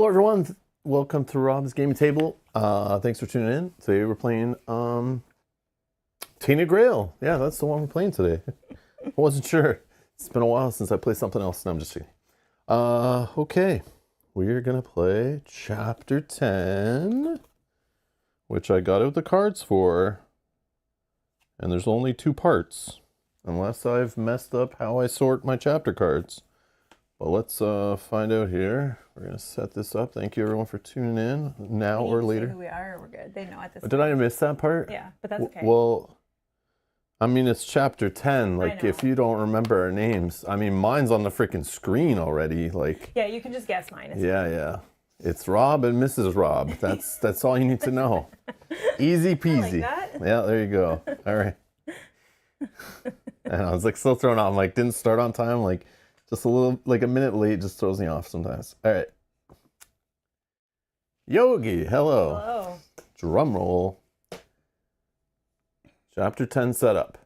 Hello everyone, welcome to Rob's Gaming Table. Thanks for tuning in. Today we're playing Tainted Grail. Yeah, that's the one we're playing today. I wasn't sure. It's been a while since I played something else. No, I'm just kidding. Okay, we're gonna play Chapter 10, which I got out the cards for, and there's only 2 parts, unless I've messed up how I sort my chapter cards. But let's find out here. We're gonna set this up. Thank you everyone for tuning in now or later. Who we are, we're good. They know at this Did I miss that part? Yeah, but that's okay. Well, I mean, it's chapter 10. Like, if you don't remember our names, I mean, mine's on the freaking screen already. Like, yeah, you can just guess mine. Yeah. It's Rob and Mrs. Rob. That's all you need to know. Easy peasy. I like that. Yeah, there you go. All right. And I was like still thrown off. I'm like, didn't start on time. Like, just a little, like a minute late just throws me off sometimes. All right. Yogi, hello. Hello. Drum roll. Chapter 10 setup.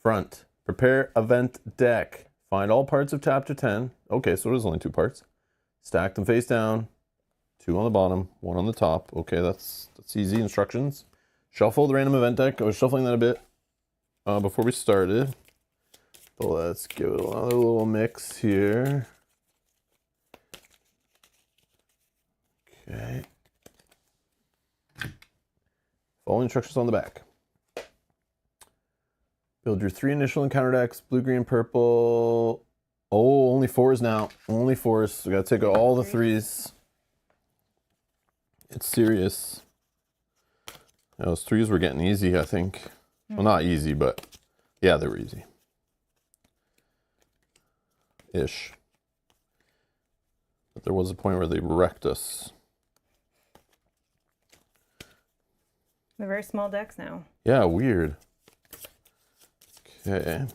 Front. Prepare event deck. Find all parts of chapter 10. Okay, so there's only 2 parts. Stack them face down. 2 on the bottom, 1 on the top. Okay, that's easy instructions. Shuffle the random event deck. I was shuffling that a bit before we started. But let's give it another little mix here. Okay. Following instructions on the back. Build your 3 initial encounter decks, blue, green, purple. Oh, only 4s now. Only 4s. We gotta take out all the 3s. It's serious. Those 3s were getting easy, I think. Well, not easy, but yeah, they were easy. Ish. But there was a point where they wrecked us. They're very small decks now. Yeah, weird. Okay.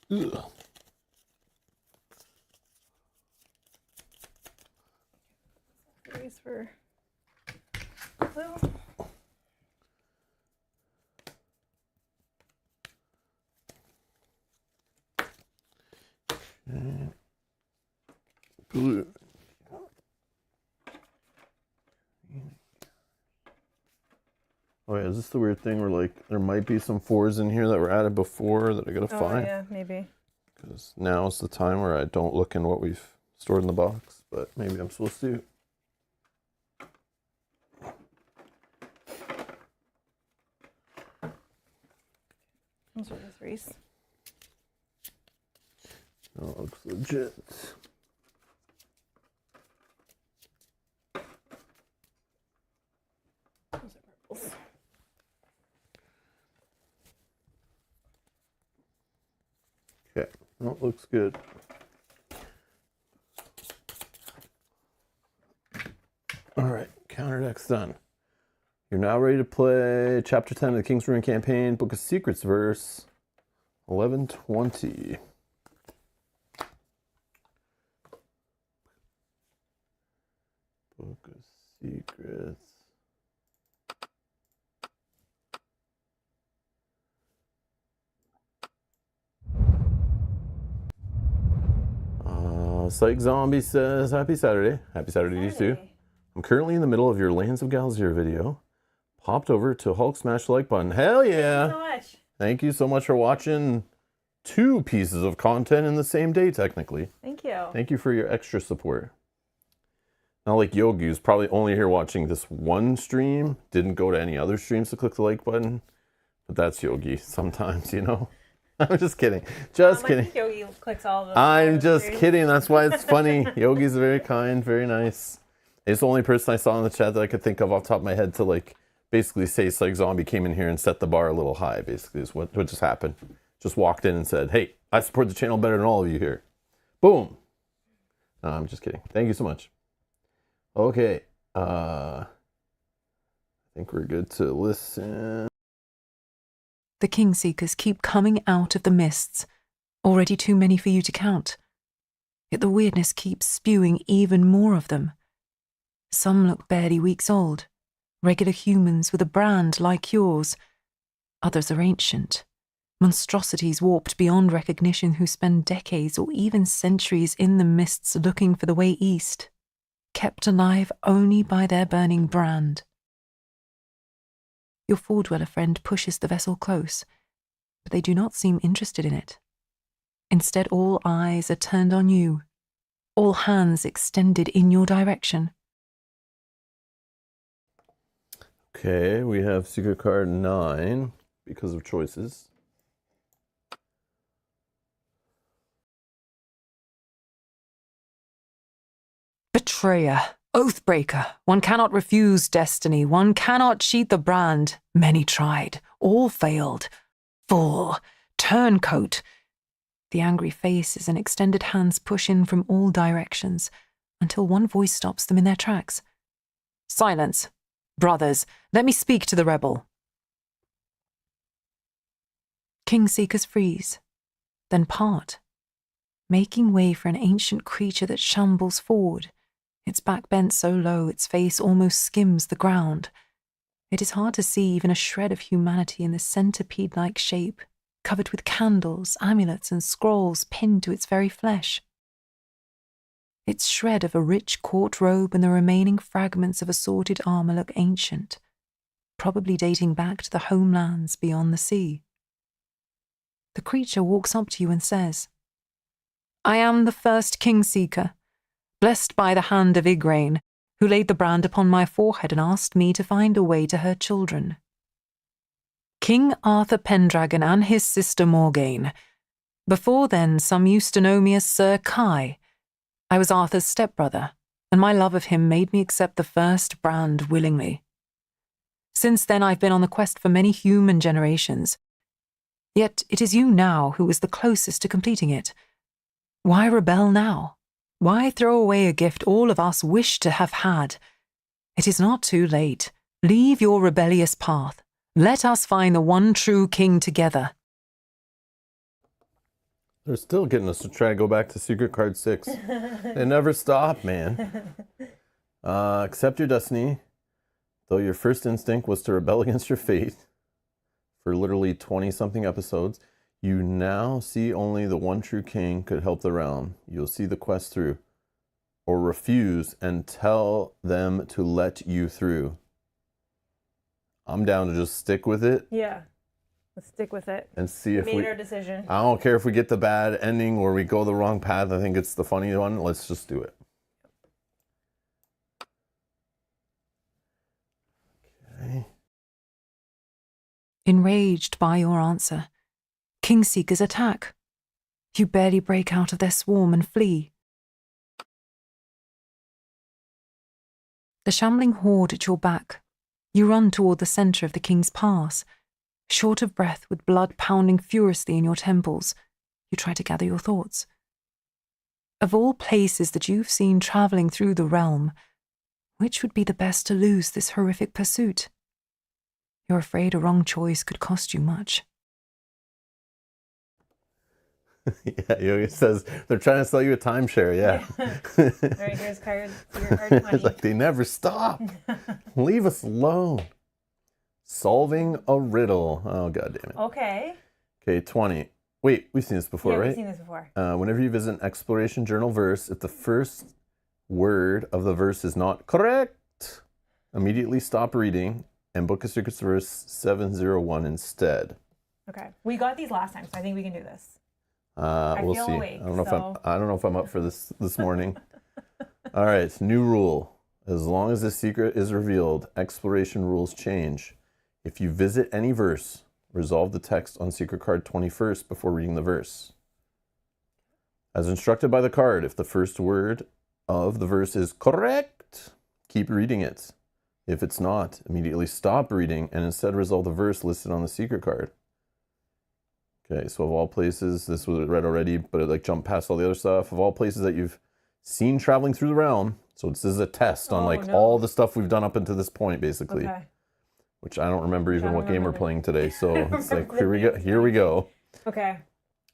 Ugh. Threes for blue. Blue. Oh yeah, is this the weird thing where like there might be some 4s in here that were added before that I gotta find? Yeah, maybe. Because now is the time where I don't look in what we've stored in the box, but maybe I'm supposed to. Those are the 3s. Oh, it looks legit. Those are purples. Okay, well, it looks good. All right, counter deck's done. You're now ready to play Chapter 10 of the King's Ruin campaign, Book of Secrets, verse 1120. Book of Secrets. Psych Zombie says, Happy Saturday. Happy Saturday to you too. I'm currently in the middle of your Lands of Galzir video. Popped over to Hulk smash the like button. Hell yeah! Thank you so much. Thank you so much for watching 2 pieces of content in the same day, technically. Thank you. Thank you for your extra support. Not like Yogi, who's probably only here watching this one stream, didn't go to any other streams to click the like button. But that's Yogi sometimes, you know? I'm just kidding. Just kidding. I think Yogi clicks all of them. I'm just kidding. That's why it's funny. Yogi's very kind, very nice. He's the only person I saw in the chat that I could think of off the top of my head to like basically say Psych Zombie came in here and set the bar a little high, basically is what just happened. Just walked in and said, hey, I support the channel better than all of you here. Boom. No, I'm just kidding. Thank you so much. Okay. I think we're good to listen. The Kingseekers keep coming out of the mists, already too many for you to count. Yet the weirdness keeps spewing even more of them. Some look barely weeks old, regular humans with a brand like yours. Others are ancient, monstrosities warped beyond recognition who spend decades or even centuries in the mists looking for the way east, kept alive only by their burning brand. Your four-dweller friend pushes the vessel close, but they do not seem interested in it. Instead, all eyes are turned on you, all hands extended in your direction. Okay, we have secret card 9 because of choices. Betrayer, oathbreaker, one cannot refuse destiny, one cannot cheat the brand. Many tried, all failed. Fool, turncoat. The angry faces and extended hands push in from all directions until one voice stops them in their tracks. Silence. Brothers, let me speak to the rebel. Kingseekers freeze, then part, making way for an ancient creature that shambles forward, its back bent so low its face almost skims the ground. It is hard to see even a shred of humanity in the centipede-like shape, covered with candles, amulets, and scrolls pinned to its very flesh. Its shred of a rich court robe and the remaining fragments of assorted armor look ancient, probably dating back to the homelands beyond the sea. The creature walks up to you and says, I am the first Kingseeker, blessed by the hand of Igraine, who laid the brand upon my forehead and asked me to find a way to her children. King Arthur Pendragon and his sister Morgane. Before then, some used to know me as Sir Kai. I was Arthur's stepbrother, and my love of him made me accept the first brand willingly. Since then, I've been on the quest for many human generations. Yet it is you now who is the closest to completing it. Why rebel now? Why throw away a gift all of us wish to have had? It is not too late. Leave your rebellious path. Let us find the one true king together. They're still getting us to try to go back to secret card 6. They never stop, man. Accept your destiny, though your first instinct was to rebel against your fate. For literally 20-something episodes, you now see only the one true king could help the realm. You'll see the quest through, or refuse and tell them to let you through. I'm down to just stick with it. Yeah, let's stick with it. And see if we made our decision. I don't care if we get the bad ending or we go the wrong path. I think it's the funny one. Let's just do it. Okay. Enraged by your answer, Kingseekers attack. You barely break out of their swarm and flee. The shambling horde at your back, you run toward the center of the King's Pass. Short of breath, with blood pounding furiously in your temples, you try to gather your thoughts. Of all places that you've seen traveling through the realm, which would be the best to lose this horrific pursuit? You're afraid a wrong choice could cost you much. Yeah, Yogi says they're trying to sell you a timeshare. Yeah. All right, here's card. Your hard money. It's like they never stop. Leave us alone. Solving a riddle. Oh, God damn it. Okay. Okay, 20. Wait, we've seen this before, Yeah, right? we've seen this before. Whenever you visit an exploration journal verse, if the first word of the verse is not correct, immediately stop reading and book a Secrets verse 701 instead. Okay. We got these last time, so I think we can do this. We'll feel see. awake, I don't know so... if I'm up for this morning. All right, new rule. As long as the secret is revealed, exploration rules change. If you visit any verse, resolve the text on secret card 21st before reading the verse. As instructed by the card, if the first word of the verse is correct, keep reading it. If it's not, immediately stop reading and instead resolve the verse listed on the secret card. Okay, so of all places, this was read already, but it like jumped past all the other stuff. Of all places that you've seen traveling through the realm, so this is a test on all the stuff we've done up until this point, basically. Okay. Which I don't remember even what game we're playing today, so it's like, here we go. Okay.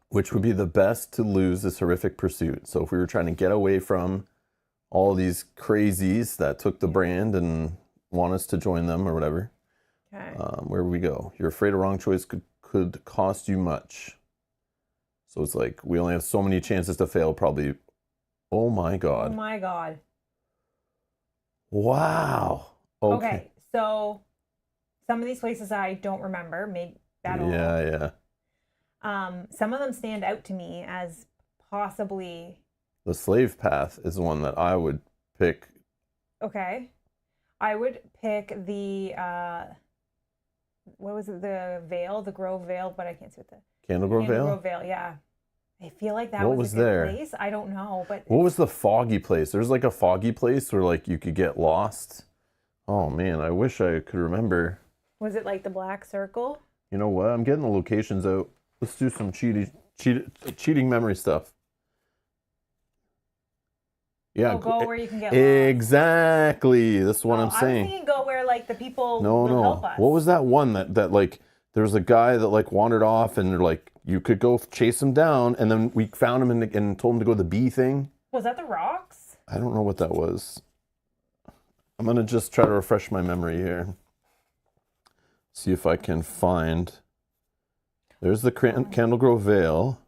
Which would be the best to lose this horrific pursuit? So if we were trying to get away from all these crazies that took the brand and want us to join them or whatever, Okay. where would we go? You're afraid a wrong choice could could cost you much. So it's like we only have so many chances to fail, probably. Oh my Oh God. my God. Wow. Okay. So some of these places I don't remember, maybe at all. Yeah. Some of them stand out to me as possibly. The slave path is one that I would pick. Okay. I would pick the, what was it? The Vale, the Grove Vale, but I can't see what the. Candle Grove Vale? Grove Vale, yeah. I feel like that What was was a good there? place. I don't know, but. What was the foggy place? There's like a foggy place where like you could get lost. Oh man, I wish I could remember. Was it like the Black Circle? You know what? I'm getting the locations out. Let's do some cheating memory stuff. Yeah, Go where you can get lost. exactly. That's what I'm I was saying. thinking go where like the people No, will no. help us. What was that one that like there was a guy that like wandered off and like you could go chase him down and then we found him and told him to go to the bee thing? Was that the rocks? I don't know what that was. I'm gonna just try to refresh my memory here. See if I can find. There's the Candle Grove Vale.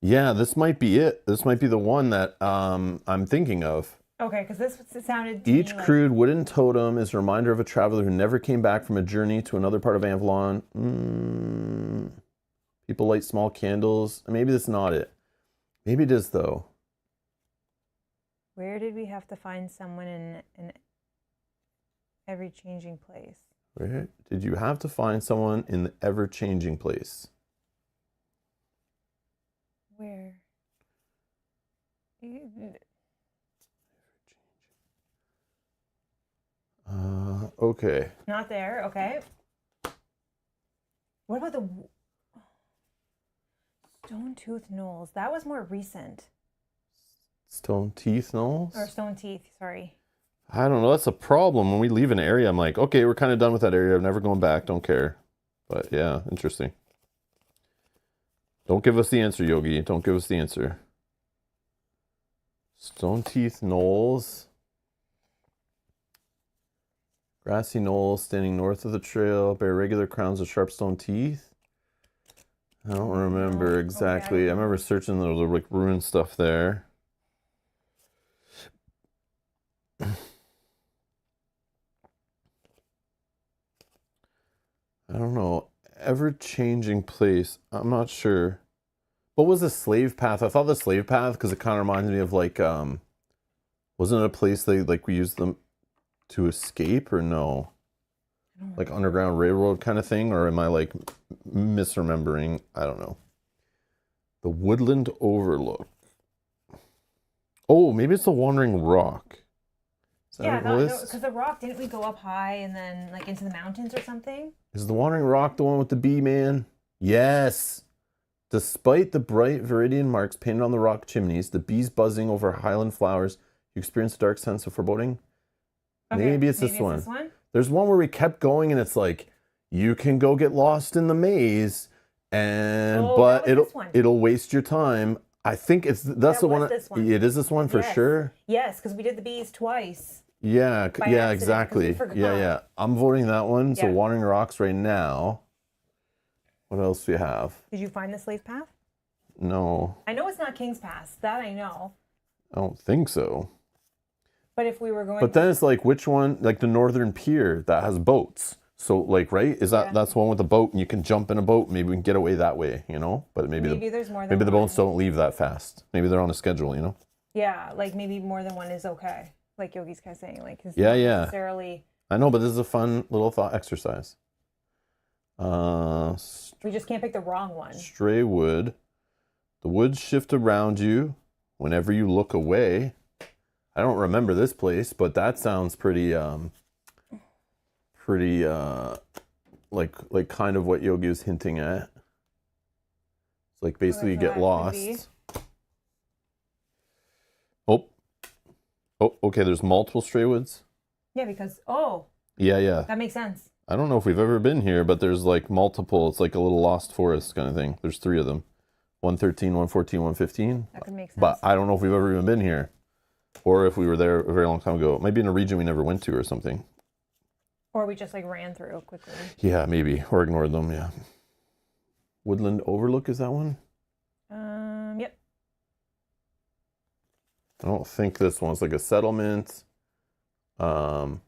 Yeah, this might be it. This might be the one that I'm thinking of. Okay, because this sounded to Each me like, crude wooden totem is a reminder of a traveler who never came back from a journey to another part of Avalon. People light small candles. Maybe that's not it. Maybe it is, though. where did we have to find someone in every changing place? Where did you have to find someone in the ever-changing place? Where? Okay. Not there. Okay. What about the Stone Tooth Knolls? That was more recent. Stone Teeth Knolls? Or Stone Teeth, sorry. I don't know. That's a problem. When we leave an area, I'm like, okay, we're kind of done with that area. I'm never going back. Don't care. But yeah, interesting. Don't give us the answer, Yogi. Don't give us the answer. Stone Teeth Knolls. Grassy knolls standing north of the trail bear regular crowns of sharp stone teeth. I don't remember exactly. Okay. I remember searching the like ruined stuff there. I don't know. Ever-changing place. I'm not sure. What was the slave path? I thought the slave path because it kind of reminds me of like wasn't it a place they like we used them to escape or no? Like Underground Railroad kind of thing, or am I like misremembering? I don't know. The Woodland Overlook. Oh, maybe it's the Wandering Rock. Is that Yeah, what it was? because the rock, didn't we go up high and then like into the mountains or something? Is the Wandering Rock the one with the bee man? Yes. Despite the bright viridian marks painted on the rock chimneys, the bees buzzing over highland flowers, you experience a dark sense of foreboding. Okay, Maybe it's this one. There's one where we kept going and it's like you can go get lost in the maze and but it'll waste your time. I think that's the one. This one. It is this one for sure. Yes, because we did the bees twice. Yeah, accident, exactly. 'cause we Yeah. I'm voting that one. So Yeah. Wandering Rocks right now. What else do we have? Did you find the slave path? No, I know it's not King's Pass. That I know. I don't think so. But if we were going, But then it's like which one? Like the Northern Pier that has boats. So like right? Is that's one with a boat and you can jump in a boat? Maybe we can get away that way, you know? But maybe there's more than maybe the one. boats don't leave that fast. Maybe they're on a schedule, you know? Yeah, like maybe more than one is okay. Like Yogi's kind of saying, like it's Yeah, not yeah. necessarily. I know, but this is a fun little thought exercise. We just can't pick the wrong one. Stray wood. The woods shift around you whenever you look away. I don't remember this place, but that sounds pretty like kind of what Yogi was hinting at. It's like basically you get lost. Oh, okay, there's multiple stray woods. Yeah, because Yeah. that makes sense. I don't know if we've ever been here, but there's like multiple. It's like a little lost forest kind of thing. There's 3 of them. 113, 114, 115. That could make sense. But I don't know if we've ever even been here. Or if we were there a very long time ago. It might be in a region we never went to or something. Or we just like ran through quickly. Yeah, maybe. Or ignored them, yeah. Woodland Overlook, is that one? Yep. I don't think this one's like a settlement. The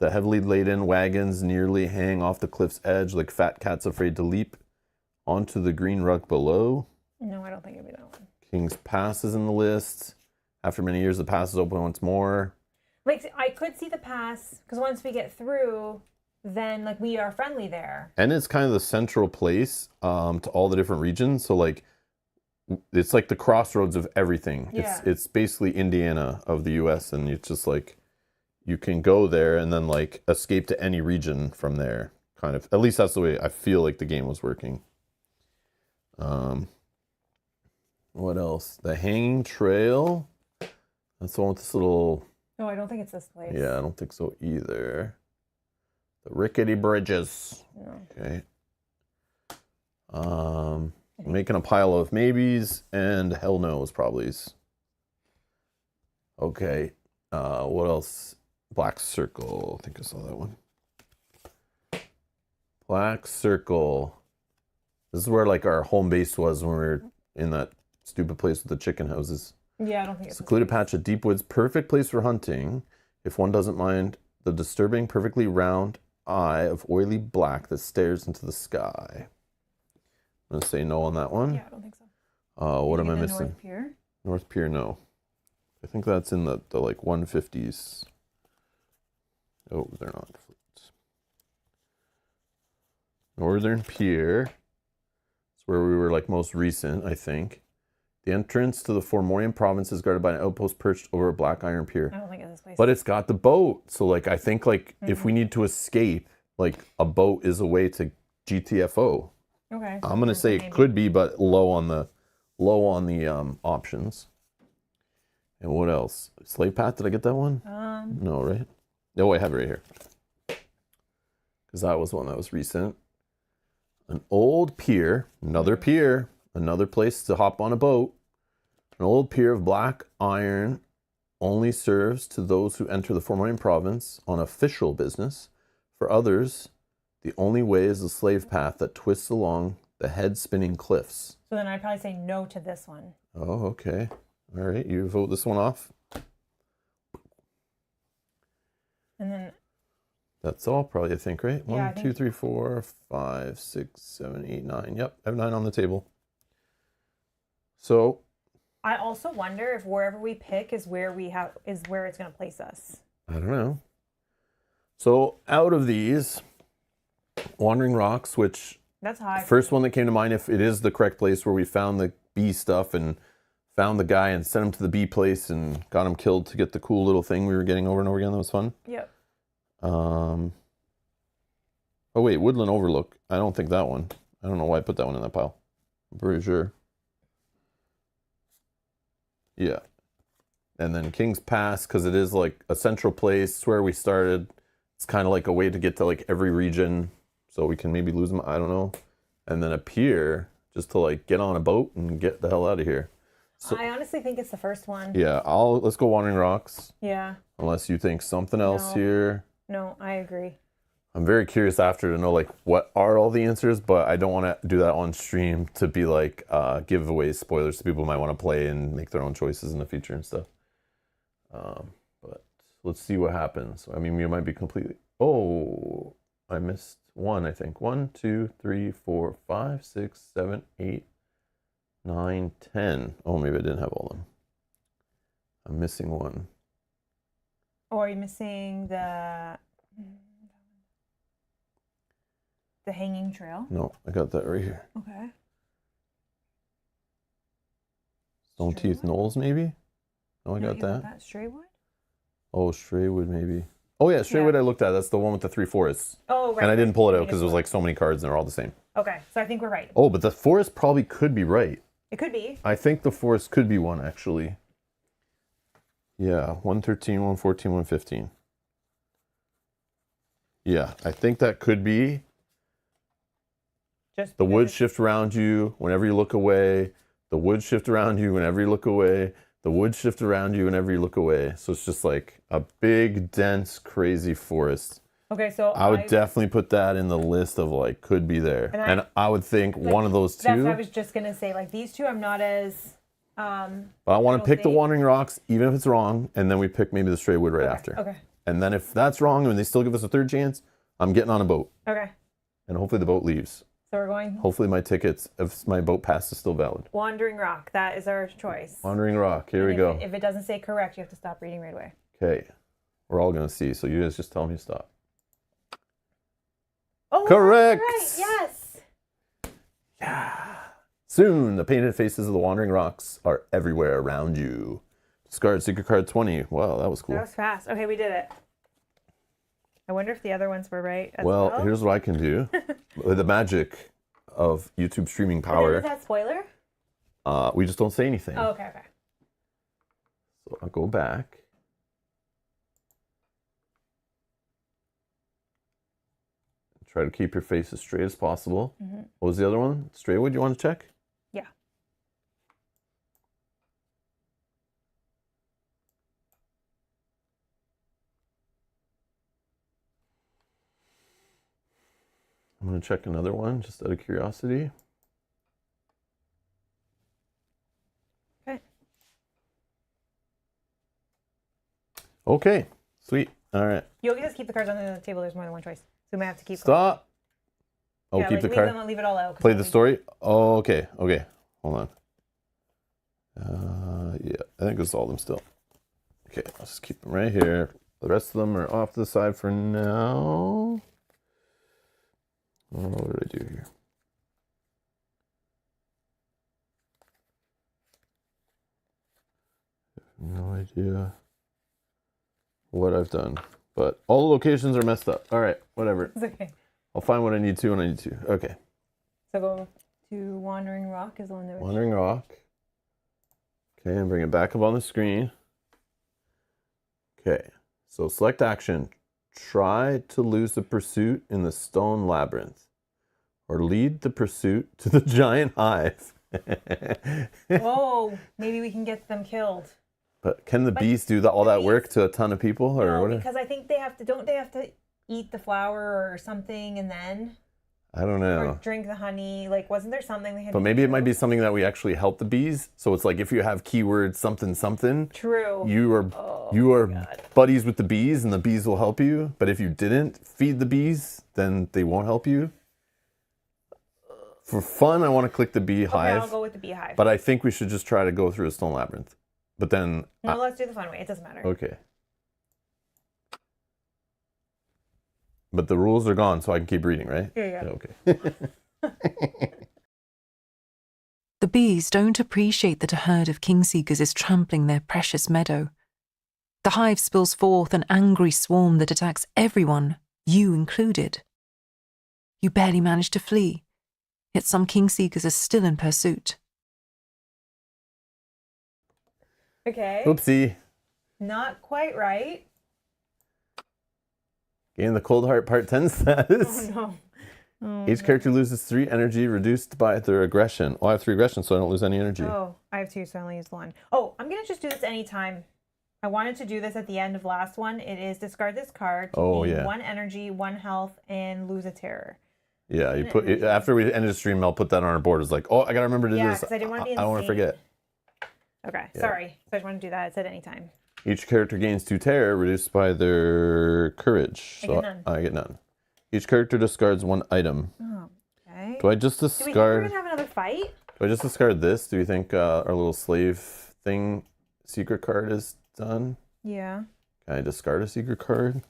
heavily laden wagons nearly hang off the cliff's edge like fat cats afraid to leap onto the green rug below. No, I don't think it'd be that one. King's Pass is in the list. After many years, the pass is open once more. Like, I could see the pass, because once we get through, then, like, we are friendly there. And it's kind of the central place to all the different regions. So, like, it's like the crossroads of everything. Yeah. It's basically Indiana of the U.S. And it's just like, you can go there and then, like, escape to any region from there. Kind of. At least that's the way I feel like the game was working. What else? The Hanging Trail. That's the one with this little... No, I don't think it's this place. Yeah, I don't think so either. The Rickety Bridges. No. Okay. Making a pile of maybes and hell knows probablys. Okay. What else? Black Circle. I think I saw that one. Black Circle. This is where like our home base was when we were in that stupid place with the chicken houses. Yeah, I don't think it's Secluded patch of deep woods, perfect place for hunting if one doesn't mind the disturbing, perfectly round eye of oily black that stares into the sky. I'm gonna say no on that one. Yeah, I don't think so. What am I The missing? North Pier? North Pier, no. I think that's in the like 150s. Oh, they're not. Northern Pier. It's where we were like most recent, I think. The entrance to the Formorian province is guarded by an outpost perched over a black iron pier. I don't think it's this place. But it's got the boat. So like I think like if we need to escape, like a boat is a way to GTFO. Okay. I'm gonna say it could be, but low on the options. And what else? Slave Path, did I get that one? No, right? No, I have it right here. Because that was one that was recent. An old pier, another place to hop on a boat. An old pier of black iron only serves to those who enter the Formorian province on official business. For others, the only way is the slave path that twists along the head-spinning cliffs. So then I'd probably say no to this one. Oh, okay. All right, you vote this one off. And then... That's all probably, I think, right? Yeah, 1, 2, 3, 4, 5, 6, 7, 8, 9. Yep, I have 9 on the table. So... I also wonder if wherever we pick is where it's going to place us. I don't know. So out of these, Wandering Rocks, which That's high. first one that came to mind, if it is the correct place where we found the bee stuff and found the guy and sent him to the bee place and got him killed to get the cool little thing we were getting over and over again. That was fun. Yep. Oh wait, Woodland Overlook. I don't think that one. I don't know why I put that one in that pile. I'm pretty sure. Yeah. And then King's Pass, because it is like a central place. It's where we started. It's kind of like a way to get to like every region. So we can maybe lose them. I don't know. And then a pier just to like get on a boat and get the hell out of here. So, I honestly think it's the first one. yeah, let's go Wandering Rocks. Yeah. Unless you think something else No. here. No, I agree. I'm very curious after to know like what are all the answers, but I don't want to do that on stream to be like give away spoilers to people who might want to play and make their own choices in the future and stuff. But let's see what happens. I mean, you might be completely. Oh, I missed one. I think 1, 2, 3, 4, 5, 6, 7, 8, 9, 10. Oh, maybe I didn't have all of them. I'm missing one. Or are you missing the Hanging Trail? No, I got that right here. Okay. Stone Teeth Knolls, maybe? No, I got that. Straywood? Oh, Straywood, maybe. Oh, yeah, Straywood I looked at. That's the one with the 3 forests. Oh, right. And I didn't pull it out because it was like so many cards and they're all the same. Okay, so I think we're right. Oh, but the forest probably could be right. It could be. I think the forest could be one, actually. Yeah, 113, 114, 115. Yeah, I think that could be. Just The because woods shift around you whenever you look away. The woods shift around you whenever you look away. The woods shift around you whenever you look away. So it's just like a big, dense, crazy forest. Okay, so I would definitely put that in the list of like could be there. And I would think one of those two. That's what I was just gonna say. Like these two, I'm not as. But I want to pick the Wandering Rocks, even if it's wrong, and then we pick maybe the Stray Wood right after. Okay. And then if that's wrong and they still give us a third chance, I'm getting on a boat. Okay. And hopefully the boat leaves. So we're going. Hopefully my tickets, if my boat pass is still valid. Wandering Rock. That is our choice. Wandering Rock. Here we go. If it doesn't say correct, you have to stop reading right away. Okay. We're all going to see. So you guys just tell me to stop. Oh, correct. Right. Yes. Yeah. Soon, the painted faces of the Wandering Rocks are everywhere around you. Discard secret card 20. Wow, that was cool. That was fast. Okay, we did it. I wonder if the other ones were right as well. Well, here's what I can do. With the magic of YouTube streaming power. Is that spoiler? We just don't say anything. Oh, okay. So I'll go back. Try to keep your face as straight as possible. Mm-hmm. What was the other one? Stray Wood, you want to check? Yeah. I'm going to check another one just out of curiosity. Okay. Okay. Sweet. All right. You'll just keep the cards on the table. There's more than one choice. So we might have to keep Stop. Oh, yeah, keep like the card. Leave it all out. Play the story. Oh, okay. Okay. Hold on. Yeah, I think it's all of them still. Okay, I'll just keep them right here. The rest of them are off to the side for now. Oh, what did I do here? No idea what I've done, but all the locations are messed up. All right, whatever. It's okay. I'll find what I need to when I need to. Okay. So go to Wandering Rock is the one that was... Wandering Rock. Okay, and bring it back up on the screen. Okay, so select action. Try to lose the pursuit in the stone labyrinth, or lead the pursuit to the giant hive. Oh, maybe we can get them killed. But can the bees do all that work to a ton of people, or no, what? Because I think they have to. Don't they have to eat the flower or something and then? I don't know. Or drink the honey. Like, wasn't there something they had? But to maybe do? it might be something that we actually help the bees. So it's like if you have keyword something something. True. You are buddies with the bees, and the bees will help you. But if you didn't feed the bees, then they won't help you. For fun, I want to click the beehive. Okay, I'll go with the beehive. But I think we should just try to go through a stone labyrinth. But then... No, let's do the fun way. It doesn't matter. Okay. But the rules are gone, so I can keep reading, right? Yeah. Okay. The bees don't appreciate that a herd of kingseekers is trampling their precious meadow. The hive spills forth an angry swarm that attacks everyone, you included. You barely manage to flee, yet some kingseekers are still in pursuit. Okay. Oopsie. Not quite right. Gain the Cold Heart Part 10 status. Oh, no. Oh, Each character loses 3 energy reduced by their aggression. Oh, I have 3 aggression, so I don't lose any energy. Oh, I have 2, so I only used 1. Oh, I'm going to just do this anytime. I wanted to do this at the end of last one. It is discard this card to gain 1 energy, 1 health, and lose a terror. Yeah, you put it, after we ended the stream, I'll put that on our board. It's like, oh, I gotta remember to do this. Because I didn't want to be I don't want to forget. Okay, Yeah. sorry. So I just want to do that. It said anytime. Each character gains 2 terror, reduced by their courage. I get none. I get none. Each character discards 1 item. Oh, okay. Do I just Do we think we're discard? gonna have another fight? Do I just discard this? Do you think our little slave thing secret card is done? Yeah. Can I discard a secret card?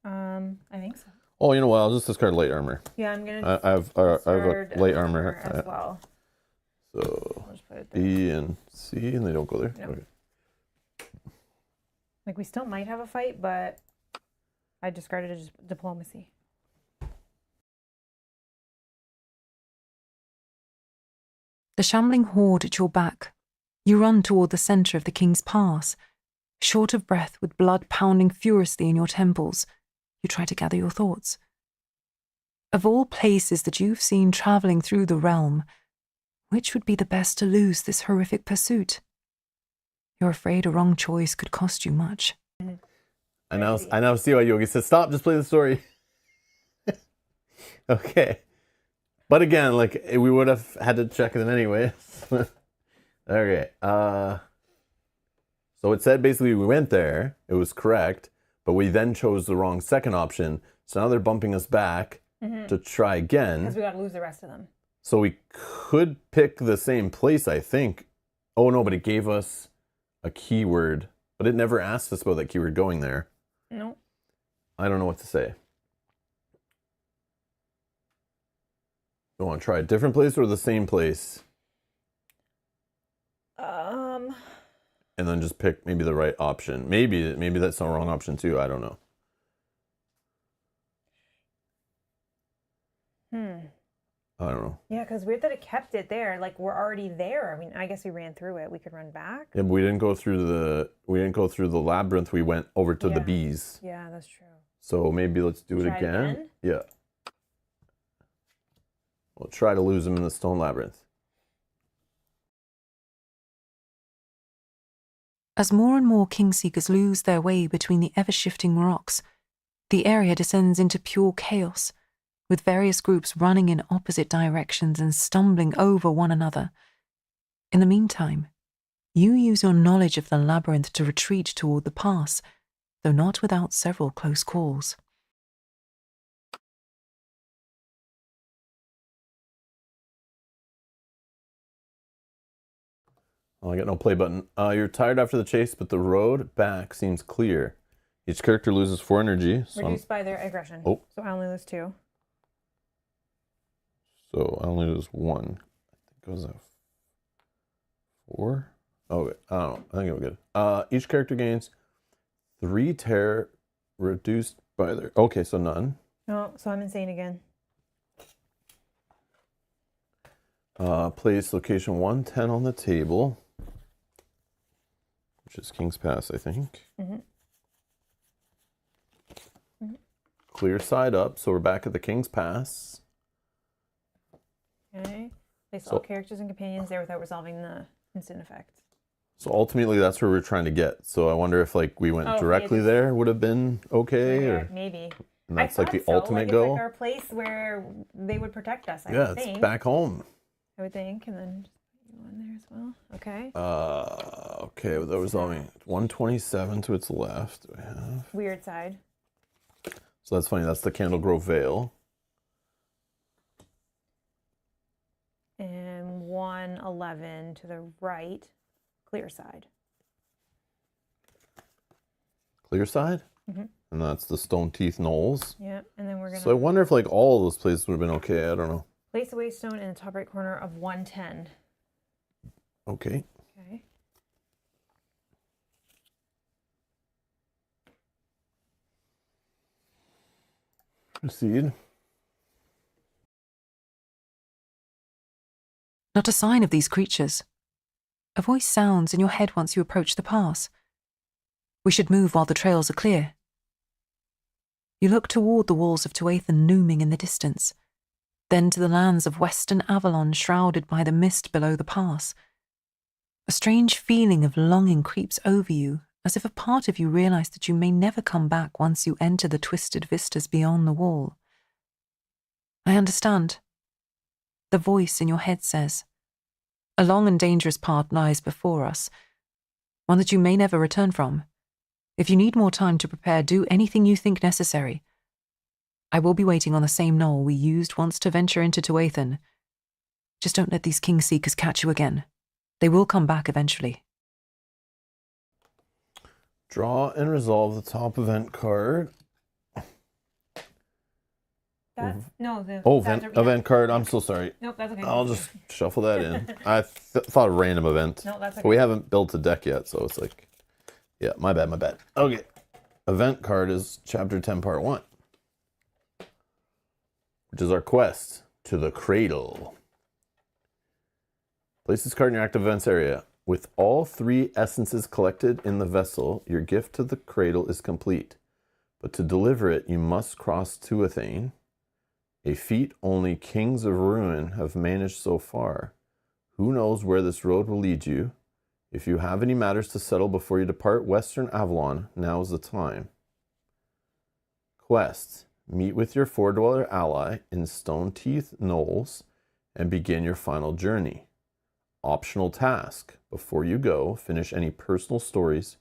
I think so. Oh, you know what? I'll just discard light armor. Yeah, I'm gonna. I have a light armor as well. So I'll just put it there. B and C, and they don't go there. No. Okay. Like we still might have a fight, but I discarded as diplomacy. The shambling horde at your back. You run toward the centre of the King's Pass. Short of breath, with blood pounding furiously in your temples, you try to gather your thoughts. Of all places that you've seen travelling through the realm, which would be the best to lose this horrific pursuit? You're afraid a wrong choice could cost you much. I now see why Yogi said, stop, just play the story. Okay. But again, like, we would have had to check them anyways. Okay. So it said basically we went there. It was correct. But we then chose the wrong second option. So now they're bumping us back to try again. Because we got to lose the rest of them. So we could pick the same place, I think. Oh, no, but it gave us a keyword. But it never asked us about that keyword going there. No. I don't know what to say. You want to try a different place or the same place? And then just pick maybe the right option. Maybe that's the wrong option too. I don't know. I don't know. Yeah, because weird that it kept it there. Like, we're already there. I mean, I guess we ran through it. We could run back. Yeah, but we didn't go through the labyrinth. We went over to the bees. Yeah, that's true. So maybe let's do it again. Yeah. We'll try to lose them in the stone labyrinth. As more and more Kingseekers lose their way between the ever-shifting rocks, the area descends into pure chaos, with various groups running in opposite directions and stumbling over one another. In the meantime, you use your knowledge of the labyrinth to retreat toward the pass, though not without several close calls. Oh, I got no play button. You're tired after the chase, but the road back seems clear. Each character loses 4 energy. So reduced by their aggression. Oh. So I only lose 2. So I only lose 1. I think it was a 4. Okay, I don't know. I think it'll good. Each character gains 3 terror reduced by their... Okay, so none. No, so I'm insane again. Place location 110 on the table, which is King's Pass, I think. Clear side up, so we're back at the King's Pass. Okay. Place all characters and companions there without resolving the instant effect. So ultimately, that's where we're trying to get. So I wonder if like we went directly there would have been okay, or maybe. And that's like the ultimate goal. It's like our place where they would protect us. I would think. It's back home. I would think, and then just put you on there as well. Okay. Okay, well, that was only 127 to its left. We have weird side. So that's funny. That's the Candle Grove Vale. And 111 to the right, clear side. Clear side? And that's the Stone Teeth Knolls. Yeah, and then we're gonna. So I wonder if like all of those places would have been okay. I don't know. Place a waystone in the top right corner of 110. Okay. Okay. Proceed. Not a sign of these creatures. A voice sounds in your head once you approach the pass. We should move while the trails are clear. You look toward the walls of Tuathan looming in the distance, then to the lands of Western Avalon shrouded by the mist below the pass. A strange feeling of longing creeps over you, as if a part of you realized that you may never come back once you enter the twisted vistas beyond the wall. I understand. The voice in your head says, a long and dangerous path lies before us, one that you may never return from. If you need more time to prepare, do anything you think necessary. I will be waiting on the same knoll we used once to venture into Tuathan. Just don't let these Kingseekers catch you again. They will come back eventually. Draw and resolve the top event card. That's, no, the event card. I'm so sorry. Nope, that's okay. I'll just shuffle that in. I thought a random event. No, that's okay. But we haven't built a deck yet, so it's like, yeah, my bad. Okay. Event card is Chapter 10, Part 1. Which is our quest to the cradle. Place this card in your active events area. With all 3 essences collected in the vessel, your gift to the cradle is complete. But to deliver it, you must cross Tuathan, a feat only kings of ruin have managed so far. Who knows where this road will lead you? If you have any matters to settle before you depart Western Avalon, now is the time. Quest. Meet with your four-dweller ally in Stone Teeth Knolls and begin your final journey. Optional task. Before you go, finish any personal stories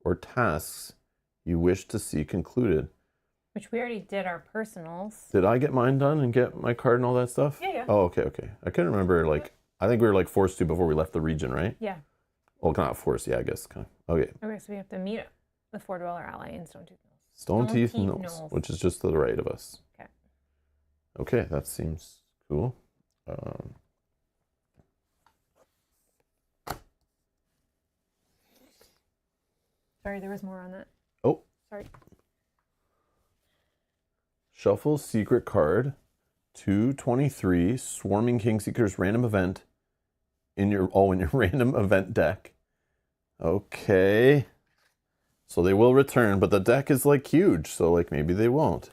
or tasks you wish to see concluded. Which we already did our personals. Did I get mine done and get my card and all that stuff? Yeah. Oh, okay. I couldn't remember, like, I think we were, like, forced to before we left the region, right? Yeah. Well, not forced, yeah, I guess. Kind of. Okay. Okay, so we have to meet the four-dweller ally in Stone Tooth Knolls. Stone Teeth Knolls, which is just to the right of us. Okay. Okay, that seems cool. Sorry, there was more on that. Oh. Sorry. Shuffle secret card 223 Swarming Kingseekers random event in your random event deck. Okay. So they will return, but the deck is like huge, so like maybe they won't.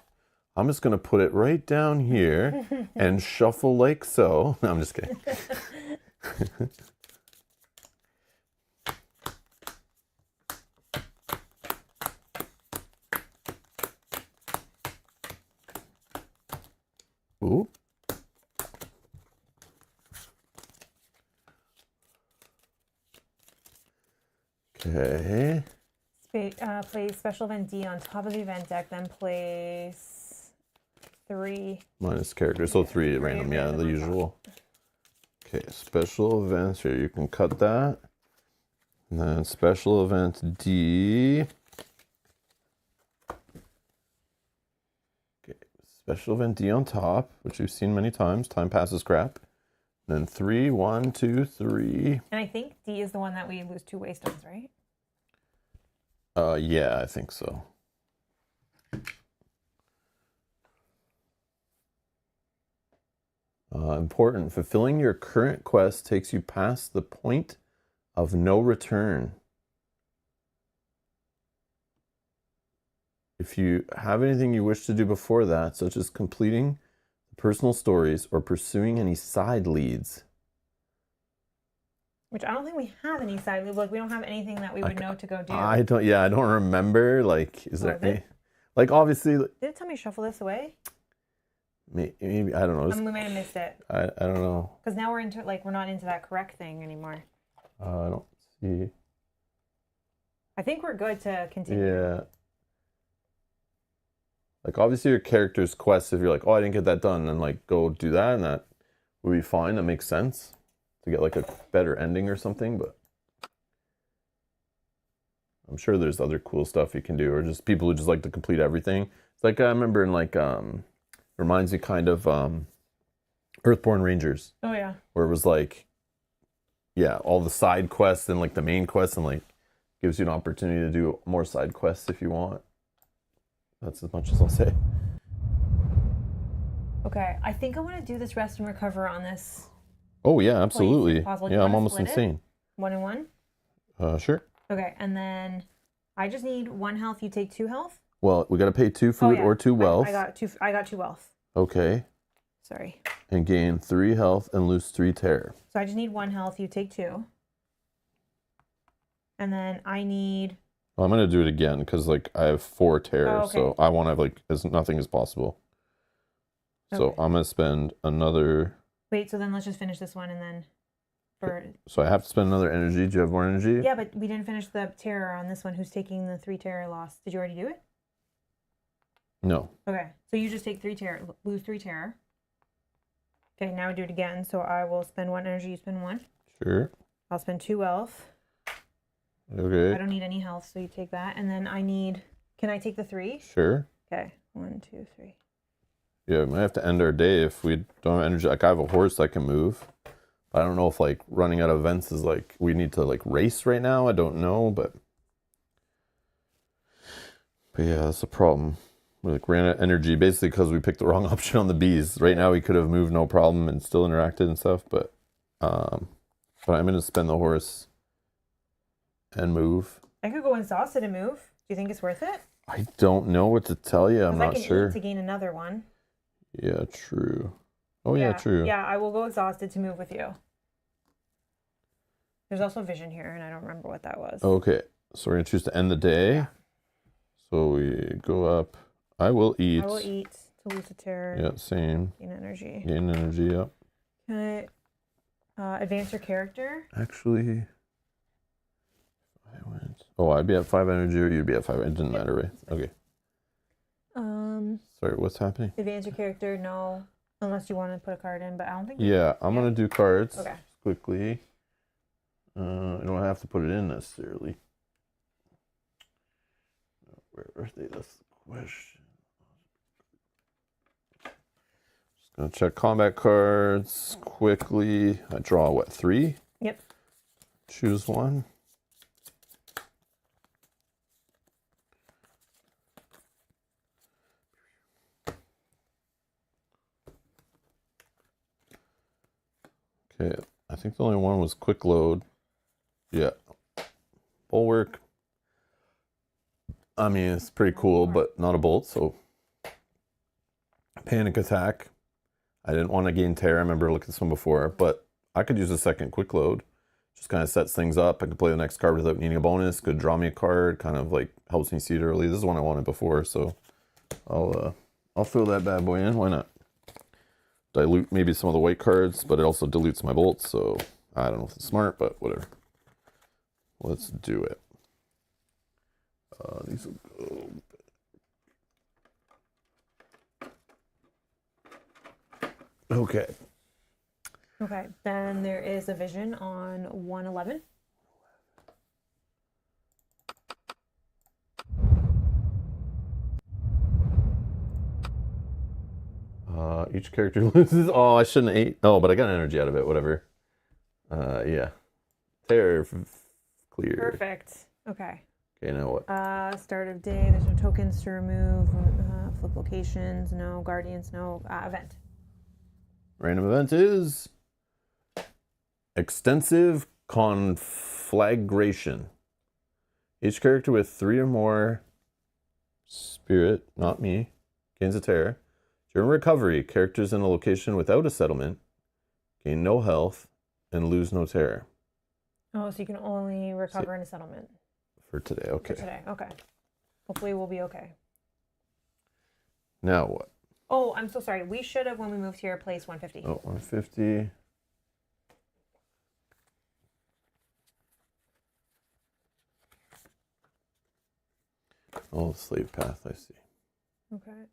I'm just gonna put it right down here and shuffle like so. No, I'm just kidding. Ooh. Okay. Play special event D on top of the event deck, then place 3. Minus character, so 3 at random, yeah, the usual. Okay, special events here, you can cut that. And then special event D. Okay, special event D on top, which we've seen many times. Time passes crap. Then 3, 1, 2, 3. And I think D is the one that we lose 2 waystones, right? Yeah, I think so. Important. Fulfilling your current quest takes you past the point of no return. If you have anything you wish to do before that, such as completing personal stories or pursuing any side leads. Which I don't think we have any side leads. Like, we don't have anything that we would know to go do. I don't remember. Like, is there any, like, obviously. Did it tell me to shuffle this away? Maybe, I don't know. We might have missed it. I don't know. Because now we're not into that correct thing anymore. I don't see. I think we're good to continue. Yeah. Like, obviously your character's quest, if you're like, oh, I didn't get that done, then like go do that, and that would be fine. That makes sense to get like a better ending or something, but I'm sure there's other cool stuff you can do, or just people who just like to complete everything. It's like, I remember in like, reminds me kind of Earthborn Rangers. Oh yeah. Where it was like, yeah, all the side quests and like the main quests, and like gives you an opportunity to do more side quests if you want. That's as much as I'll say. Okay, I think I want to do this rest and recover on this. Oh yeah, absolutely. Yeah, I'm almost insane. 1 and 1? Sure. Okay, and then I just need 1 health. You take 2 health? Well, we got to pay 2 food or 2 wealth. I got 2 wealth. Okay. Sorry. And gain 3 health and lose 3 terror. So I just need 1 health. You take 2. And then I need... Well, I'm going to do it again because like I have 4 terror. okay. So I want to have like as nothing as possible. Okay. So I'm going to spend another... Wait, so then let's just finish this one and then... So I have to spend another energy. Do you have more energy? Yeah, but we didn't finish the terror on this one. Who's taking the 3 terror loss? Did you already do it? No. Okay, so you just take 3 terror, lose 3 terror. Okay, now we do it again. So I will spend 1 energy, you spend 1. Sure. I'll spend 2 wealth. Okay. I don't need any health, so you take that. And then I need, can I take the 3? Sure. Okay, 1, 2, 3. Yeah, we might have to end our day if we don't have energy. Like I have a horse that can move. I don't know if like running out of events is like, we need to like race right now. I don't know, but yeah, that's a problem. We like ran out of energy basically because we picked the wrong option on the bees. Right now we could have moved no problem and still interacted and stuff, but I'm gonna spend the horse and move. I could go exhausted and move. Do you think it's worth it? I don't know what to tell you. I'm not sure. Eat to gain another one. Yeah, true. Oh yeah, true. Yeah, I will go exhausted to move with you. There's also vision here, and I don't remember what that was. Okay, so we're gonna choose to end the day. Yeah. So we go up. I will eat. I will eat to lose a terror. Yeah, same. Gain energy. Gain energy, yep. Can I advance your character? Actually, I'd be at 5 energy or you'd be at 5. It didn't matter, right? Okay. Sorry, what's happening? Advance your character, no. Unless you want to put a card in, but I don't think. Yeah, I'm gonna do cards. Okay. Quickly. I don't have to put it in necessarily. Where are they? That's the question. Just gonna check combat cards quickly. I draw what, 3? Yep. Choose one. Okay, I think the only one was quick load. Yeah. Bulwark. I mean, it's pretty cool, but not a bolt, so. Panic attack. I didn't want to gain tear. I remember looking at this one before, but I could use a second quick load. Just kind of sets things up. I could play the next card without needing a bonus. Could draw me a card. Kind of like helps me see it early. This is one I wanted before, so I'll throw that bad boy in. Why not? Dilute maybe some of the white cards, but it also dilutes my bolts, so I don't know if it's smart, but whatever. Let's do it. These will go. Okay. Okay, then there is a vision on 111. Each character loses. Oh, I shouldn't have ate. Oh, but I got energy out of it. Whatever. Yeah. Tear clear. Perfect. Okay. Okay, now what? Start of day. There's no tokens to remove. Flip locations. No guardians. No event. Random event is extensive conflagration. Each character with 3 or more spirit, not me, gains a tear. During recovery, characters in a location without a settlement gain no health and lose no terror. Oh, so you can only recover in a settlement. For today, okay. For today, okay. Hopefully we'll be okay. Now what? Oh, I'm so sorry. We should have, when we moved here, placed 150. Oh, 150. Oh, slave path, I see. Okay.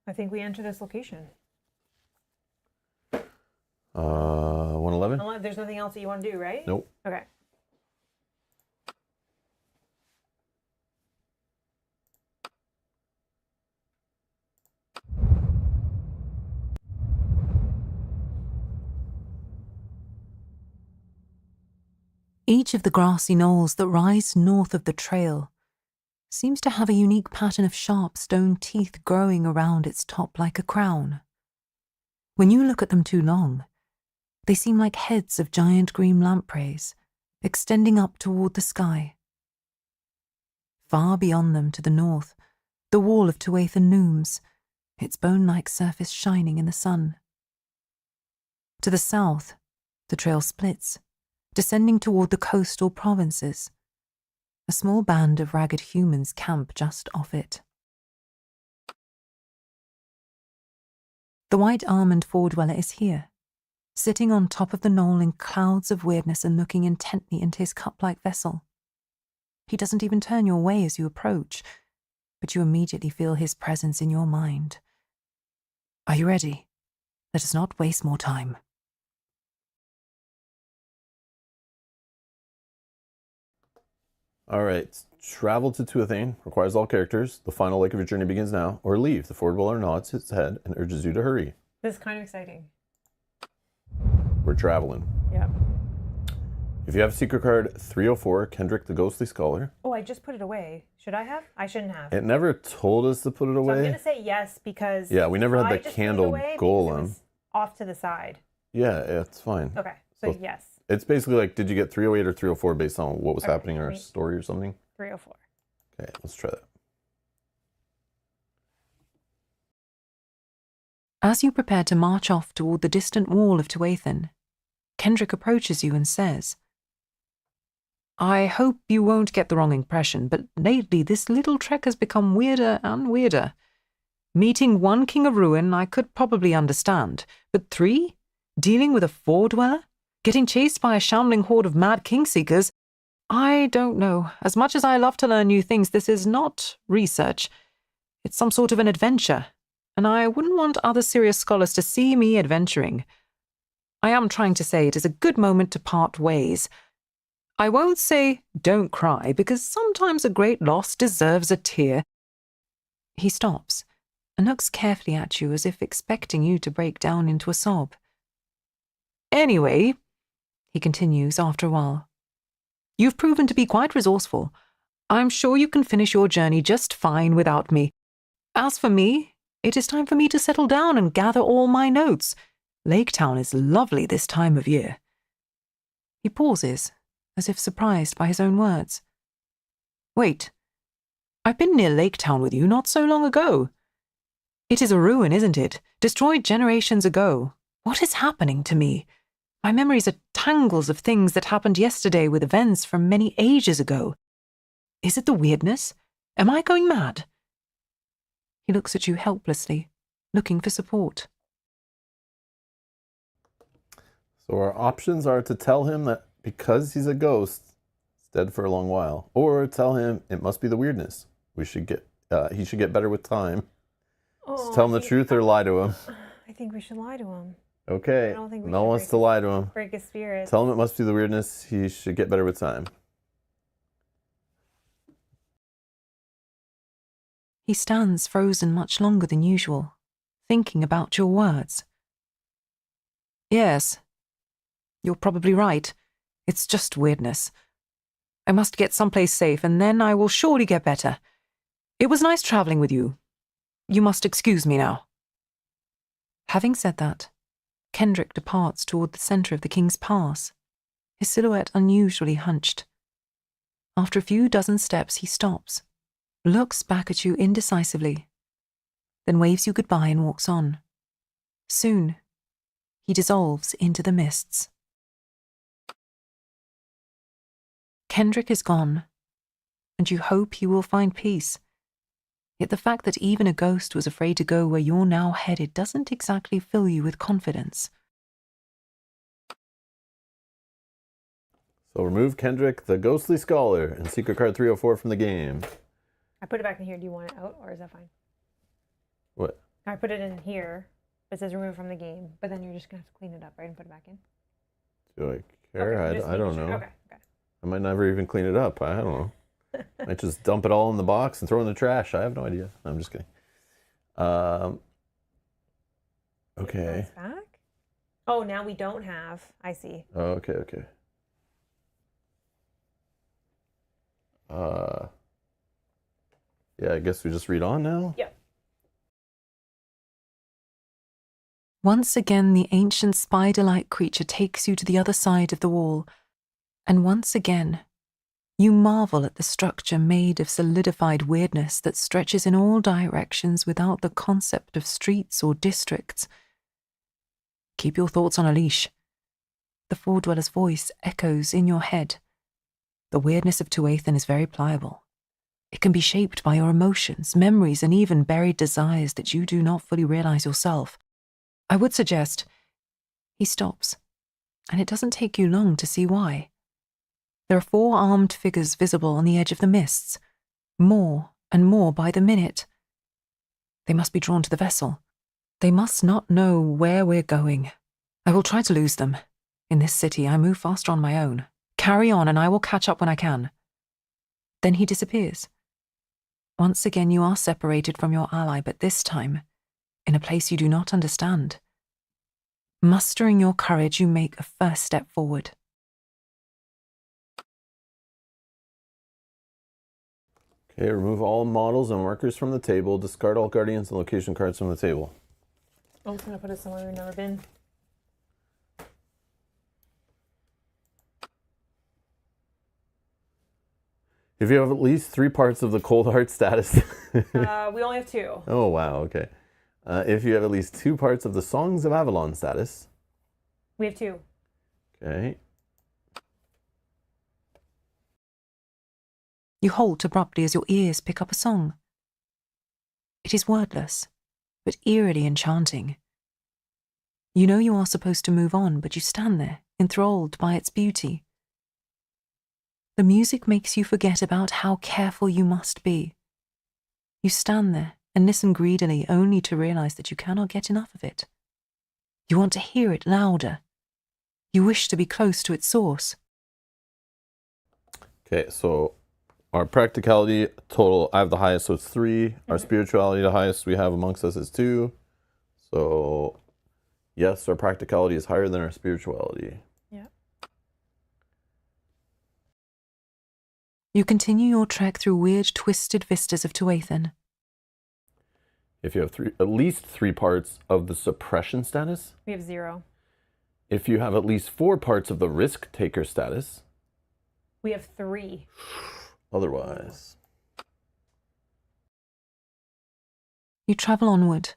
I think we enter this location. 111? There's nothing else that you want to do, right? Nope. Okay. Each of the grassy knolls that rise north of the trail seems to have a unique pattern of sharp stone teeth growing around its top like a crown. When you look at them too long, they seem like heads of giant green lampreys, extending up toward the sky. Far beyond them to the north, the wall of Tuatha looms, its bone-like surface shining in the sun. To the south, the trail splits, descending toward the coastal provinces. A small band of ragged humans camp just off it. The white almond four-dweller is here, sitting on top of the knoll in clouds of weirdness and looking intently into his cup-like vessel. He doesn't even turn your way as you approach, but you immediately feel his presence in your mind. Are you ready? Let us not waste more time. All right. Travel to Tuatha requires all characters. The final leg of your journey begins now. Or leave. The four-dweller nods his head and urges you to hurry. This is kind of exciting. We're traveling. Yep. If you have secret card 304, Kendrick the Ghostly Scholar. Oh, I just put it away. Should I have? I shouldn't have. It never told us to put it away. So I'm going to say yes because... Yeah, we never had the candle golem. It was off to the side. Yeah, it's fine. Okay, so yes. It's basically like, did you get 308 or 304 based on what was happening in our story or something? 304. Okay, let's try that. As you prepare to march off toward the distant wall of Tuatha, Kendrick approaches you and says, I hope you won't get the wrong impression, but lately this little trek has become weirder and weirder. Meeting one king of ruin I could probably understand, but 3? Dealing with a 4-dweller? Getting chased by a shambling horde of mad king-seekers? I don't know. As much as I love to learn new things, this is not research. It's some sort of an adventure, and I wouldn't want other serious scholars to see me adventuring. I am trying to say it is a good moment to part ways. I won't say don't cry, because sometimes a great loss deserves a tear. He stops and looks carefully at you as if expecting you to break down into a sob. Anyway, he continues after a while, you've proven to be quite resourceful. I'm sure you can finish your journey just fine without me. As for me, it is time for me to settle down and gather all my notes. Lake Town is lovely this time of year. He pauses, as if surprised by his own words. Wait, I've been near Lake Town with you not so long ago. It is a ruin, isn't it? Destroyed generations ago. What is happening to me? My memories are tangles of things that happened yesterday with events from many ages ago. Is it the weirdness? Am I going mad? He looks at you helplessly, looking for support. So our options are to tell him that because he's a ghost, he's dead for a long while, or tell him it must be the weirdness. He should get better with time. Oh, Tell him the truth or lie to him. I think we should lie to him. Okay. I don't think we no should one wants to lie to him. Break his spirit. Tell him it must be the weirdness. He should get better with time. He stands frozen much longer than usual, thinking about your words. Yes, you're probably right. It's just weirdness. I must get someplace safe, and then I will surely get better. It was nice traveling with you. You must excuse me now. Having said that, Kendrick departs toward the center of the King's Pass, his silhouette unusually hunched. After a few dozen steps, he stops, looks back at you indecisively, then waves you goodbye and walks on. Soon, he dissolves into the mists. Kendrick is gone, and you hope he will find peace. Yet the fact that even a ghost was afraid to go where you're now headed doesn't exactly fill you with confidence. So remove Kendrick, the ghostly scholar, and secret card 304 from the game. I put it back in here. Do you want it out, or is that fine? What? I put it in here. It says remove from the game, but then you're just going to have to clean it up, right, and put it back in? Do I care? Okay, I don't know. Okay. I might never even clean it up. I don't know. I might just dump it all in the box and throw it in the trash. I have no idea. I'm just kidding. Okay. It's back? Oh, now we don't have. I see. Oh, okay. Yeah, I guess we just read on now? Yep. Once again, the ancient spider-like creature takes you to the other side of the wall, and once again, you marvel at the structure made of solidified weirdness that stretches in all directions without the concept of streets or districts. Keep your thoughts on a leash. The Four-Dweller's voice echoes in your head. The weirdness of Tuathan is very pliable. It can be shaped by your emotions, memories, and even buried desires that you do not fully realize yourself. I would suggest... He stops, and it doesn't take you long to see why. There are 4 armed figures visible on the edge of the mists, more and more by the minute. They must be drawn to the vessel. They must not know where we're going. I will try to lose them. In this city, I move faster on my own. Carry on, and I will catch up when I can. Then he disappears. Once again, you are separated from your ally, but this time, in a place you do not understand. Mustering your courage, you make a first step forward. Okay, remove all models and markers from the table. Discard all guardians and location cards from the table. I'm just going to put it somewhere we've never been. If you have at least 3 parts of the cold heart status... We only have 2. Oh, wow, okay. If you have at least 2 parts of the Songs of Avalon status... We have 2. Okay. You halt abruptly as your ears pick up a song. It is wordless, but eerily enchanting. You know you are supposed to move on, but you stand there, enthralled by its beauty. The music makes you forget about how careful you must be. You stand there and listen greedily, only to realize that you cannot get enough of it. You want to hear it louder. You wish to be close to its source. Okay, so our practicality total, I have the highest, so it's 3. Our spirituality, the highest we have amongst us is 2. So, yes, our practicality is higher than our spirituality. Yeah. You continue your trek through weird, twisted vistas of Tuathan. If you have at least 3 parts of the suppression status. We have 0. If you have at least 4 parts of the risk taker status. We have 3. Otherwise. You travel onward,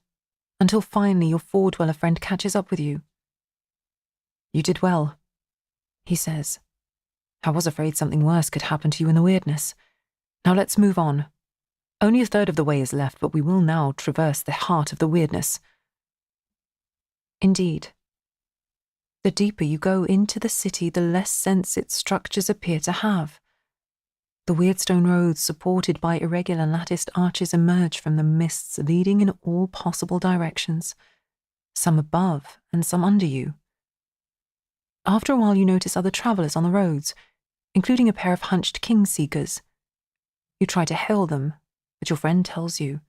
until finally your four-dweller friend catches up with you. You did well, he says. I was afraid something worse could happen to you in the weirdness. Now let's move on. Only a third of the way is left, but we will now traverse the heart of the weirdness. Indeed. The deeper you go into the city, the less sense its structures appear to have. The weird stone roads supported by irregular latticed arches emerge from the mists, leading in all possible directions, some above and some under you. After a while you notice other travellers on the roads, including a pair of hunched king-seekers. You try to hail them, but your friend tells you,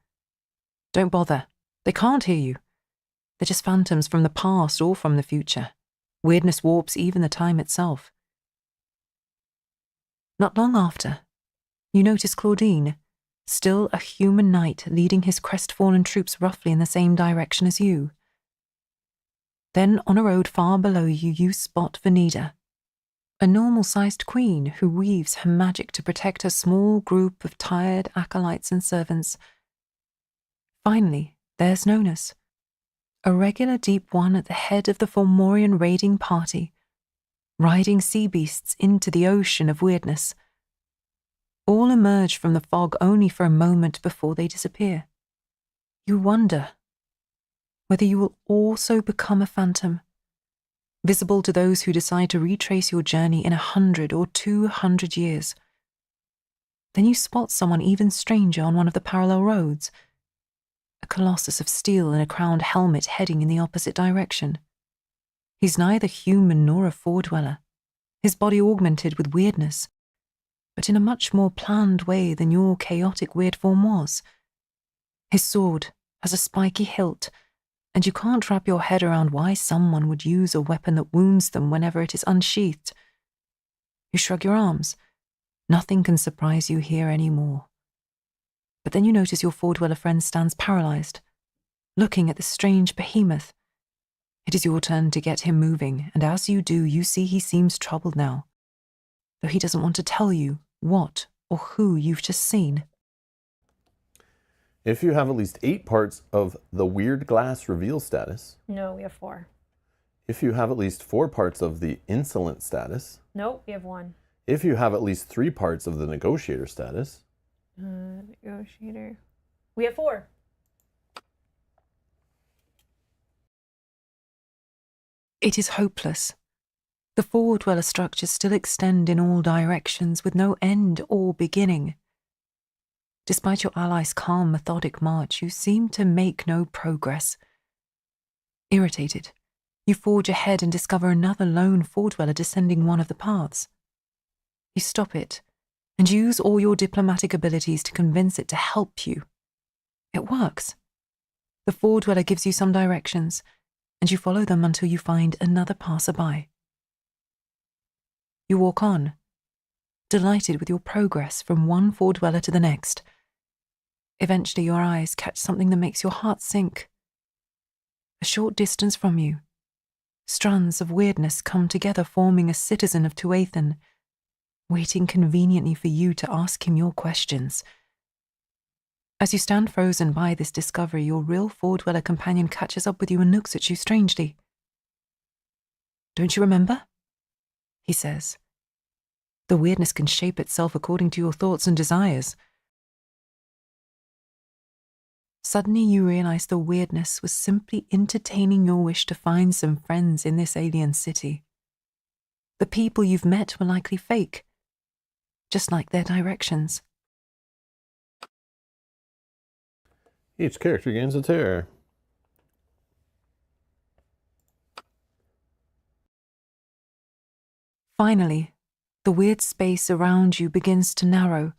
"Don't bother, they can't hear you. They're just phantoms from the past or from the future. Weirdness warps even the time itself." Not long after, you notice Claudine, still a human knight leading his crestfallen troops roughly in the same direction as you. Then on a road far below you, you spot Venida, a normal-sized queen who weaves her magic to protect her small group of tired acolytes and servants. Finally, there's Nonus, a regular deep one at the head of the Fomorian raiding party, riding sea beasts into the ocean of weirdness. All emerge from the fog only for a moment before they disappear. You wonder whether you will also become a phantom, visible to those who decide to retrace your journey in 100 or 200 years. Then you spot someone even stranger on one of the parallel roads, a colossus of steel in a crowned helmet heading in the opposite direction. He's neither human nor a four-dweller, his body augmented with weirdness, but in a much more planned way than your chaotic weird form was. His sword has a spiky hilt, and you can't wrap your head around why someone would use a weapon that wounds them whenever it is unsheathed. You shrug your arms. Nothing can surprise you here anymore. But then you notice your four-dweller friend stands paralyzed, looking at the strange behemoth. It is your turn to get him moving, and as you do, you see he seems troubled now, though he doesn't want to tell you what or who you've just seen. If you have at least 8 parts of the weird glass reveal status. No, we have 4. If you have at least 4 parts of the insolent status. Nope, we have 1. If you have at least 3 parts of the negotiator status. Negotiator. We have 4. It is hopeless. The four-dweller structures still extend in all directions with no end or beginning. Despite your allies' calm, methodic march, you seem to make no progress. Irritated, you forge ahead and discover another lone four-dweller descending one of the paths. You stop it and use all your diplomatic abilities to convince it to help you. It works. The four-dweller gives you some directions, and you follow them until you find another passerby. You walk on, delighted with your progress from one four-dweller to the next. Eventually your eyes catch something that makes your heart sink. A short distance from you, strands of weirdness come together, forming a citizen of Tuathan, waiting conveniently for you to ask him your questions. As you stand frozen by this discovery, your real four-dweller companion catches up with you and looks at you strangely. "Don't you remember?" he says. "The weirdness can shape itself according to your thoughts and desires." Suddenly you realize the weirdness was simply entertaining your wish to find some friends in this alien city. The people you've met were likely fake, just like their directions. Each character gains a terror. Finally, the weird space around you begins to narrow,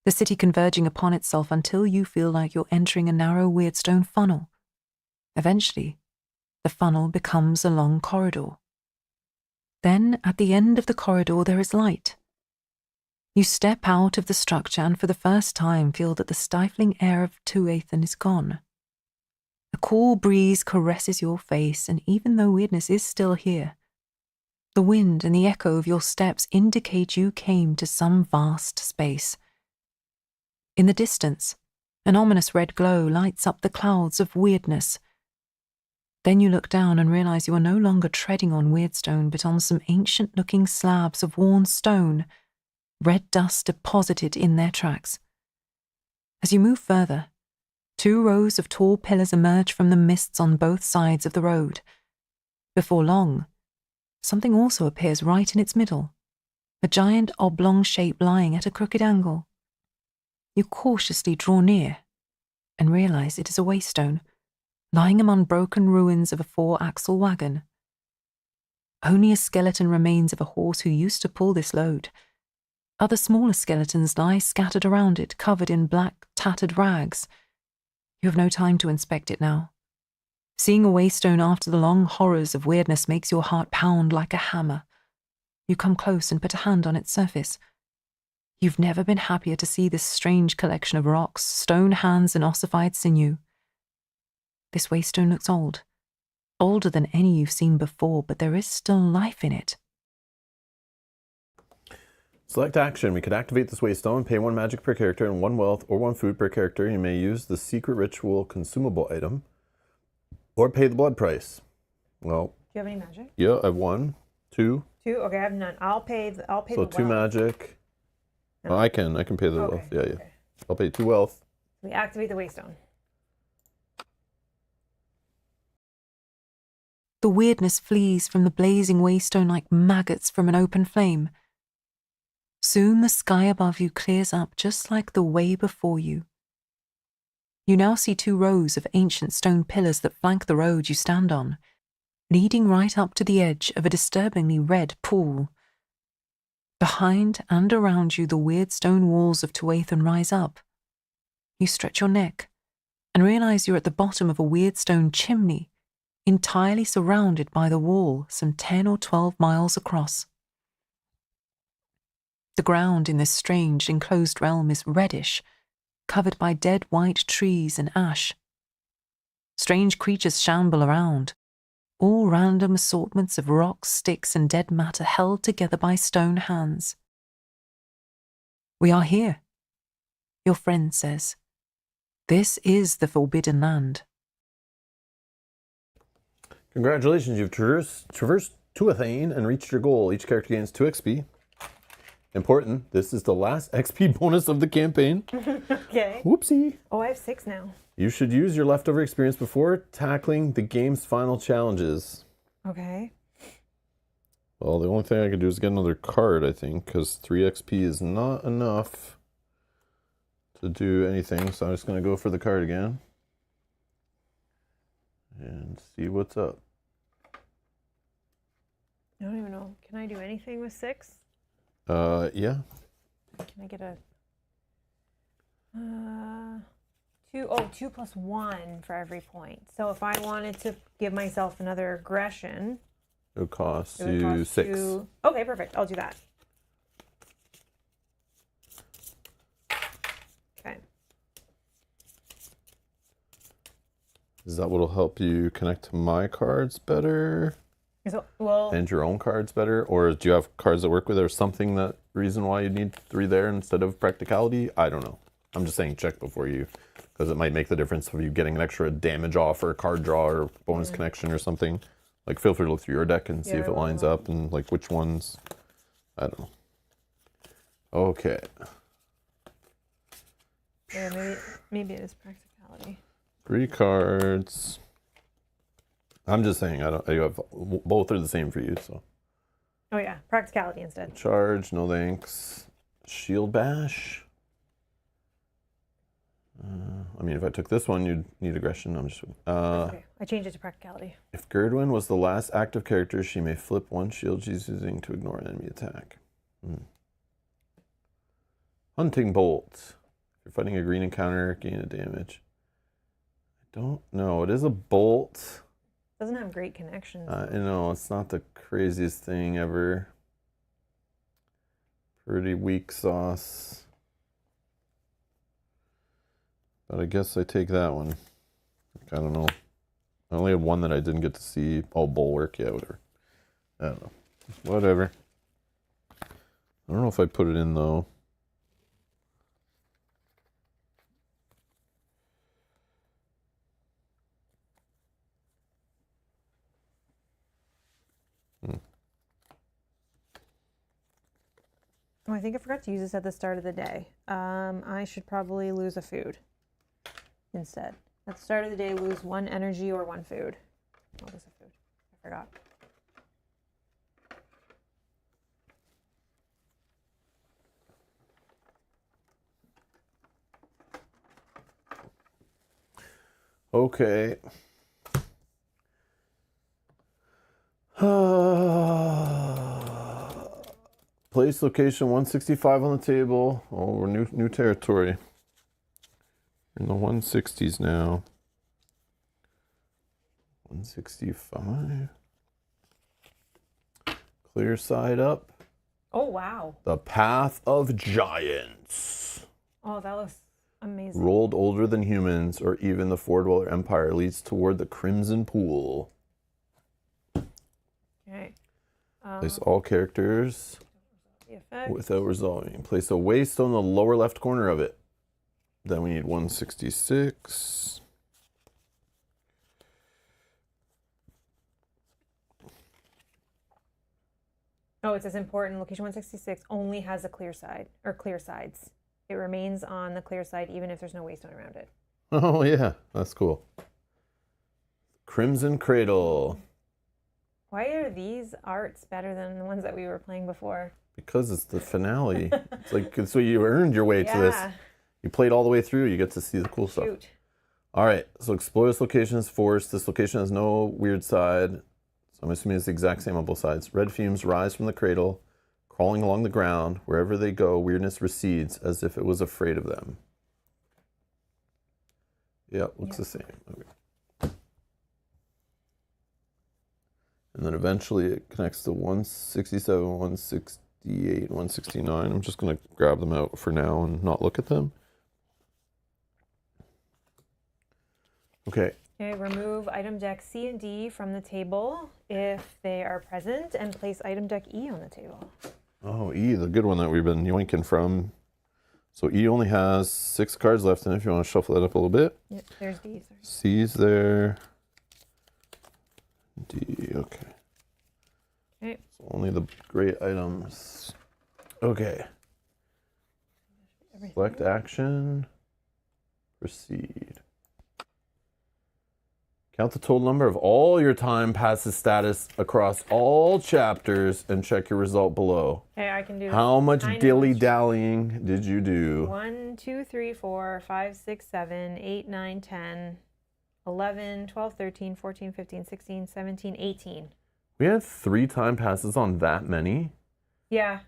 the city converging upon itself until you feel like you're entering a narrow weird stone funnel. Eventually, the funnel becomes a long corridor. Then, at the end of the corridor, there is light. You step out of the structure and for the first time feel that the stifling air of Tuathan is gone. A cool breeze caresses your face, and even though weirdness is still here, the wind and the echo of your steps indicate you came to some vast space. In the distance, an ominous red glow lights up the clouds of weirdness. Then you look down and realize you are no longer treading on weird stone, but on some ancient-looking slabs of worn stone, red dust deposited in their tracks. As you move further, 2 rows of tall pillars emerge from the mists on both sides of the road. Before long, something also appears right in its middle, a giant oblong shape lying at a crooked angle. You cautiously draw near and realize it is a waystone, lying among broken ruins of a 4-axle wagon. Only a skeleton remains of a horse who used to pull this load. Other smaller skeletons lie scattered around it, covered in black, tattered rags. You have no time to inspect it now. Seeing a waystone after the long horrors of weirdness makes your heart pound like a hammer. You come close and put a hand on its surface. You've never been happier to see this strange collection of rocks, stone hands, and ossified sinew. This waystone looks old, older than any you've seen before, but there is still life in it. Select action. We could activate this waystone, pay 1 magic per character and 1 wealth or 1 food per character. You may use the secret ritual consumable item or pay the blood price. Well, do you have any magic? Yeah, I have 1, 2. 2? Okay, I have none. I'll pay the So 2 magic. No. Oh, I can pay the wealth. Yeah. Okay. I'll pay 2 wealth. We activate the waystone. The weirdness flees from the blazing waystone like maggots from an open flame. Soon the sky above you clears up just like the way before you. You now see 2 rows of ancient stone pillars that flank the road you stand on, leading right up to the edge of a disturbingly red pool. Behind and around you, the weird stone walls of Tuathan rise up. You stretch your neck and realize you're at the bottom of a weird stone chimney, entirely surrounded by the wall some 10 or 12 miles across. The ground in this strange enclosed realm is reddish, covered by dead white trees and ash. Strange creatures shamble around, all random assortments of rocks, sticks, and dead matter held together by stone hands. "We are here," your friend says. "This is the Forbidden Land." Congratulations, you've traversed Tuathan and reached your goal. Each character gains 2 XP. Important, this is the last XP bonus of the campaign. Okay. Whoopsie. Oh, I have 6 now. You should use your leftover experience before tackling the game's final challenges. Okay. Well, the only thing I could do is get another card, I think, because 3 XP is not enough to do anything. So I'm just going to go for the card again and see what's up. I don't even know. Can I do anything with 6? Yeah. Can I get a 2? Oh, 2 plus 1 for every point. So if I wanted to give myself another aggression, it would cost it would you cost 6. Okay, perfect. I'll do that. Okay. Is that what'll help you connect to my cards better? So, well, and your own cards better? Or do you have cards that work with it, or something that reason why you need 3 there instead of practicality? I don't know. I'm just saying check before you, because it might make the difference of you getting an extra damage off or a card draw or bonus connection or something. Like, feel free to look through your deck and see if it lines up and like which ones. I don't know. Okay. Yeah, maybe it is practicality. 3 cards. I'm just saying, I have both are the same for you, so. Oh yeah, practicality instead. Charge, no thanks. Shield bash. I mean, if I took this one, you'd need aggression. I'm just. Okay, I changed it to practicality. If Gerdwin was the last active character, she may flip one shield she's using to ignore an enemy attack. Hunting bolt. If you're fighting a green encounter, gain a damage. I don't know. It is a bolt. Doesn't have great connections. I know, it's not the craziest thing ever. Pretty weak sauce. But I guess I take that one. I don't know. I only had one that I didn't get to see. Oh, bulwark, yeah, whatever. I don't know. Whatever. I don't know if I put it in though. Oh, I think I forgot to use this at the start of the day. I should probably lose a food instead. At the start of the day, lose 1 energy or 1 food. I'll lose a food. I forgot. Okay. Place location 165 on the table. Oh, we're new territory. We're in the 160s now. 165. Clear side up. Oh, wow. The Path of Giants. Oh, that looks amazing. Rolled older than humans, or even the Four Dweller Empire, leads toward the Crimson Pool. Okay. Place all characters without resolving. Place a waste on the lower left corner of it. Then we need 166. Oh, it says important. Location 166 only has a clear side, or clear sides. It remains on the clear side even if there's no waystone around it. Oh, yeah. That's cool. Crimson Cradle. Why are these arts better than the ones that we were playing before? Because it's the finale. It's like, so you earned your way to this. You played all the way through. You get to see the cool stuff. All right. So explore this location is forced. This location has no weird side. So I'm assuming it's the exact same on both sides. Red fumes rise from the cradle, crawling along the ground. Wherever they go, weirdness recedes as if it was afraid of them. Yeah, looks the same. Okay. And then eventually it connects to 167, 168, 169. I'm just going to grab them out for now and not look at them. Okay. Okay, remove item deck C and D from the table if they are present, and place item deck E on the table. Oh, E, the good one that we've been yoinking from. So E only has 6 cards left, and if you want to shuffle that up a little bit. Yep, there's D. Sorry. C's there. D, okay. Okay. So only the great items. Okay. Select action. Proceed. Count the total number of all your time passes status across all chapters and check your result below. Okay, I can do this. How much dilly-dallying did you do? 1, 2, 3, 4, 5, 6, 7, 8, 9, 10, 11, 12, 13, 14, 15, 16, 17, 18. We had 3 time passes on that many? Yeah.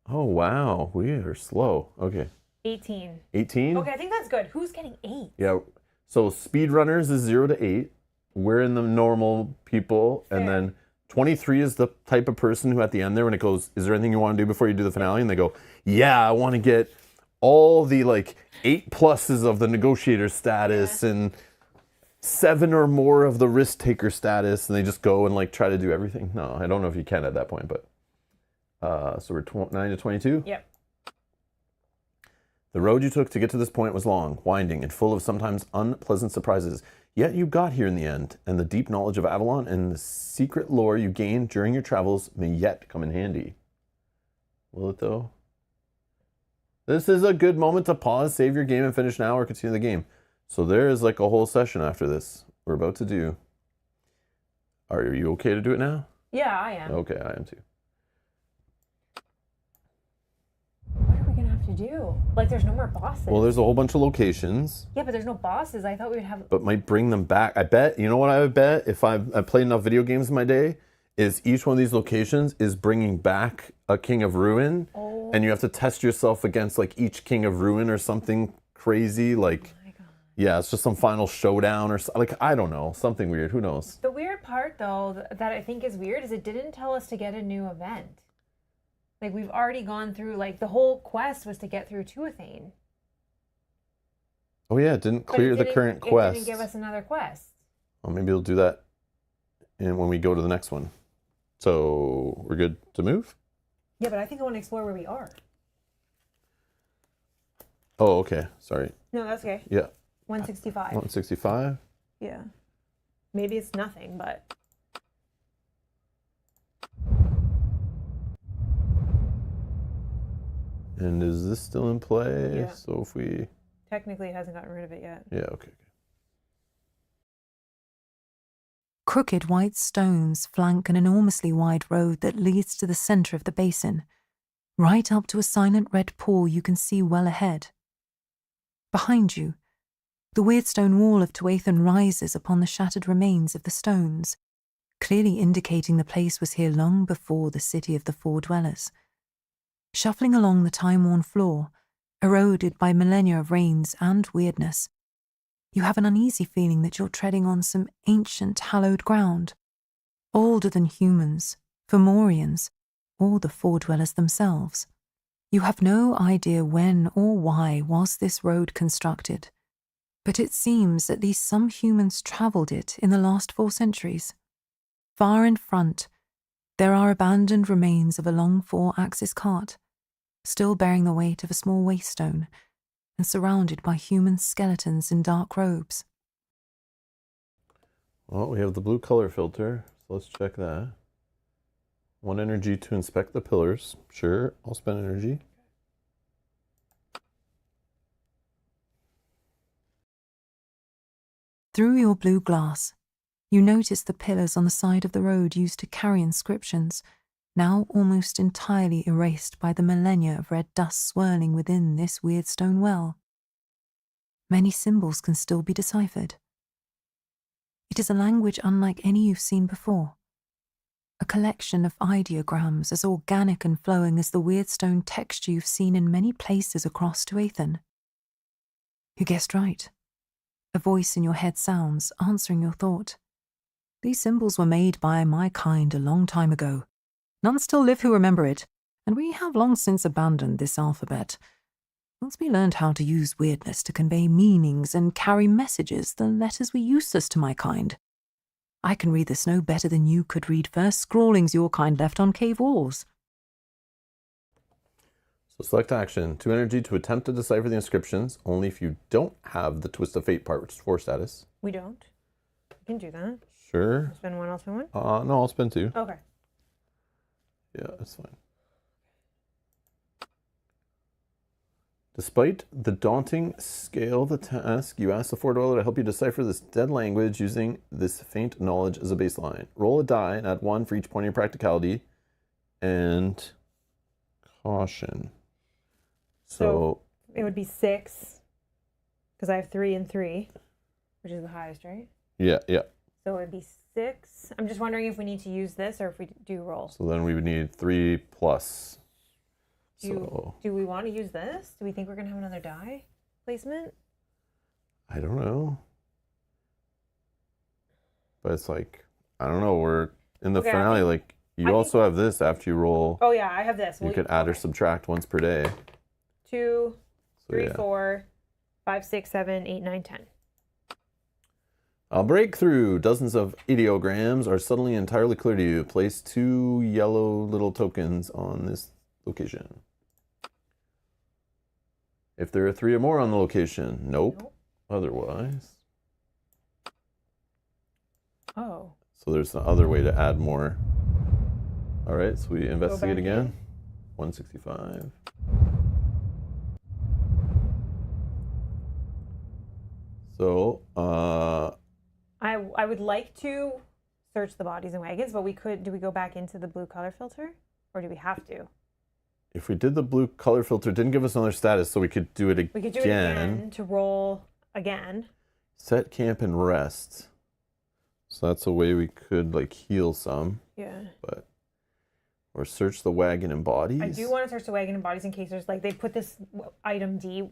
Oh, wow. We are slow. Okay. 18. 18? Okay, I think that's good. Who's getting 8? Yeah. So speedrunners is 0 to 8. We're in the normal people. And then 23 is the type of person who at the end there when it goes, is there anything you want to do before you do the finale? And they go, yeah, I want to get all the like 8 pluses of the negotiator status and 7 or more of the risk taker status. And they just go and like try to do everything. No, I don't know if you can at that point, but so we're 9 to 22? Yep. The road you took to get to this point was long, winding, and full of sometimes unpleasant surprises. Yet you got here in the end, and the deep knowledge of Avalon and the secret lore you gained during your travels may yet come in handy. Will it though? This is a good moment to pause, save your game, and finish now or continue the game. So there is like a whole session after this we're about to do. Are you okay to do it now? Yeah, I am. Okay, I am too. What are we gonna have to do? Like, there's no more bosses. Well, there's a whole bunch of locations. Yeah, but there's no bosses. I thought we would have. But might bring them back. I bet, you know what I would bet if I played enough video games in my day, is each one of these locations is bringing back a King of Ruin. Oh. And you have to test yourself against like each King of Ruin or something crazy. Like, Oh my God. yeah, it's just some final showdown or like, I don't know, something weird. Who knows? The weird part, though, that I think is weird is it didn't tell us to get a new event. Like, we've already gone through, like, the whole quest was to get through Tuathane. Oh yeah, it didn't But clear it the didn't- current quest. It didn't give us another quest. Well, maybe it'll do that when we go to the next one. So we're good to move? Yeah, but I think I want to explore where we are. Oh, okay. Sorry. No, that's okay. Yeah. 165. 165. Yeah. Maybe it's nothing, but And is this still in play? Yeah. So if we... technically it hasn't gotten rid of it yet. Yeah, okay. Crooked white stones flank an enormously wide road that leads to the centre of the basin, right up to a silent red pool you can see well ahead. Behind you, the weird stone wall of Tuathan rises upon the shattered remains of the stones, clearly indicating the place was here long before the city of the Four Dwellers. Shuffling along the time-worn floor, eroded by millennia of rains and weirdness, you have an uneasy feeling that you're treading on some ancient, hallowed ground, older than humans, Fomorians, or the Four Dwellers themselves. You have no idea when or why was this road constructed, but it seems at least some humans travelled it in the last 4 centuries. Far in front, there are abandoned remains of a long 4-axis cart, still bearing the weight of a small waystone, and surrounded by human skeletons in dark robes. Well, we have the blue color filter, so let's check that. 1 energy to inspect the pillars. Sure, I'll spend energy. Through your blue glass, you notice the pillars on the side of the road used to carry inscriptions, now almost entirely erased by the millennia of red dust swirling within this weird stone well. Many symbols can still be deciphered. It is a language unlike any you've seen before, a collection of ideograms as organic and flowing as the weird stone texture you've seen in many places across Tuathan. You guessed right. A voice in your head sounds, answering your thought. These symbols were made by my kind a long time ago. None still live who remember it, and we have long since abandoned this alphabet. Once we learned how to use weirdness to convey meanings and carry messages, the letters were useless to my kind. I can read this no better than you could read first scrawlings your kind left on cave walls. So select action. 2 energy to attempt to decipher the inscriptions, only if you don't have the Twist of Fate part, which is 4 status. We don't. We can do that. Sure. Spend 1, I'll spend 1. No, I'll spend 2. Okay. Yeah, that's fine. Despite the daunting scale of the task, you ask the Four Dweller to help you decipher this dead language using this faint knowledge as a baseline. Roll a die and add 1 for each point of your practicality and caution. So it would be 6, because I have 3 and 3, which is the highest, right? yeah. So it would be 6. I'm just wondering if we need to use this or if we do roll. So then we would need 3 plus. Do we want to use this? Do we think we're going to have another die placement? I don't know. But it's like, I don't know, we're in the Okay, finale, like, you also have this after you roll. Oh, yeah, I have this. You could add or subtract once per day. 2, So 3, yeah. 4, 5, 6, 7, 8, 9, 10. A breakthrough. Dozens of ideograms are suddenly entirely clear to you. Place 2 yellow little tokens on this location. If there are 3 or more on the location, nope. Otherwise. Oh. So there's the other way to add more. All right, so we investigate back again. in. 165. So, I would like to search the bodies and wagons, but do we go back into the blue color filter? Or do we have to? if we did the blue color filter, it didn't give us another status, so we could do it again. We could do it again to roll again. Set camp and rest. So that's a way we could like heal some. Yeah. But or search the wagon and bodies. I do want to search the wagon and bodies in case there's like they put this item D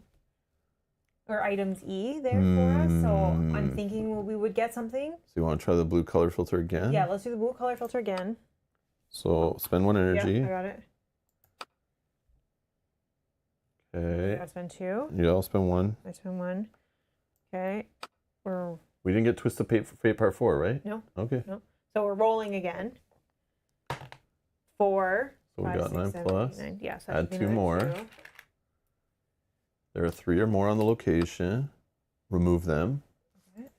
or items E there for us. So I'm thinking we would get something. So you want to try the blue color filter again? Yeah, let's do the blue color filter again. So spend 1 energy. Yeah, I got it. Okay. I gotta spend 2. Yeah, I'll spend 1. I spend 1. Okay. We didn't get Twist of Fate Part 4, right? No. Okay. No. So we're rolling again. 4. So we 5, got 6, 9 7, plus. 8, 9. Yeah, so Add 2 more. There are 3 or more on the location. Remove them. Okay.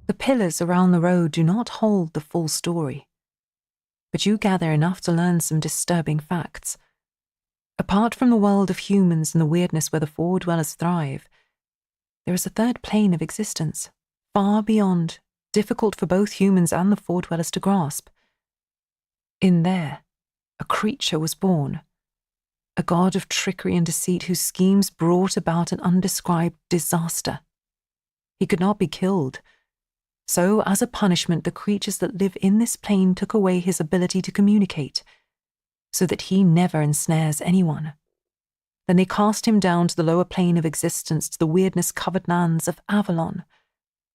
The pillars around the road do not hold the full story, but you gather enough to learn some disturbing facts. Apart from the world of humans and the weirdness where the Four Dwellers thrive, there is a third plane of existence, far beyond, difficult for both humans and the Four Dwellers to grasp. In there, a creature was born, a god of trickery and deceit whose schemes brought about an undescribed disaster. He could not be killed. So, as a punishment, the creatures that live in this plane took away his ability to communicate, so that he never ensnares anyone. Then they cast him down to the lower plane of existence, to the weirdness-covered lands of Avalon.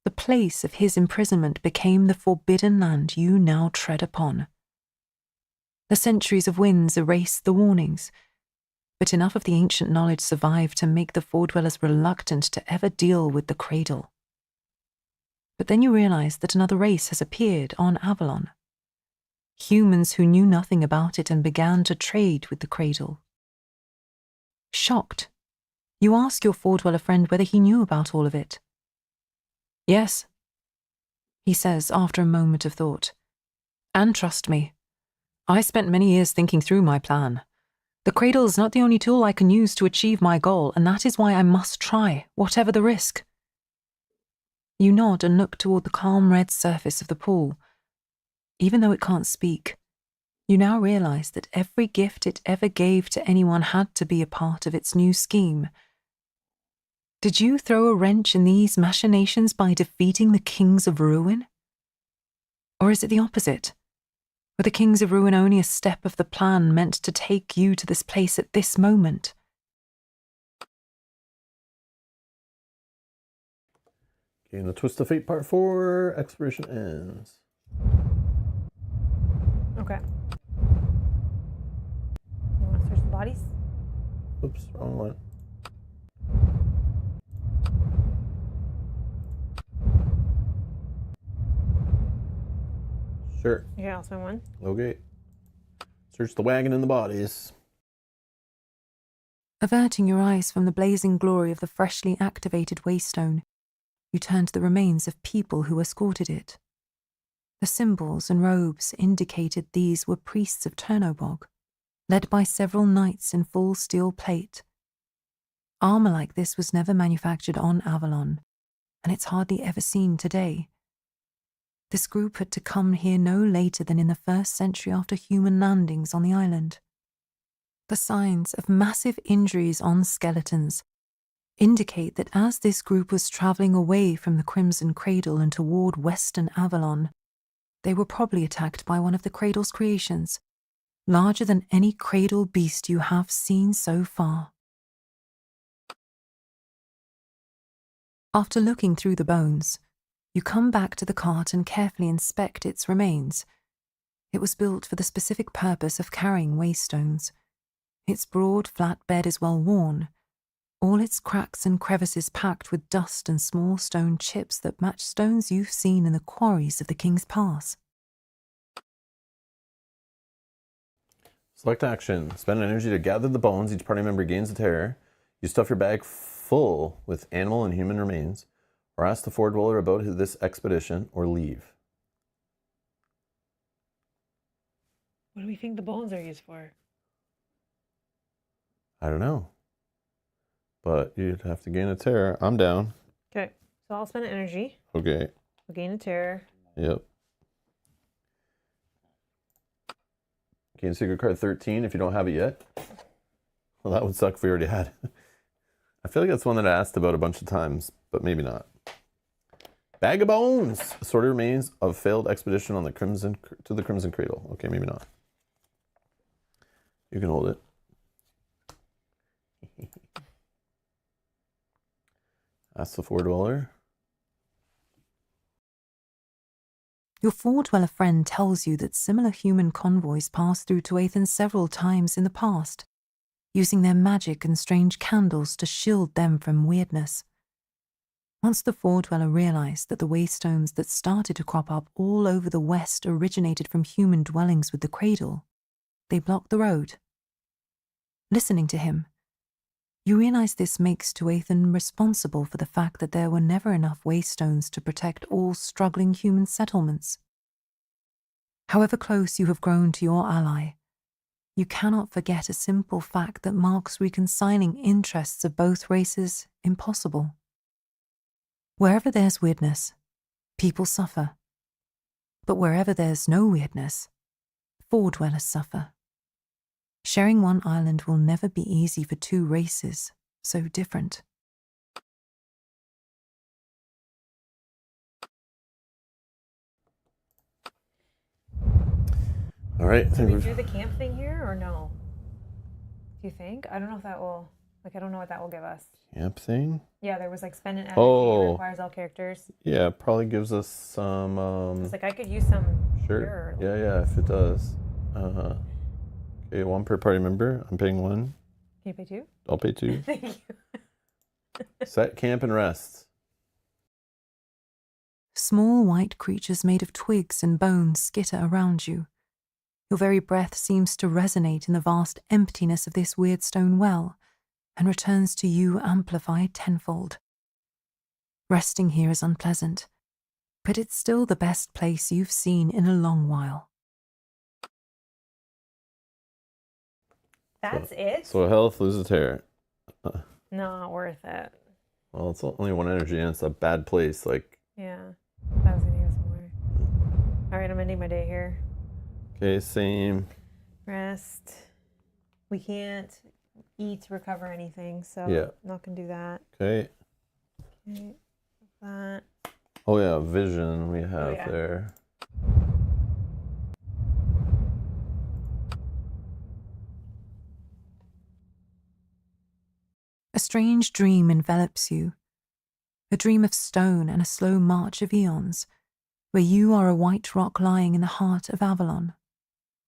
The place of his imprisonment became the forbidden land you now tread upon. The centuries of winds erased the warnings, but enough of the ancient knowledge survived to make the Four Dwellers reluctant to ever deal with the cradle. But then you realize that another race has appeared on Avalon. Humans who knew nothing about it and began to trade with the cradle. Shocked, you ask your Four Dweller friend whether he knew about all of it. Yes, he says after a moment of thought. And trust me, I spent many years thinking through my plan. The cradle is not the only tool I can use to achieve my goal, and that is why I must try, whatever the risk. You nod and look toward the calm red surface of the pool. Even though it can't speak, you now realize that every gift it ever gave to anyone had to be a part of its new scheme. Did you throw a wrench in these machinations by defeating the Kings of Ruin? Or is it the opposite? Were the Kings of Ruin only a step of the plan meant to take you to this place at this moment? Okay, and the Twist of Fate Part 4, expiration ends. Okay. You want to search the bodies? Oops, wrong one. Sure. Yeah, I'll spend 1. Okay. Search the wagon and the bodies. Averting your eyes from the blazing glory of the freshly activated waystone, you turn to the remains of people who escorted it. The symbols and robes indicated these were priests of Turnobog, led by several knights in full steel plate. Armor like this was never manufactured on Avalon, and it's hardly ever seen today. This group had to come here no later than in the 1st century after human landings on the island. The signs of massive injuries on skeletons indicate that as this group was travelling away from the Crimson Cradle and toward western Avalon, they were probably attacked by one of the Cradle's creations, larger than any cradle beast you have seen so far. After looking through the bones, you come back to the cart and carefully inspect its remains. It was built for the specific purpose of carrying waystones. Its broad, flat bed is well worn, all its cracks and crevices packed with dust and small stone chips that match stones you've seen in the quarries of the King's Pass. Select action. Spend energy to gather the bones. Each party member gains a terror. You stuff your bag full with animal and human remains, or ask the Four Dweller about this expedition, or leave. What do we think the bones are used for? I don't know. But you'd have to gain a terror. I'm down. Okay, so I'll spend an energy. Okay. I'll gain a terror. Yep. Gain secret card 13 if you don't have it yet. Well, that would suck if we already had it. I feel like that's one that I asked about a bunch of times, but maybe not. Bag of Bones! Assorted remains of failed expedition on the Crimson Cradle. Okay, maybe not. You can hold it. Ask the Four Dweller. Your Four Dweller friend tells you that similar human convoys passed through Tuathan several times in the past, using their magic and strange candles to shield them from weirdness. Once the Four Dweller realized that the waystones that started to crop up all over the west originated from human dwellings with the cradle, they blocked the road. Listening to him, you realize this makes Tuathan responsible for the fact that there were never enough waystones to protect all struggling human settlements. However close you have grown to your ally, you cannot forget a simple fact that marks reconciling interests of both races impossible. Wherever there's weirdness, people suffer. But wherever there's no weirdness, Four Dwellers suffer. Sharing one island will never be easy for two races so different. All right. Can we do the camp thing here or no? Do you think? I don't know if that will, I don't know what that will give us. Camp thing? Yeah, there was spend an energy, requires all characters. Yeah, it probably gives us some... It's I could use some... Sure. Yeah, if it does. Okay, one per party member. I'm paying one. Can you pay two? I'll pay two. Thank you. Set, camp, and rest. Small white creatures made of twigs and bones skitter around you. Your very breath seems to resonate in the vast emptiness of this weird stone well, and returns to you amplified tenfold. Resting here is unpleasant, but it's still the best place you've seen in a long while. That's it? So health, lose a terror. Not worth it. Well, it's only one energy and it's a bad place. Yeah, that was going to give us more. All right, I'm ending my day here. Okay, same. Rest. We can't eat, recover anything, so Yeah. I'm not going to do that. Okay. Okay, that. Oh yeah, vision we have there. A strange dream envelops you, a dream of stone and a slow march of eons, where you are a white rock lying in the heart of Avalon,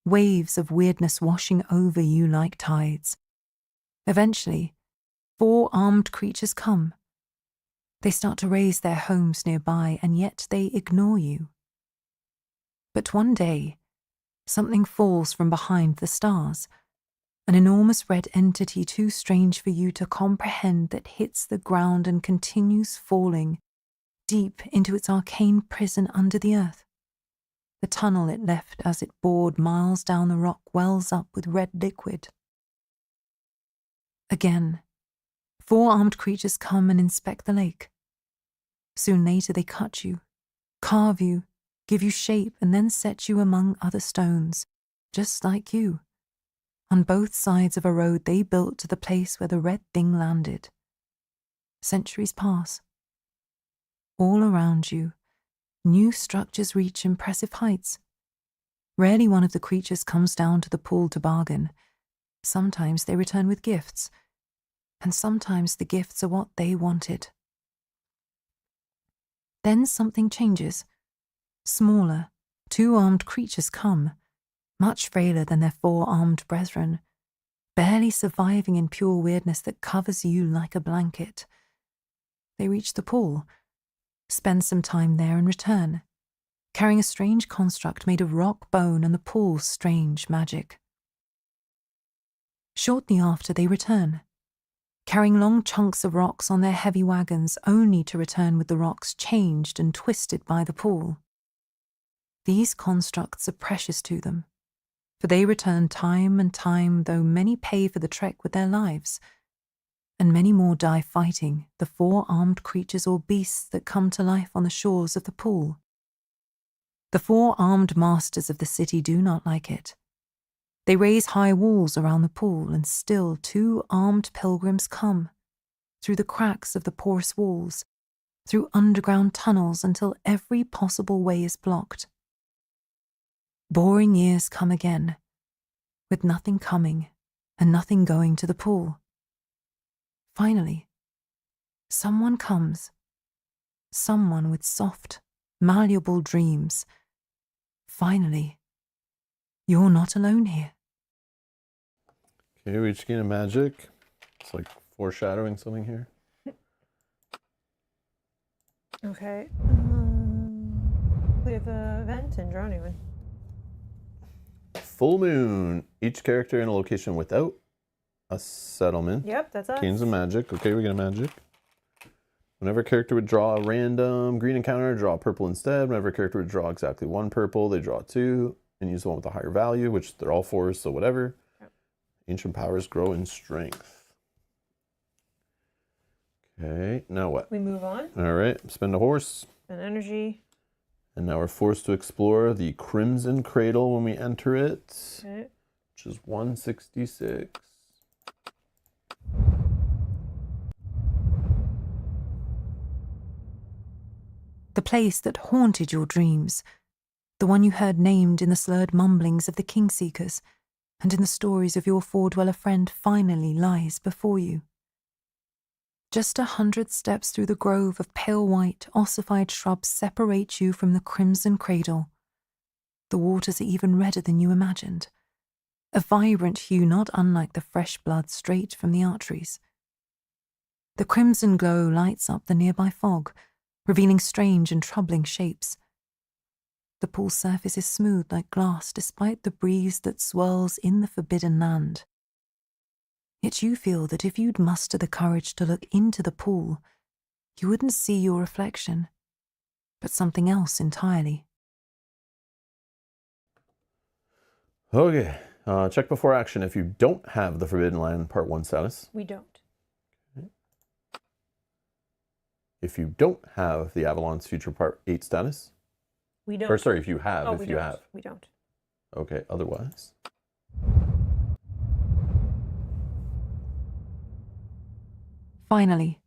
waves of weirdness washing over you like tides. Eventually, 4 armed creatures come. They start to raise their homes nearby, and yet they ignore you. But one day, something falls from behind the stars, an enormous red entity too strange for you to comprehend that hits the ground and continues falling deep into its arcane prison under the earth. The tunnel it left as it bored miles down the rock wells up with red liquid. Again, 4 armed creatures come and inspect the lake. Soon later they cut you, carve you, give you shape, and then set you among other stones, just like you, on both sides of a road they built to the place where the red thing landed. Centuries pass. All around you, new structures reach impressive heights. Rarely one of the creatures comes down to the pool to bargain. Sometimes they return with gifts, and sometimes the gifts are what they wanted. Then something changes. Smaller, 2 armed creatures come, much frailer than their 4 armed brethren, barely surviving in pure weirdness that covers you like a blanket. They reach the pool, spend some time there and return, carrying a strange construct made of rock, bone, and the pool's strange magic. Shortly after they return, carrying long chunks of rocks on their heavy wagons, only to return with the rocks changed and twisted by the pool. These constructs are precious to them, for they return time and time, though many pay for the trek with their lives, and many more die fighting the four-armed creatures or beasts that come to life on the shores of the pool. The four-armed masters of the city do not like it. They raise high walls around the pool, and still 2 armed pilgrims come, through the cracks of the porous walls, through underground tunnels until every possible way is blocked. Boring years come again, with nothing coming and nothing going to the pool. Finally, someone comes, someone with soft, malleable dreams. Finally, you're not alone here. Okay, we each gain a magic. It's like foreshadowing something here. Okay. We have a event and draw a new one. Full moon. Each character in a location without a settlement Yep, that's us. gains a magic. Okay, we get a magic. Whenever a character would draw a random green encounter, draw purple instead. Whenever a character would draw exactly 1 purple, they draw 2 and use the one with a higher value, which they're all 4s, so whatever. Yep. Ancient powers grow in strength. Okay, now what? We move on. All right, spend a horse. An energy. And now we're forced to explore the Crimson Cradle when we enter it, Okay. which is 166. The place that haunted your dreams, the one you heard named in the slurred mumblings of the Kingseekers and in the stories of your four-dweller friend, finally lies before you. Just 100 steps through the grove of pale white, ossified shrubs separate you from the Crimson Cradle. The waters are even redder than you imagined, a vibrant hue not unlike the fresh blood straight from the arteries. The crimson glow lights up the nearby fog, revealing strange and troubling shapes. The pool surface is smooth like glass despite the breeze that swirls in the forbidden land. Yet you feel that if you'd muster the courage to look into the pool, you wouldn't see your reflection, but something else entirely. Okay, check before action if you don't have the Forbidden Land Part 1 status. We don't. Okay. If you don't have the Avalon's Future Part 8 status. We don't. Or sorry, if you have, Oh, if we you don't. have. We don't. Okay, otherwise. Finally,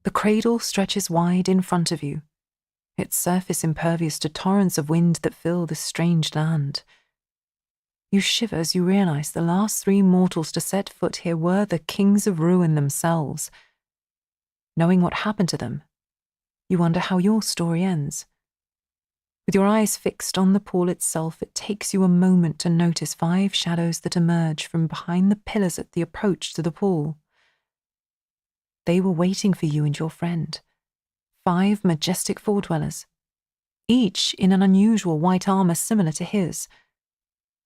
the cradle stretches wide in front of you, its surface impervious to torrents of wind that fill this strange land. You shiver as you realize the last 3 mortals to set foot here were the kings of ruin themselves. Knowing what happened to them, you wonder how your story ends. With your eyes fixed on the pool itself, it takes you a moment to notice 5 shadows that emerge from behind the pillars at the approach to the pool. They were waiting for you and your friend. 5 majestic four-dwellers, each in an unusual white armor similar to his.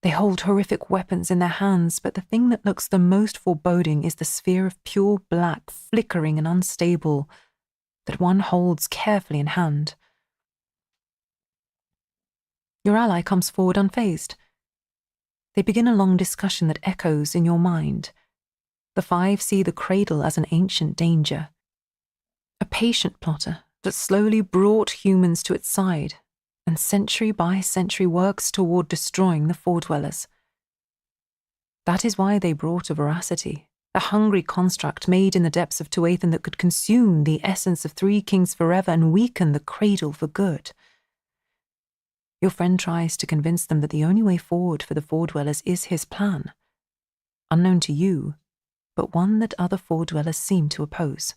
They hold horrific weapons in their hands, but the thing that looks the most foreboding is the sphere of pure black, flickering and unstable, that one holds carefully in hand. Your ally comes forward unfazed. They begin a long discussion that echoes in your mind. The 5 see the cradle as an ancient danger, a patient plotter that slowly brought humans to its side, and century by century works toward destroying the four-dwellers. That is why they brought a veracity, a hungry construct made in the depths of Tuathan that could consume the essence of 3 kings forever and weaken the cradle for good. Your friend tries to convince them that the only way forward for the four-dwellers is his plan, unknown to you, but one that other four-dwellers seem to oppose.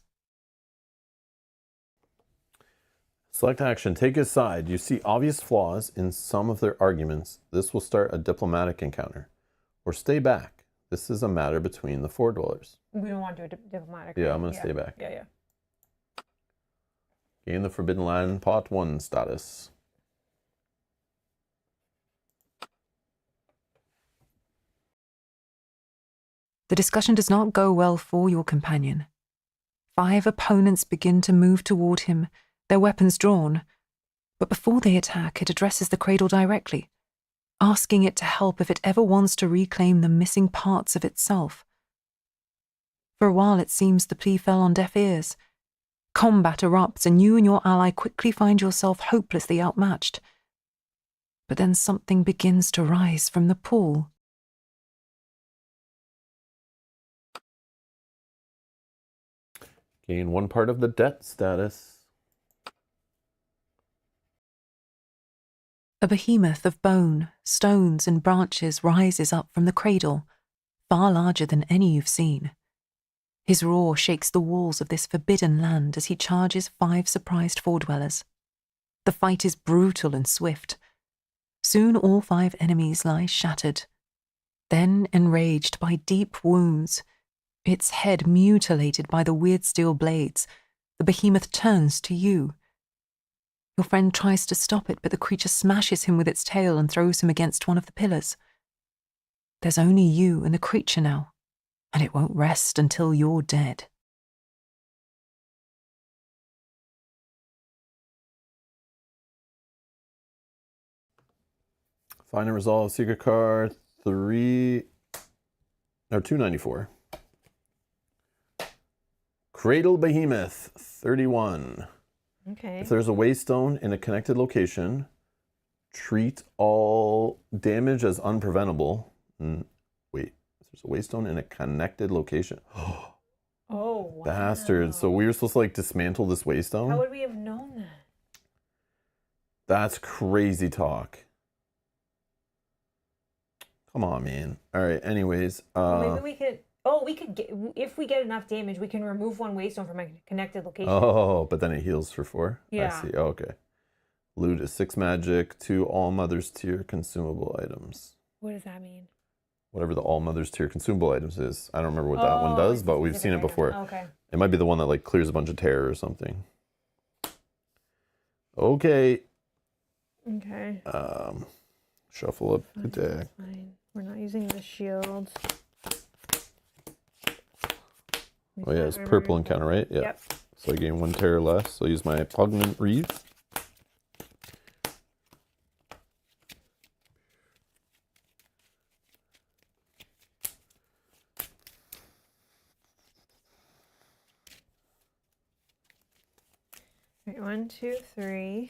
Select action. Take his side. You see obvious flaws in some of their arguments. This will start a diplomatic encounter. Or stay back. This is a matter between the four dwellers. We don't want to do a diplomatic. Yeah, right? I'm going to stay back. Yeah. Gain the Forbidden Land Pot 1 status. The discussion does not go well for your companion. 5 opponents begin to move toward him, their weapons drawn. But before they attack, it addresses the cradle directly. asking it to help if it ever wants to reclaim the missing parts of itself. For a while it seems the plea fell on deaf ears. Combat erupts and you and your ally quickly find yourself hopelessly outmatched. But then something begins to rise from the pool. Gain 1 part of the debt status. A behemoth of bone, stones, and branches rises up from the cradle, far larger than any you've seen. His roar shakes the walls of this forbidden land as he charges 5 surprised foredwellers. The fight is brutal and swift. Soon all 5 enemies lie shattered. Then, enraged by deep wounds, its head mutilated by the weird steel blades, the behemoth turns to you. Your friend tries to stop it, but the creature smashes him with its tail and throws him against one of the pillars. There's only you and the creature now, and it won't rest until you're dead. Find and resolve secret card 294. Cradle Behemoth 31. Okay. If there's a waystone in a connected location, treat all damage as unpreventable. Wait, if there's a waystone in a connected location. Oh, wow. Bastard. So we were supposed to like dismantle this waystone? How would we have known that? That's crazy talk. Come on, man. All right, anyways. Maybe we could... Oh, we could get... If we get enough damage, we can remove 1 waystone from a connected location. Oh, but then it heals for 4? Yeah. I see. Oh, okay. Loot is 6 magic, 2 All Mother's Tier consumable items. What does that mean? Whatever the All Mother's Tier consumable items is. I don't remember what that one does, but we've seen it before. Okay. It might be the one that like clears a bunch of terror or something. Okay. Okay. Shuffle up the deck. Fine. We're not using the shield. Oh yeah, it's purple encounter, right? Yeah. Yep. So I gain 1 terror less. So I use my Pugnant Reeve. Right, 1, 2, 3.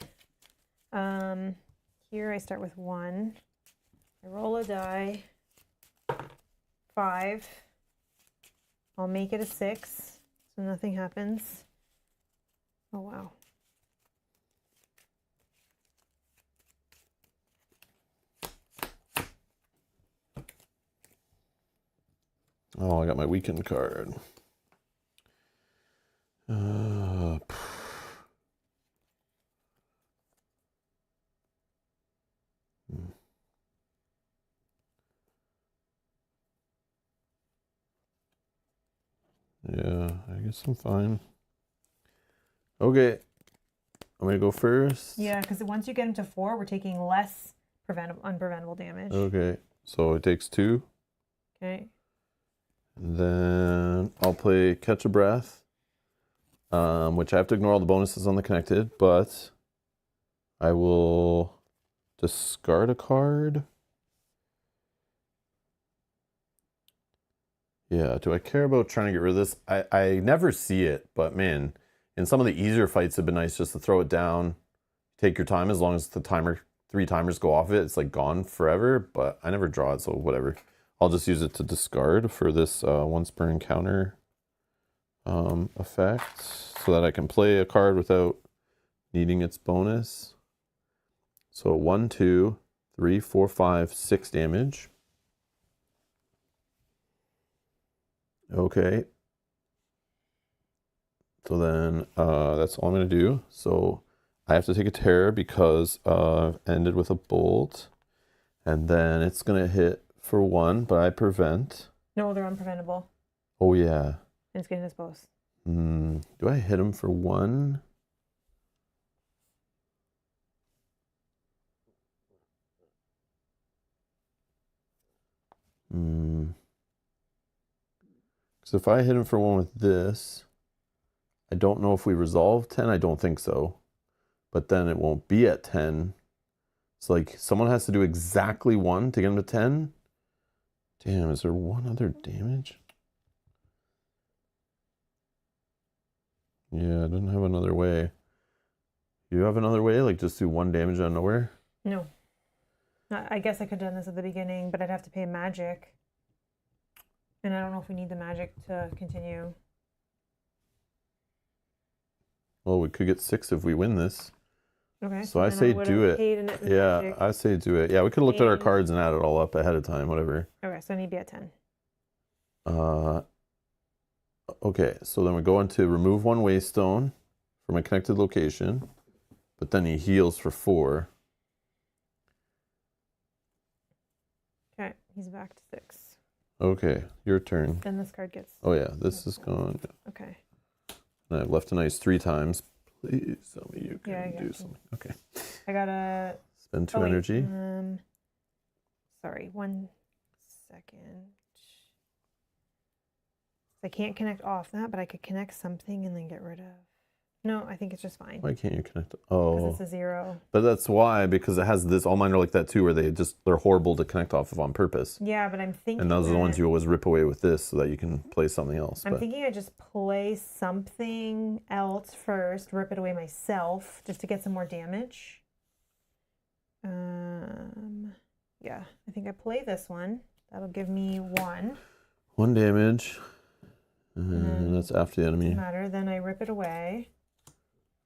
Here I start with 1. I roll a die. 5. I'll make it a 6, so nothing happens. Oh, wow. Oh, I got my weekend card. Yeah, I guess I'm fine. Okay, I'm gonna go first. Yeah, because once you get him to 4, we're taking less unpreventable damage. Okay, so it takes 2. Okay. And then I'll play Catch a Breath, which I have to ignore all the bonuses on the connected, but I will discard a card. Yeah, do I care about trying to get rid of this? I never see it, but man, in some of the easier fights, it'd been nice just to throw it down, take your time, as long as the 3 timers go off it, it's like gone forever, but I never draw it, so whatever. I'll just use it to discard for this once per encounter effect, so that I can play a card without needing its bonus. So 1, 2, 3, 4, 5, 6 damage. Okay. So then that's all I'm going to do. So I have to take a terror because I've ended with a bolt. And then it's going to hit for 1, but I prevent. No, they're unpreventable. Oh, yeah. And it's getting us both. Do I hit him for 1? So if I hit him for 1 with this, I don't know if we resolve 10. I don't think so. But then it won't be at 10. It's like someone has to do exactly 1 to get him to 10. Damn, is there one other damage? Yeah, I didn't have another way. You have another way? Like just do 1 damage out of nowhere? No. I guess I could have done this at the beginning, but I'd have to pay magic. And I don't know if we need the magic to continue. Well, we could get 6 if we win this. Okay. So I say do it. Yeah, magic. I say do it. Yeah, we could have looked at our cards and add it all up ahead of time, whatever. Okay, so I need to be at 10. Okay, so then we go into remove 1 waystone from a connected location, but then he heals for 4. Okay, he's back to 6. Okay, your turn. Then this card gets... Oh yeah, this is gone. Okay. And I've left an ice 3 times. Please tell me you Yeah, I can got do you. something. Okay. I gotta... Spend 2 energy. Sorry, 1 second. I can't connect off that, but I could connect something and then get rid of... No, I think it's just fine. Why can't you connect? Because Oh, it's a 0. but that's why, because it has this. All mine are like that too, where they're horrible to connect off of on purpose. Yeah, but I'm thinking... And those are the ones you always rip away with this, so that you can play something else. I'm thinking I just play something else first, rip it away myself, just to get some more damage. Yeah, I think I play this one. That'll give me 1. 1 damage, and that's after the enemy. Doesn't matter. Then I rip it away.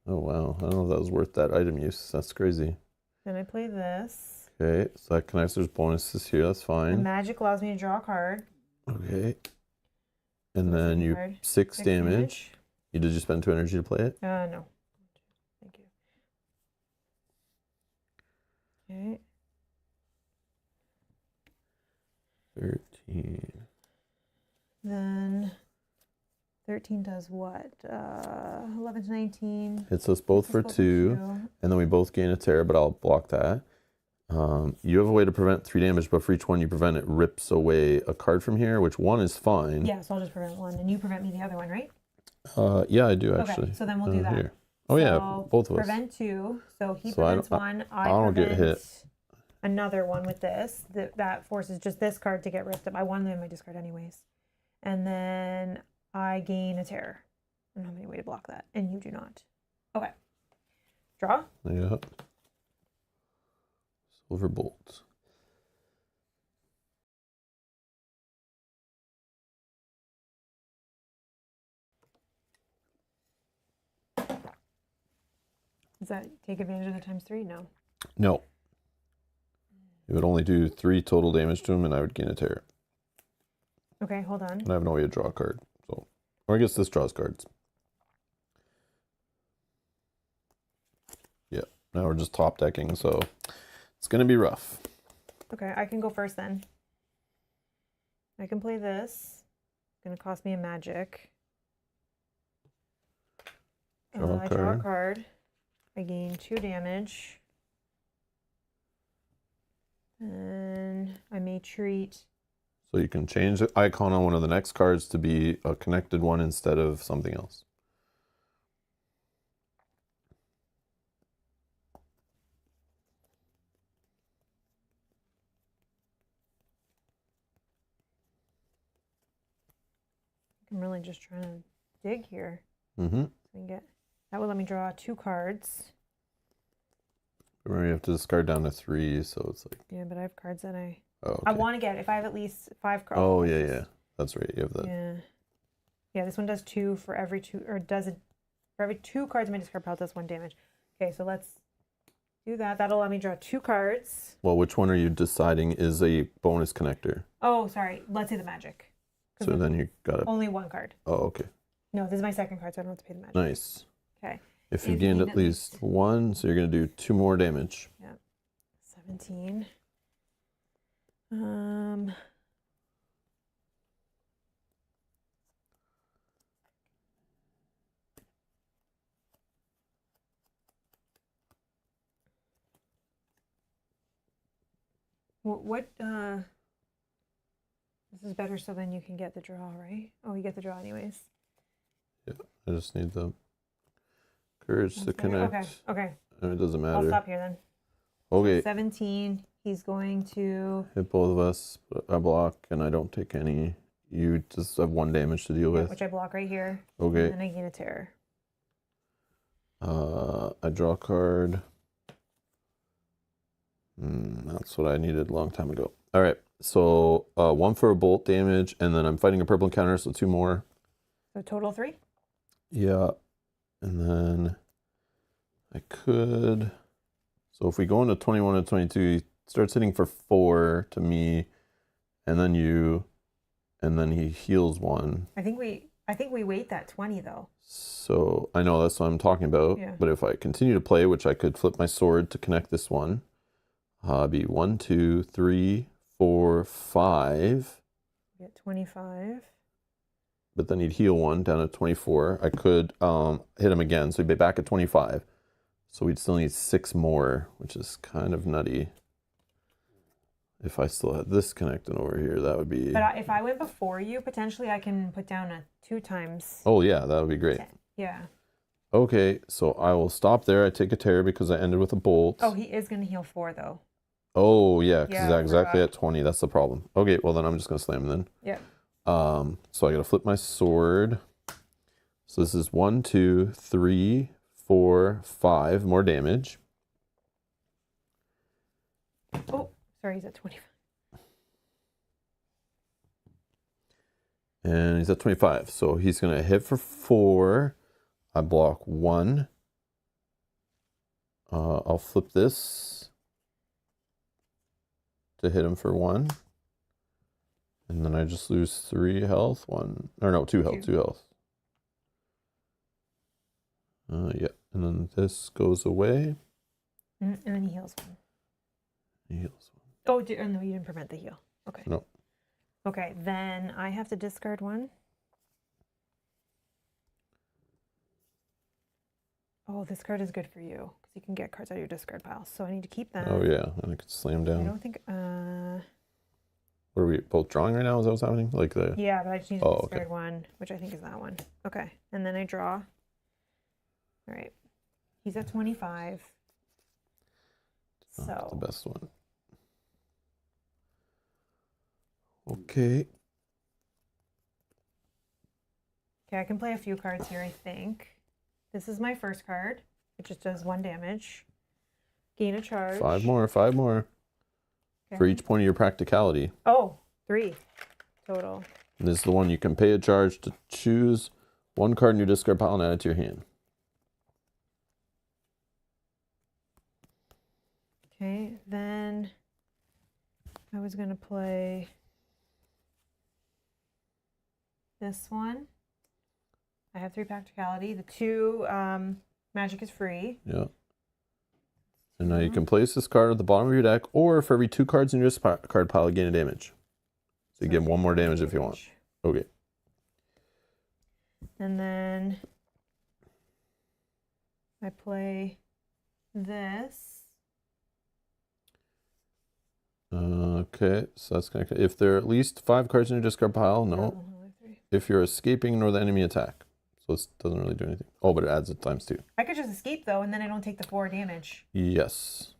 Oh wow, I don't know if that was worth that item use. That's crazy. Then I play this. Okay, so that connects. There's bonuses here. That's The fine. magic allows me to draw a card. Okay, and then you card. 6 damage. Did you spend 2 energy to play it? No. Thank you. Okay. 13. Then 13 does what? 11 to 19. Hits us both for 2, and then we both gain a terror, but I'll block that. You have a way to prevent 3 damage, but for each one you prevent, it rips away a card from here, which 1 is fine. Yeah, so I'll just prevent 1, and you prevent me the other one, right? Yeah, I do actually. Okay, so then we'll do that. Here. Oh yeah, both of us. Prevent 2, so he So prevents 1. I don't get prevent hit. another one with this. That forces just this card to get ripped up. I wanted them in my discard anyways. And then I gain a terror. I don't have any way to block that, and you do not. Okay. Draw. Yeah. Silver bolt. Does that take advantage of the ×3? No. No. It would only do 3 total damage to him, and I would gain a terror. Okay, hold on. And I have no way to draw a card. So, or I guess this draws cards. Yeah. Now we're just top decking, so it's gonna be rough. Okay, I can go first then. I can play this. It's gonna cost me a magic. Draw a I draw a card. I gain 2 damage. And I may treat. So you can change the icon on one of the next cards to be a connected one instead of something else. I'm really just trying to dig here. Mm-hmm. So I can get, that will let me draw 2 cards. Remember, you have to discard down to 3, so it's like... Yeah, but I have cards that I... Oh, okay. I want to get, if I have at least 5 cards. Oh, yeah, yeah. That's right. You have that. Yeah. Yeah, this one does 2 for every 2, or does it, for every 2 cards in my discard pile, it does 1 damage. Okay, so let's do that. That'll allow me to draw 2 cards. Well, which one are you deciding is a bonus connector? Oh, sorry. Let's say the magic. So then you got it. Only 1 card. Oh, okay. No, this is my 2nd card, so I don't have to pay the magic. Nice. Okay. If you gained at least 1, so you're going to do 2 more damage. Yeah. 17. What this is better so then you can get the draw, right? Oh, you get the draw anyways. Yeah, I just need the courage to connect. Okay, okay. And it doesn't matter. I'll stop here then. Okay. 17. He's going to Hit both of us. I block, and I don't take any. You just have 1 damage to deal with. which I block right here. Okay. And then I gain a terror. I draw a card. That's what I needed a long time ago. All right. So 1 for a bolt damage, and then I'm fighting a purple encounter, so 2 more. So total 3? Yeah. And then I could. So if we go into 21 and 22, he starts hitting for 4 to me, and then you, and then he heals 1. I think we wait that 20 though. So I know that's what I'm talking about. Yeah. But if I continue to play, which I could flip my sword to connect this one, be 1, 2, 3, 4, 5. Get 25. But then he'd heal 1 down at 24. I could hit him again, so he'd be back at 25. So we'd still need 6 more, which is kind of nutty. If I still had this connected over here, that would be... But if I went before you, potentially I can put down a 2 times. Oh yeah, that would be great. 10. Yeah. Okay, so I will stop there. I take a tear because I ended with a bolt. Oh, he is going to heal 4 though. Oh yeah, because Yeah, he's I exactly forgot. at 20. That's the problem. Okay, well then I'm just gonna slam him then. Yeah. So I gotta flip my sword. So this is 1, 2, 3, 4, 5 more damage. Oh, sorry, he's at 25. And he's at 25. So he's gonna hit for 4. I block 1. I'll flip this to hit him for 1. And then I just lose 3 health. 2 health, 2 health. Yeah, and then this goes away. And then he heals 1. He heals 1. Oh, no, you didn't prevent the heal. Okay. No. Okay, then I have to discard 1. Oh, this card is good for you because you can get cards out of your discard pile. So I need to keep that. Oh yeah, and I could slam I down. don't think. What are we both drawing right now? Is that what's happening? Like the... Yeah, but I just need to Oh, discard okay. 1, which I think is that one. Okay, and then I draw. All right, he's at 25. Not So the best one. Okay. okay, I can play a few cards here. I think this is my first card. It just does 1 damage. Gain a charge. 5 more. 5 more. For Okay. each point of your practicality. Oh, 3 total. And this is the one you can pay a charge to choose 1 card in your discard pile and add it to your hand. Okay, then I was gonna play this one. I have 3 practicality. The 2 magic is free. Yeah. And now you can place this card at the bottom of your deck, or for every 2 cards in your discard pile, gain a damage. So you get 1 more damage if you want. Okay. And then I play this. Okay, so that's gonna... If there are at least 5 cards in your discard pile, no. Oh, I have 3. If you're escaping, ignore the enemy attack. So it doesn't really do anything. Oh, but it adds it times 2. I could just escape though, and then I don't take the 4 damage. Yes.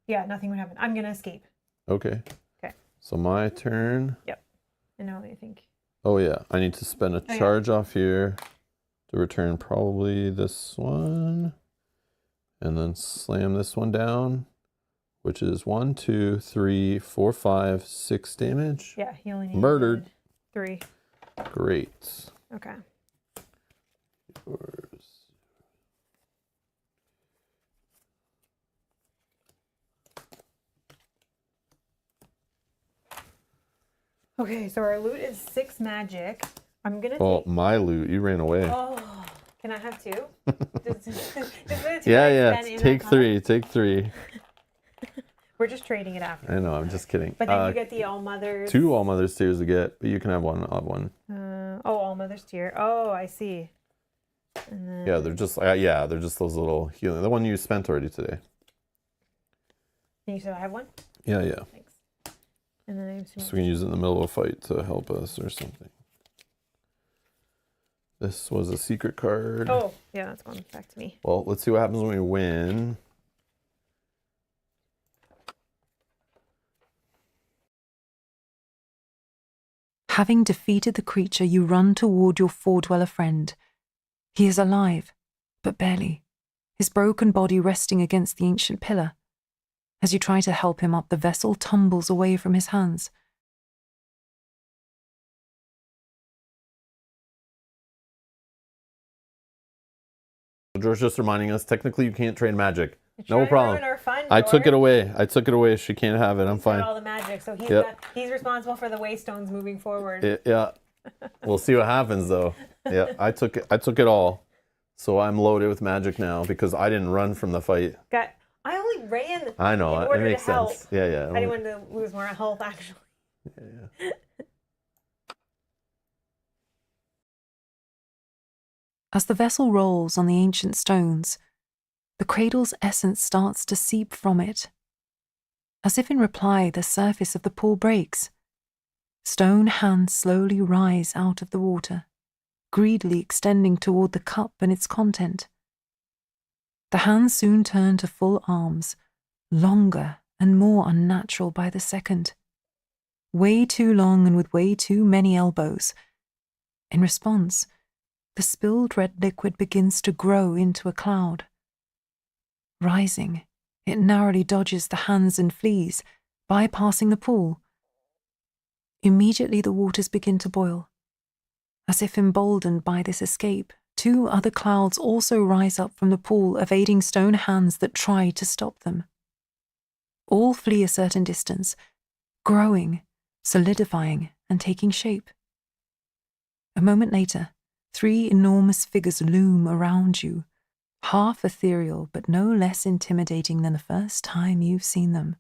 Yeah, nothing would happen. I'm gonna escape. Okay. Okay. So my turn. And now I think. Oh yeah, I need to spend a yeah. charge off here to return probably this one. And then slam this one down, which is 1, 2, 3, 4, 5, 6 damage. Yeah, he only needed Murdered. 3. Great. Okay. Yours. Okay, so our loot is 6 magic. I'm gonna Oh, take. my loot. You ran away. Oh, can I have 2? Just the 2 Yeah, I yeah. spent in Take that 3. Take 3. We're just trading it after. I know. I'm just kidding. But then you get the All Mothers. 2 All Mother's Tears to get, but you can have 1 odd one. All Mothers tier. Oh, I see. And then, Yeah, they're just those little healing. The one you spent already today. and you said I have 1? Yeah, yeah. Thanks. And then I have 2 So we can use it in the middle of a fight to help us or something. This was a secret card. Oh, yeah, that's going back to me. Well, let's see what happens when we win. Having defeated the creature, you run toward your four-dweller friend. He is alive, but barely, his broken body resting against the ancient pillar. As you try to help him up, the vessel tumbles away from his hands. George just reminding us, technically you can't trade magic. You're No trying to problem. ruin our fun, I took it George. away. I took it away. She can't have it. I'm He's got fine. all the magic, so he's responsible for the waystones moving forward. Yeah. We'll see what happens though. Yeah, I took it all. So I'm loaded with magic now because I didn't run from the fight. I only ran. I know, in it order makes to help. sense. Yeah. I didn't want to lose more health, actually. Yeah. As the vessel rolls on the ancient stones, the cradle's essence starts to seep from it. As if in reply, the surface of the pool breaks. Stone hands slowly rise out of the water, greedily extending toward the cup and its content. The hands soon turn to full arms, longer and more unnatural by the second. Way too long and with way too many elbows. In response, the spilled red liquid begins to grow into a cloud. Rising, it narrowly dodges the hands and flees, bypassing the pool. Immediately the waters begin to boil. As if emboldened by this escape, two other clouds also rise up from the pool, evading stone hands that try to stop them. All flee a certain distance, growing, solidifying, and taking shape. A moment later, three enormous figures loom around you, half ethereal but no less intimidating than the first time you've seen them.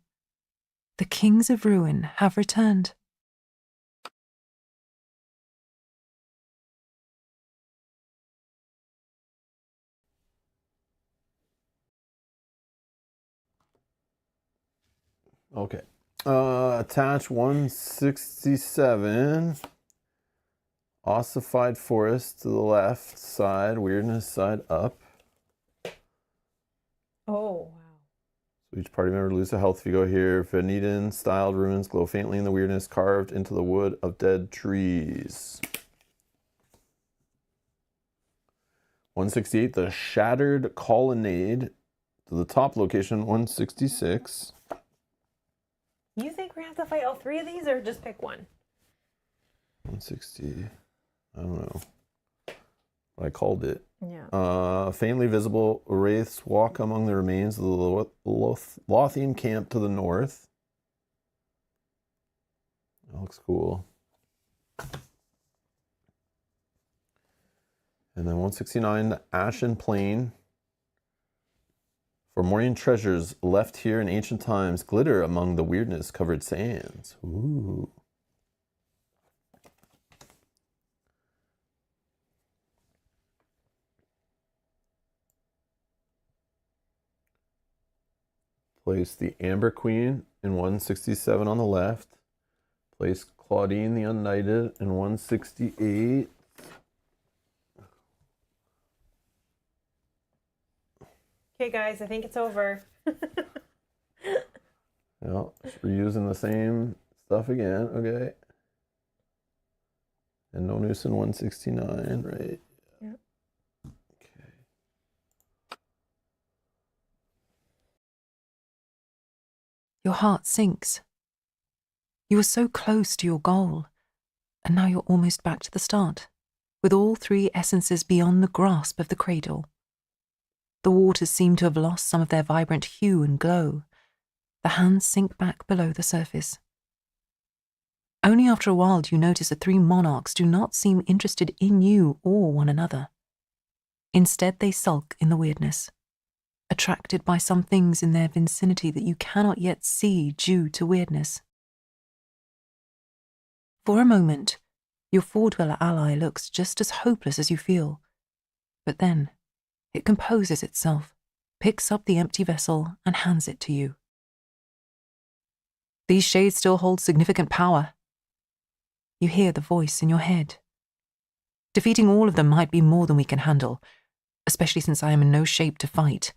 The Kings of Ruin have returned. Okay. Attach 167. Ossified forest to the left side, weirdness side up. Oh, wow. So each party member loses health if you go here. Venetian styled ruins glow faintly in the weirdness, carved into the wood of dead trees. 168, the shattered colonnade to the top location, 166. You think we're going to have to fight all three of these or just pick one? 160, I don't know what I called it. Yeah. Faintly visible wraiths walk among the remains of the Lothian camp to the north. That looks cool. And then 169, the Ashen Plain. For morning treasures left here in ancient times glitter among the weirdness-covered sands. Ooh. Place the Amber Queen in 167 on the left. Place Claudine the Unknighted in 168. Okay, guys, I think it's over. Yeah, we're using the same stuff again. Okay. And no noose in 169, right? Yep. Okay. Your heart sinks. You were so close to your goal, and now you're almost back to the start, with all three essences beyond the grasp of the cradle. The waters seem to have lost some of their vibrant hue and glow. The hands sink back below the surface. Only after a while do you notice the three monarchs do not seem interested in you or one another. Instead, they sulk in the weirdness, attracted by some things in their vicinity that you cannot yet see due to weirdness. For a moment, your four-dweller ally looks just as hopeless as you feel, but then it composes itself, picks up the empty vessel, and hands it to you. These shades still hold significant power. You hear the voice in your head. Defeating all of them might be more than we can handle, especially since I am in no shape to fight.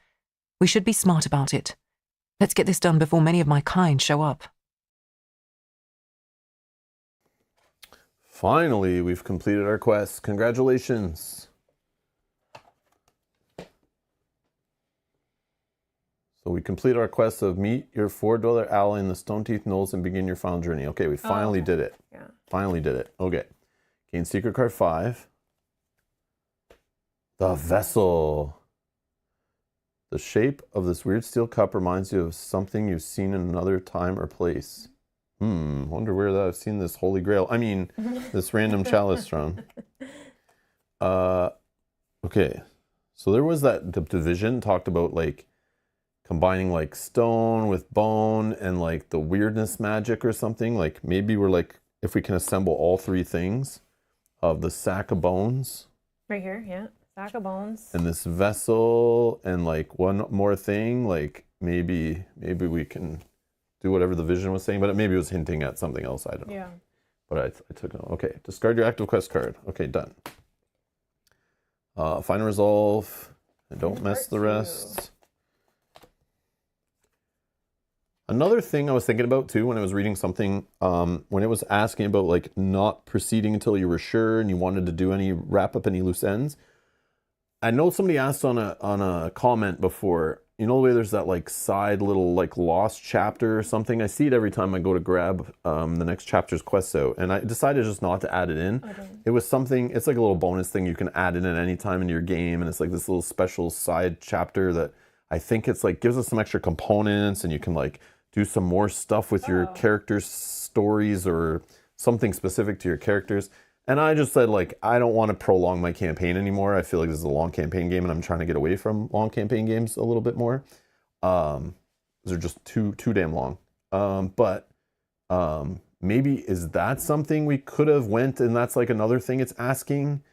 We should be smart about it. Let's get this done before many of my kind show up. Finally, we've completed our quest. Congratulations. So we complete our quest of meet your four-dweller ally in the Stoneteeth Knolls and begin your final journey. Okay, we finally did it. Yeah. Finally did it. Okay. Gain secret card 5. The vessel. The shape of this weird steel cup reminds you of something you've seen in another time or place. Wonder where that I've seen this holy grail. I mean, this random chalice from. Okay. So there was that division talked about like combining like stone with bone and like the weirdness magic or something. Like maybe we're like, if we can assemble all 3 things of the sack of bones. Right here, yeah. Sack of bones. And this vessel and like one more thing, like maybe we can do whatever the vision was saying, but maybe it was hinting at something else. I don't know. Yeah. But I took it. Okay, discard your active quest card. Okay, done. Find a resolve and don't mess the rest. Another thing I was thinking about too when I was reading something, when it was asking about like not proceeding until you were sure and you wanted to do any wrap up any loose ends. I know somebody asked on a comment before, you know the way there's that like side little like lost chapter or something. I see it every time I go to grab the next chapter's quest out, and I decided just not to add it in. Okay. It was something, it's like a little bonus thing you can add in at any time in your game, and it's like this little special side chapter that I think it's like gives us some extra components, and you can like do some more stuff with your characters' stories or something specific to your characters. And I just said, like, I don't want to prolong my campaign anymore. I feel like this is a long campaign game, and I'm trying to get away from long campaign games a little bit more. They're just too damn long. But maybe is that something we could have went, and that's like another thing it's asking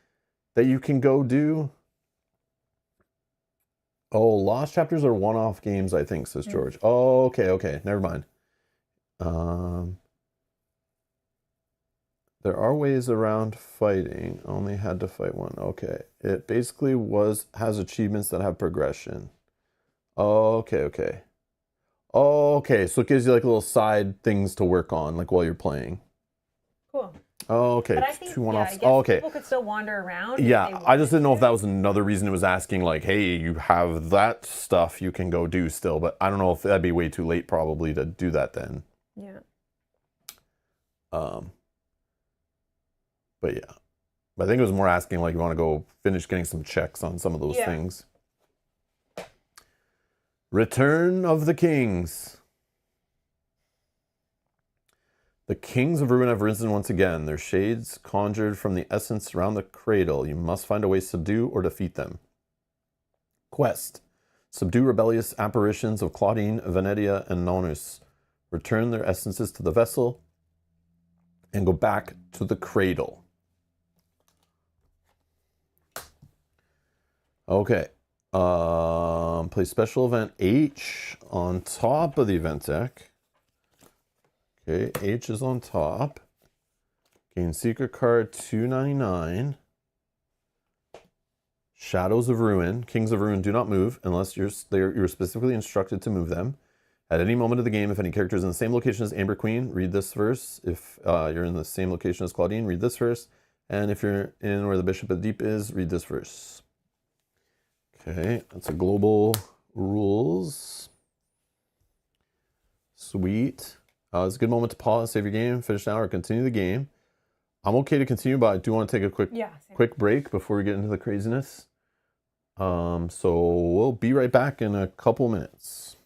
that you can go do? Oh, lost chapters are one-off games, I think, says George. Oh, okay, never mind. There are ways around fighting. Only had to fight one. Okay. It basically has achievements that have progression. Okay. Okay, so it gives you like little side things to work on, like while you're playing. Cool. Okay, But I think, 2 one-offs. I guess Okay. people could still wander around. Yeah, I just didn't know if that was another reason it was asking, like, hey, you have that stuff you can go do still, but I don't know if that'd be way too late probably to do that then. Yeah. But yeah, but I think it was more asking like you want to go finish getting some checks on some of those things. Return of the Kings. The Kings of Ruin have risen once again, their shades conjured from the essence around the cradle. You must find a way to subdue or defeat them. Quest. Subdue rebellious apparitions of Claudine, Venetia, and Nonus. Return their essences to the vessel and go back to the cradle. Okay. Play special event H on top of the event deck. Okay, H is on top. Gain secret card 299. Shadows of Ruin. Kings of Ruin do not move unless you're specifically instructed to move them. At any moment of the game, if any character is in the same location as Amber Queen, read this verse. If you're in the same location as Claudine, read this verse. And if you're in where the Bishop of the Deep is, read this verse. Okay, that's a global rules. Sweet. It's a good moment to pause, save your game, finish now, or continue the game. I'm okay to continue, but I do want to take a quick break before we get into the craziness. So we'll be right back in a couple minutes.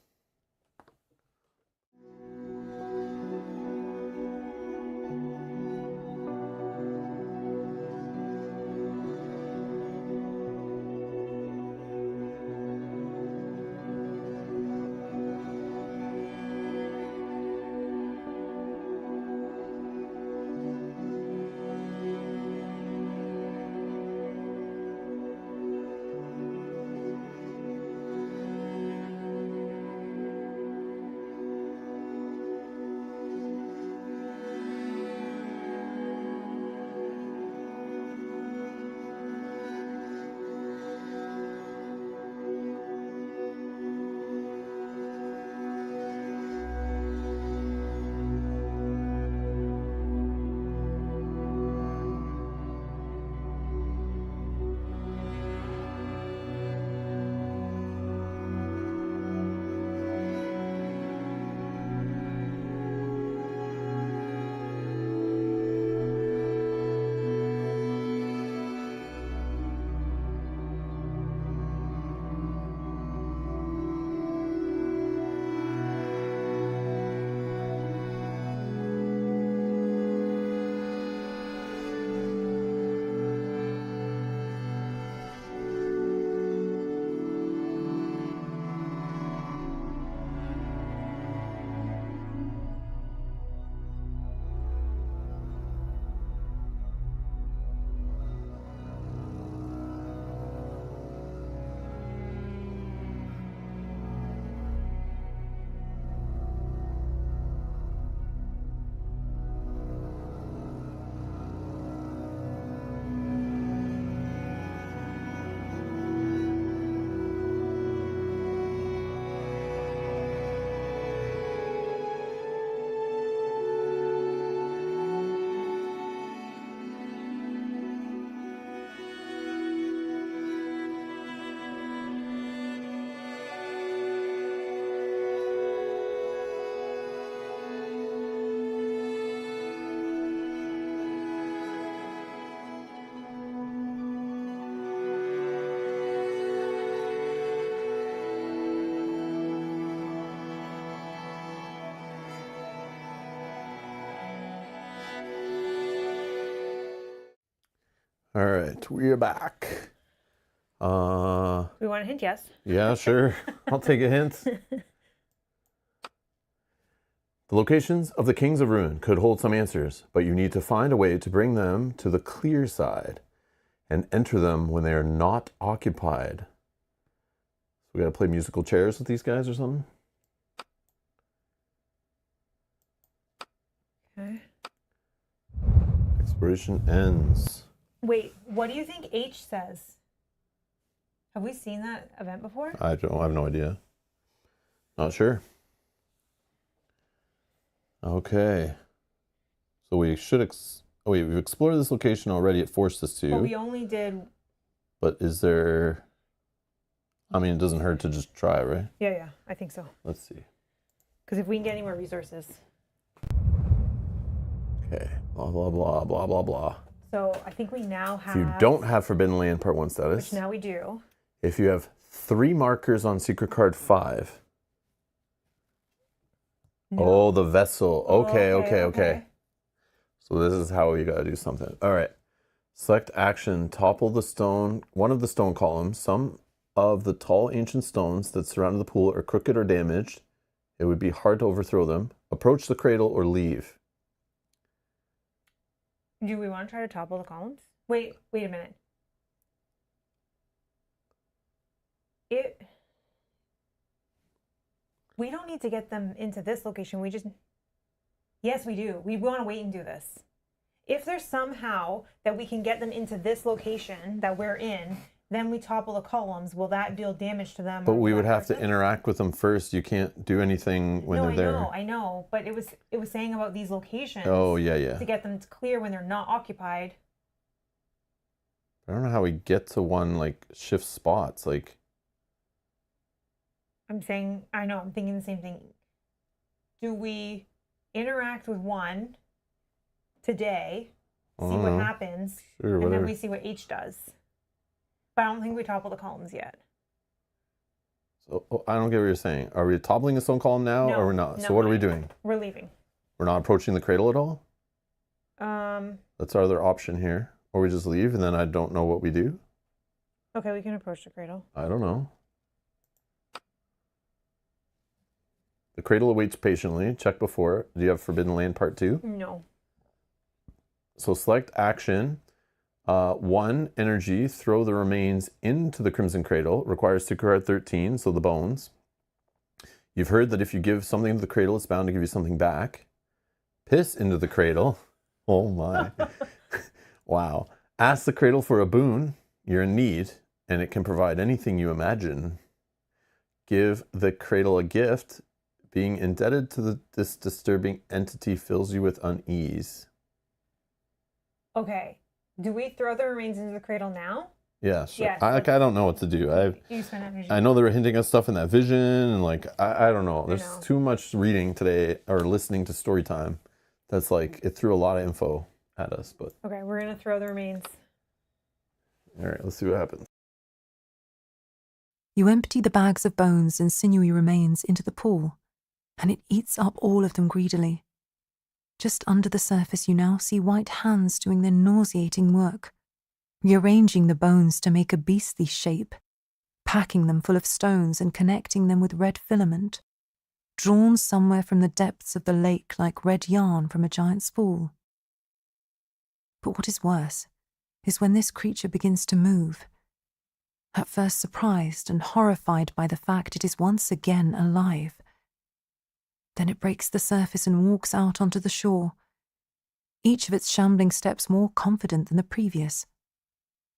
All right, we're back. We want a hint, yes. Yeah, sure. I'll take a hint. The locations of the Kings of Ruin could hold some answers, but you need to find a way to bring them to the clear side and enter them when they are not occupied. So we gotta play musical chairs with these guys or something? Okay. Exploration ends. Wait, what do you think H says? Have we seen that event before? I have no idea. Not sure. Okay. So we should we've explored this location already. It forced us to. But we only did. But is there... I mean, it doesn't hurt to just try, right? Yeah, I think so. Let's see. Because if we can get any more resources. Okay. Blah, blah, blah, blah, blah, blah. So I think we now have. If you don't have Forbidden Land Part 1 status. Which now we do. If you have 3 markers on Secret Card 5. No. Oh, the vessel. Okay. Okay. So this is how we gotta do something. All right. Select action. Topple the stone. One of the stone columns. Some of the tall ancient stones that surrounded the pool are crooked or damaged. It would be hard to overthrow them. Approach the cradle or leave. Do we want to try to topple the columns? Wait a minute. We don't need to get them into this location. Yes, we do. We want to wait and do this. If there's somehow that we can get them into this location that we're in, then we topple the columns. Will that deal damage to them? But we would have to interact with them first. You can't do anything when they're there. I know. But it was saying about these locations. Oh, yeah. To get them to clear when they're not occupied. I don't know how we get to one, like, shift spots. Like, I'm thinking the same thing. Do we interact with one today, see what happens, sure, and then we see what H does? But I don't think we topple the columns yet. So I don't get what you're saying. Are we toppling a stone column now, or we're not? So what are we doing? We're leaving. We're not approaching the cradle at all? That's our other option here. Or we just leave and then I don't know what we do? Okay, we can approach the cradle. I don't know. The cradle awaits patiently. Check before. Do you have Forbidden Land Part 2? No. So select action. 1 energy, throw the remains into the Crimson Cradle. Requires Secret Card 13, so the bones. You've heard that if you give something to the cradle, it's bound to give you something back. Piss into the cradle. Oh my. Wow. Ask the cradle for a boon. You're in need, and it can provide anything you imagine. Give the cradle a gift. Being indebted to this disturbing entity fills you with unease. Okay. Do we throw the remains into the cradle now? Yeah, sure. Yes, I don't know what to do. You spend energy. I know they were hinting at stuff in that vision, and like, I don't know. There's know. too much reading today, or listening to story time. That's like, it threw a lot of info at us, but. Okay, we're going to throw the remains. All right, let's see what happens. You empty the bags of bones and sinewy remains into the pool, and it eats up all of them greedily. Just under the surface, you now see white hands doing their nauseating work, rearranging the bones to make a beastly shape, packing them full of stones and connecting them with red filament, drawn somewhere from the depths of the lake like red yarn from a giant spool. But what is worse is when this creature begins to move, at first surprised and horrified by the fact it is once again alive. Then it breaks the surface and walks out onto the shore, each of its shambling steps more confident than the previous.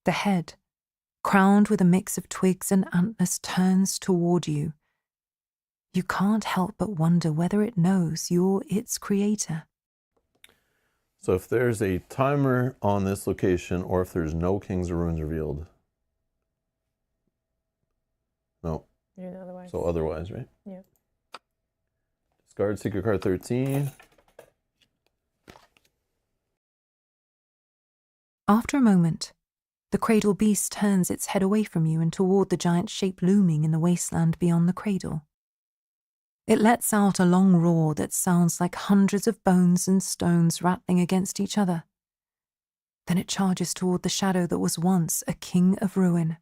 The head, crowned with a mix of twigs and antlers, turns toward you. You can't help but wonder whether it knows you're its creator. So if there's a timer on this location, or if there's no Kings of Ruins revealed. No. Otherwise. So otherwise, right? Yeah. Discard Secret Card 13. After a moment, the cradle beast turns its head away from you and toward the giant shape looming in the wasteland beyond the cradle. It lets out a long roar that sounds like hundreds of bones and stones rattling against each other. Then it charges toward the shadow that was once a king of ruin.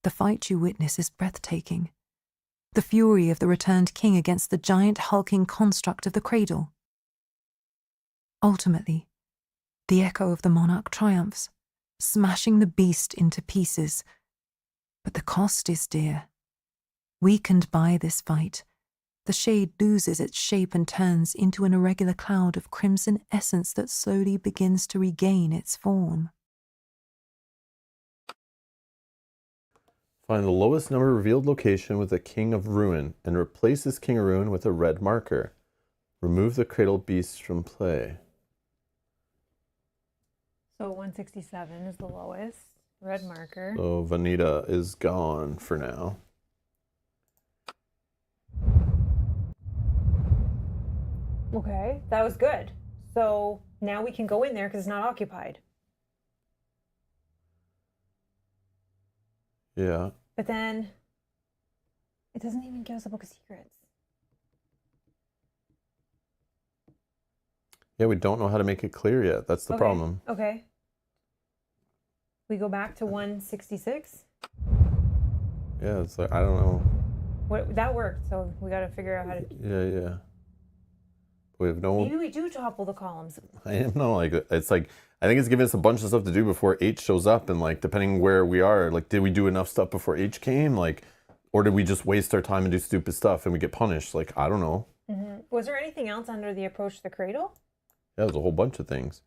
The fight you witness is breathtaking. The fury of the returned king against the giant hulking construct of the cradle. Ultimately, the echo of the monarch triumphs, smashing the beast into pieces. But the cost is dear. Weakened by this fight, the shade loses its shape and turns into an irregular cloud of crimson essence that slowly begins to regain its form. Find the lowest number revealed location with a King of Ruin and replace this King of Ruin with a red marker. Remove the cradle beast from play. So 167 is the lowest. Red marker. So Vanita is gone for now. Okay, that was good. So now we can go in there because it's not occupied. Yeah. But then it doesn't even give us a book of secrets. Yeah, we don't know how to make it clear yet. That's the problem. Okay. We go back to 166. Yeah, it's like, I don't know. What that worked, so we got to figure out how to. Yeah. We have no. Maybe we do topple the columns. I am not like it's like I think it's giving us a bunch of stuff to do before H shows up, and like depending where we are, like did we do enough stuff before H came, like, or did we just waste our time and do stupid stuff and we get punished? Like I don't know. Mm-hmm. Was there anything else under the approach to the cradle? Yeah, there's a whole bunch of things.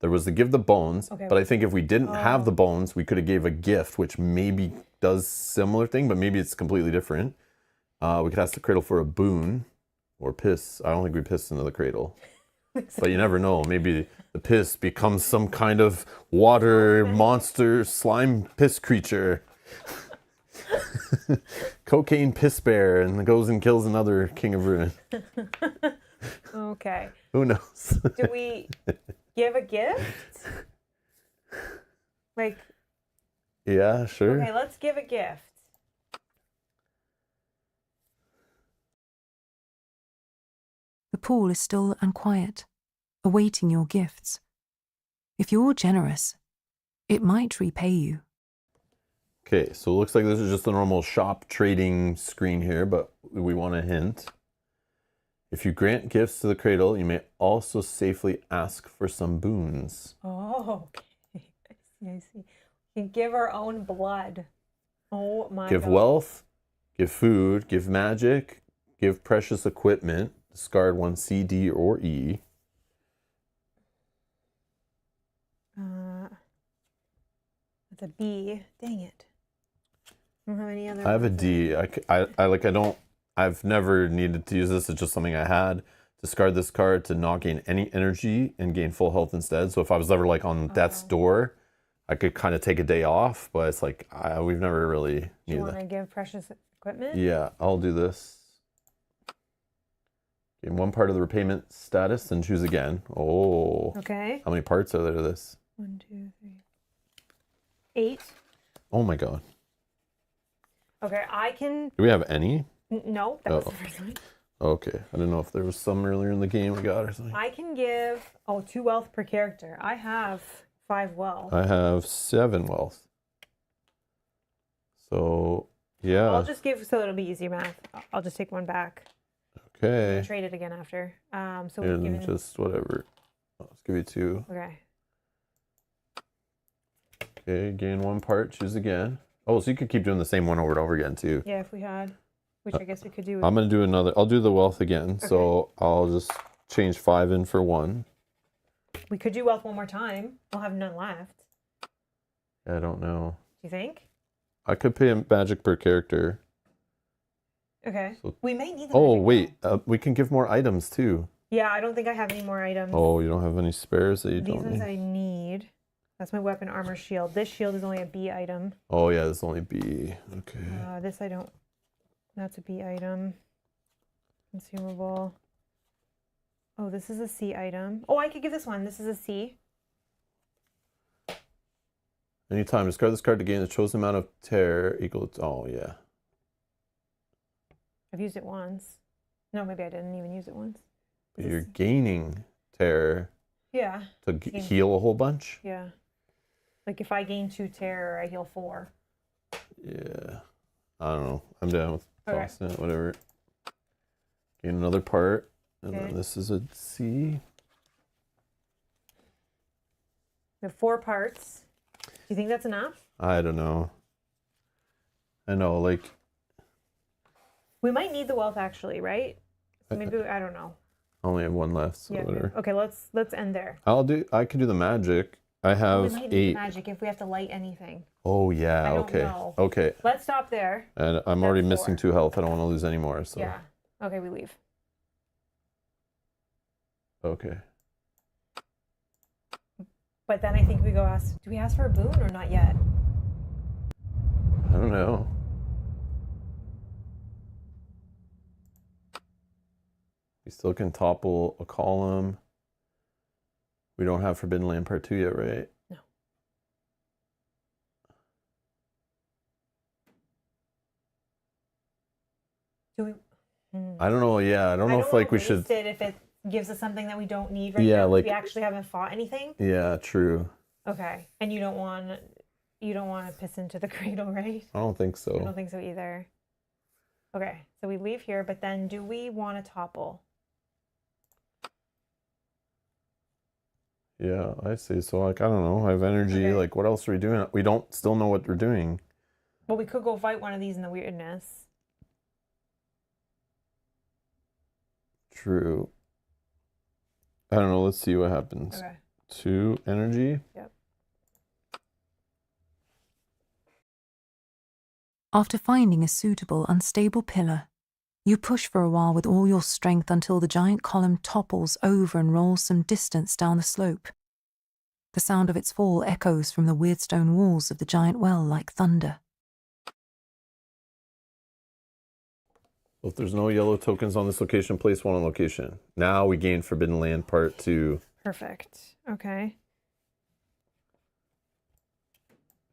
There was the give the bones, Okay. but I think if we didn't have the bones, we could have gave a gift, which maybe does similar thing, but maybe it's completely different. We could ask the cradle for a boon or piss. I don't think we pissed into the cradle, but you never know. Maybe the piss becomes some kind of water monster slime piss creature. Cocaine piss bear and goes and kills another King of Ruin. Okay. Who knows? Do we give a gift? Like, Yeah, sure. okay, let's give a gift. The pool is still and quiet, awaiting your gifts. If you're generous, it might repay you. Okay, so it looks like this is just a normal shop trading screen here, but we want a hint. If you grant gifts to the cradle, you may also safely ask for some boons. Oh, okay. I see. We can give our own blood. Oh my Give God. wealth, give food, give magic, give precious equipment, discard one C, D, or E. That's a B. Dang it. I don't have any other. I have a ones. D. I've never needed to use this. It's just something I had. Discard this card to not gain any energy and gain full health instead. So if I was ever like on death's door, I could kind of take a day off, but it's like, we've never really Do you needed want that. to give precious equipment? Yeah, I'll do this. Gain one part of the repayment status and choose again. Oh. Okay. How many parts are there to this? 1, 2, 3, 8. Oh my God. Okay, I can. Do we have any? No, that was Oh. the first one. Okay. I didn't know if there was some earlier in the game we got or something. I can give 2 wealth per character. I have 5 wealth. I have 7 wealth. So, yeah. I'll just give so it'll be easy math. I'll just take one back. Okay. Trade it again after. So we've And given. just whatever. Let's give you 2. Okay. Okay, gain 1 part, choose again. Oh, so you could keep doing the same one over and over again too. Yeah, if we had, which I guess we could do. I'm going to do another. I'll do the wealth again. So I'll just change 5 in for 1. We could do wealth one more time. We'll have none left. I don't know. Do you think? I could pay a magic per character. Okay. So- We may need. The Oh, magic wait. though. We can give more items too. Yeah, I don't think I have any more items. Oh, you don't have any spares that you These don't ones need? I need. That's my weapon, armor, shield. This shield is only a B item. Oh, yeah, this only B. Okay. This I don't. That's a B item. Consumable. Oh, this is a C item. Oh, I could give this one. This is a C. Anytime, discard this card to gain the chosen amount of terror equal to. Oh, yeah. I've used it once. No, maybe I didn't even use it once. But Is you're this- gaining terror. Yeah. to heal a whole bunch. Yeah. Like if I gain 2 terror, I heal 4. Yeah. I don't know. I'm down with Okay. tossing it, whatever. Gain another part. And Okay. then this is a C. We have 4 parts. Do you think that's enough? I don't know. I know, like, We might need the wealth actually, right? So maybe I don't know. I only have 1 left, so Yeah. whatever. Okay, let's end there. I can do the magic. I We have might need 8. magic if we have to light anything. Oh yeah, I don't okay. know. Okay. Let's stop there. And I'm already That's missing 4. 2 health. I don't want to lose any more, so. Yeah. Okay, we leave. Okay. But then I think we go ask. Do we ask for a boon or not yet? I don't know. We still can topple a column. We don't have Forbidden Land Part 2 yet, right? No. Do we? I don't know. Yeah, I don't know if like we should. It if it gives us something that we don't need right Yeah, now. like we actually haven't fought anything. Yeah, true. Okay, and you don't want to piss into the cradle, right? I don't think I so. don't think so either. Okay, so we leave here, but then do we want to topple? Yeah, I see. So like I don't know. I have energy. Okay. Like what else are we doing? We don't still know what we're doing. Well, we could go fight one of these in the weirdness. True. I don't know. Let's see what happens. Okay. 2 energy. Yep. After finding a suitable, unstable pillar, you push for a while with all your strength until the giant column topples over and rolls some distance down the slope. The sound of its fall echoes from the weird stone walls of the giant well like thunder. If there's no yellow tokens on this location, place 1 on location. Now we gain Forbidden Land Part 2. Perfect. Okay.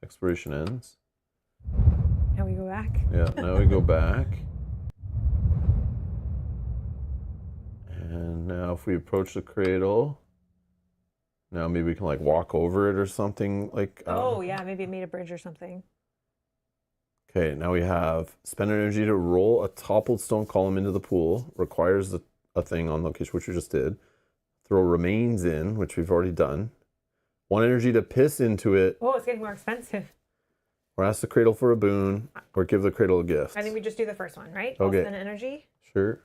Expiration ends. Now we go back. Yeah, now we go back. And now if we approach the cradle, now maybe we can like walk over it or something like. Oh yeah, maybe it made a bridge or something. Okay, now we have spend energy to roll a toppled stone column into the pool. Requires a thing on location, which we just did. Throw remains in, which we've already done. 1 energy to piss into it, Oh, it's getting more expensive. or ask the cradle for a boon, or give the cradle a gift. I think we just do the first one, right? Okay. I'll spend energy. Sure.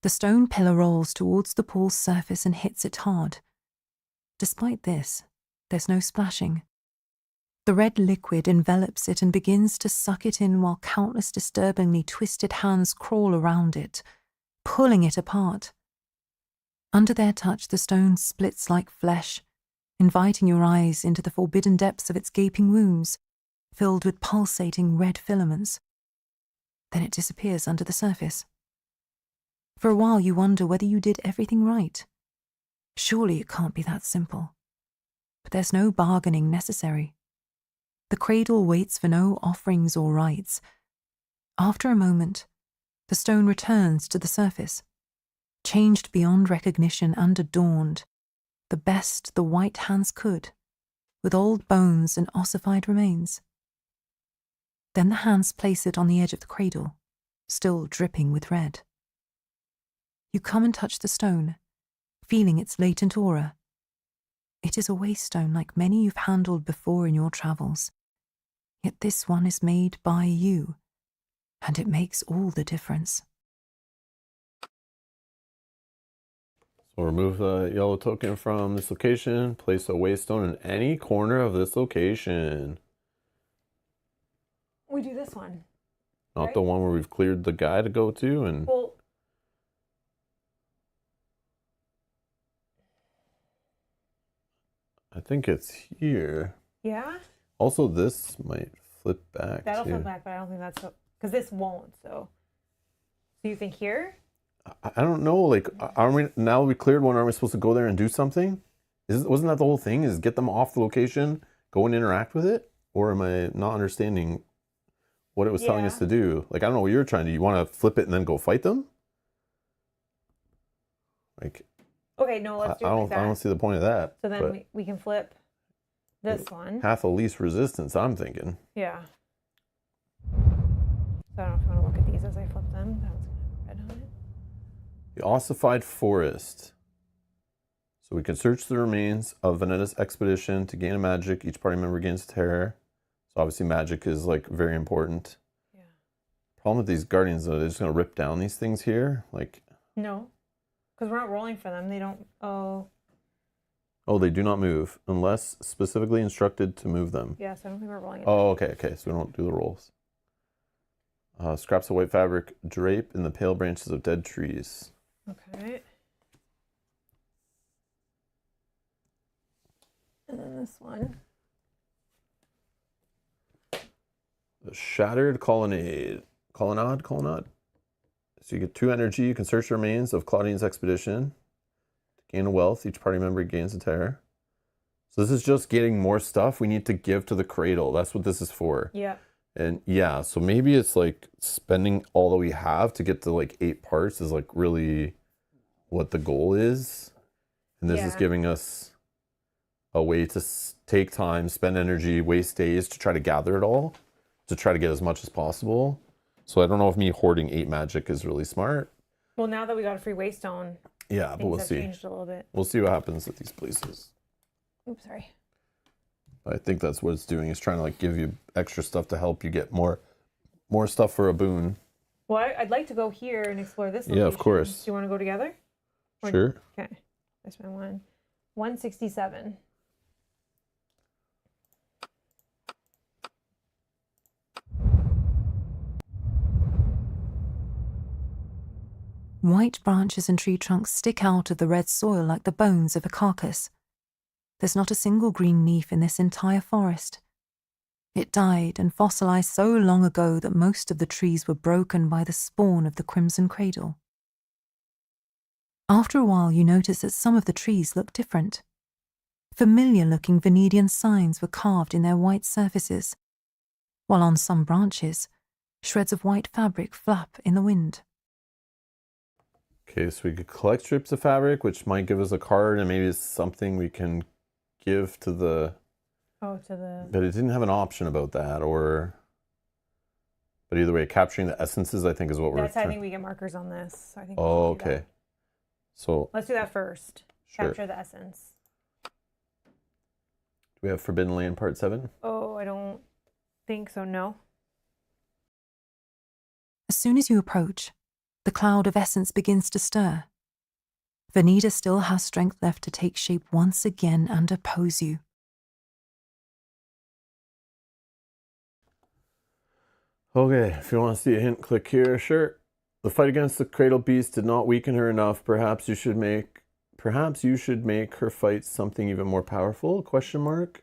The stone pillar rolls towards the pool's surface and hits it hard. Despite this, there's no splashing. The red liquid envelops it and begins to suck it in while countless disturbingly twisted hands crawl around it, pulling it apart. Under their touch, the stone splits like flesh, inviting your eyes into the forbidden depths of its gaping wounds, filled with pulsating red filaments. Then it disappears under the surface. For a while you wonder whether you did everything right. Surely it can't be that simple. But there's no bargaining necessary. The cradle waits for no offerings or rites. After a moment, the stone returns to the surface, changed beyond recognition and adorned, the best the white hands could, with old bones and ossified remains. Then the hands place it on the edge of the cradle, still dripping with red. You come and touch the stone, feeling its latent aura. It is a waste stone like many you've handled before in your travels. Yet this one is made by you, and it makes all the difference. So remove the yellow token from this location. Place a waste stone in any corner of this location. We do this one. Not Right. the one where we've cleared the guy to go to. And Well, I think it's here. yeah, Also, this might flip back that'll too. flip back, but I don't think that's because this won't. So you think here? I don't know. Like, are we now we cleared one? Are we supposed to go there and do something? Wasn't that the whole thing? Is get them off the location, go and interact with it, or am I not understanding what it was telling us Yeah. to do? Like, I don't know what you're trying to do. You want to flip it and then go fight them? Like, Okay, no, let's do it I like that. don't see the point of that. So then but we can flip this one. path of least resistance, I'm thinking. Yeah. So I don't know if you want to look at these as I flip them. That one's going to have red on it. The ossified forest. So we can search the remains of Venetta's expedition to gain a magic. Each party member gains a terror. So obviously magic is like very important. Yeah. Problem with these guardians though, they're just gonna rip down these things here. Like, No, because we're not rolling for them. They don't. Oh. oh, they do not move unless specifically instructed to move them. Yes, I don't think we're rolling. Oh, okay. So we don't do the rolls. Scraps of white fabric drape in the pale branches of dead trees. Okay. And then this one. The shattered colonnade. Colonnade? So you get 2 energy. You can search the remains of Claudine's expedition. To gain a wealth, each party member gains a terror. So this is just getting more stuff we need to give to the cradle. That's what this is for. Yeah. And yeah, so maybe it's like spending all that we have to get to like 8 parts is like really what the goal is. And this is giving us a way to take time, spend energy, waste days to try to gather it all, to try to get as much as possible. So I don't know if me hoarding 8 magic is really smart. Well, now that we got a free waystone, Yeah, but we'll things have see. changed a little bit. We'll see what happens at these places. Oops, sorry. I think that's what it's doing, is trying to like give you extra stuff to help you get more stuff for a boon. Well, I'd like to go here and explore this location. Yeah, of course. Do you want to go together? Or- Sure. Okay. There's my one. 167. White branches and tree trunks stick out of the red soil like the bones of a carcass. There's not a single green leaf in this entire forest. It died and fossilized so long ago that most of the trees were broken by the spawn of the Crimson Cradle. After a while, you notice that some of the trees look different. Familiar-looking Venedian signs were carved in their white surfaces, while on some branches, shreds of white fabric flap in the wind. Okay, so we could collect strips of fabric, which might give us a card, and maybe it's something we can give to the... Oh, to the... But it didn't have an option about that, or... But either way, capturing the essences, I think, is what we're... That's, I think we get markers on this. So I think Oh, we should do okay. that. So... Let's do that first. Sure. Capture the essence. Do we have Forbidden Land Part 7? Oh, I don't think so, no. As soon as you approach, the cloud of essence begins to stir. Veneda still has strength left to take shape once again and oppose you. Okay, if you want to see a hint, click here. Sure. The fight against the Cradle Beast did not weaken her enough. Perhaps you should make her fight something even more powerful? Question mark.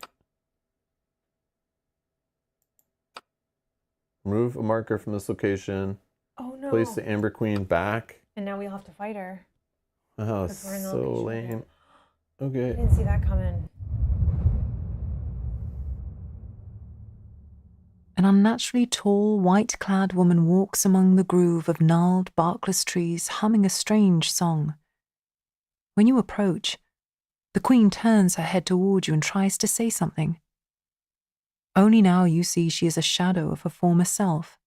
Remove a marker from this location. Oh, no. Place the Amber Queen back. And now we'll have to fight her. Oh, 'Cause we're in the so location lame. again. I Okay. didn't see that coming. An unnaturally tall, white-clad woman walks among the groove of gnarled, barkless trees, humming a strange song. When you approach, the queen turns her head toward you and tries to say something. Only now you see she is a shadow of her former self.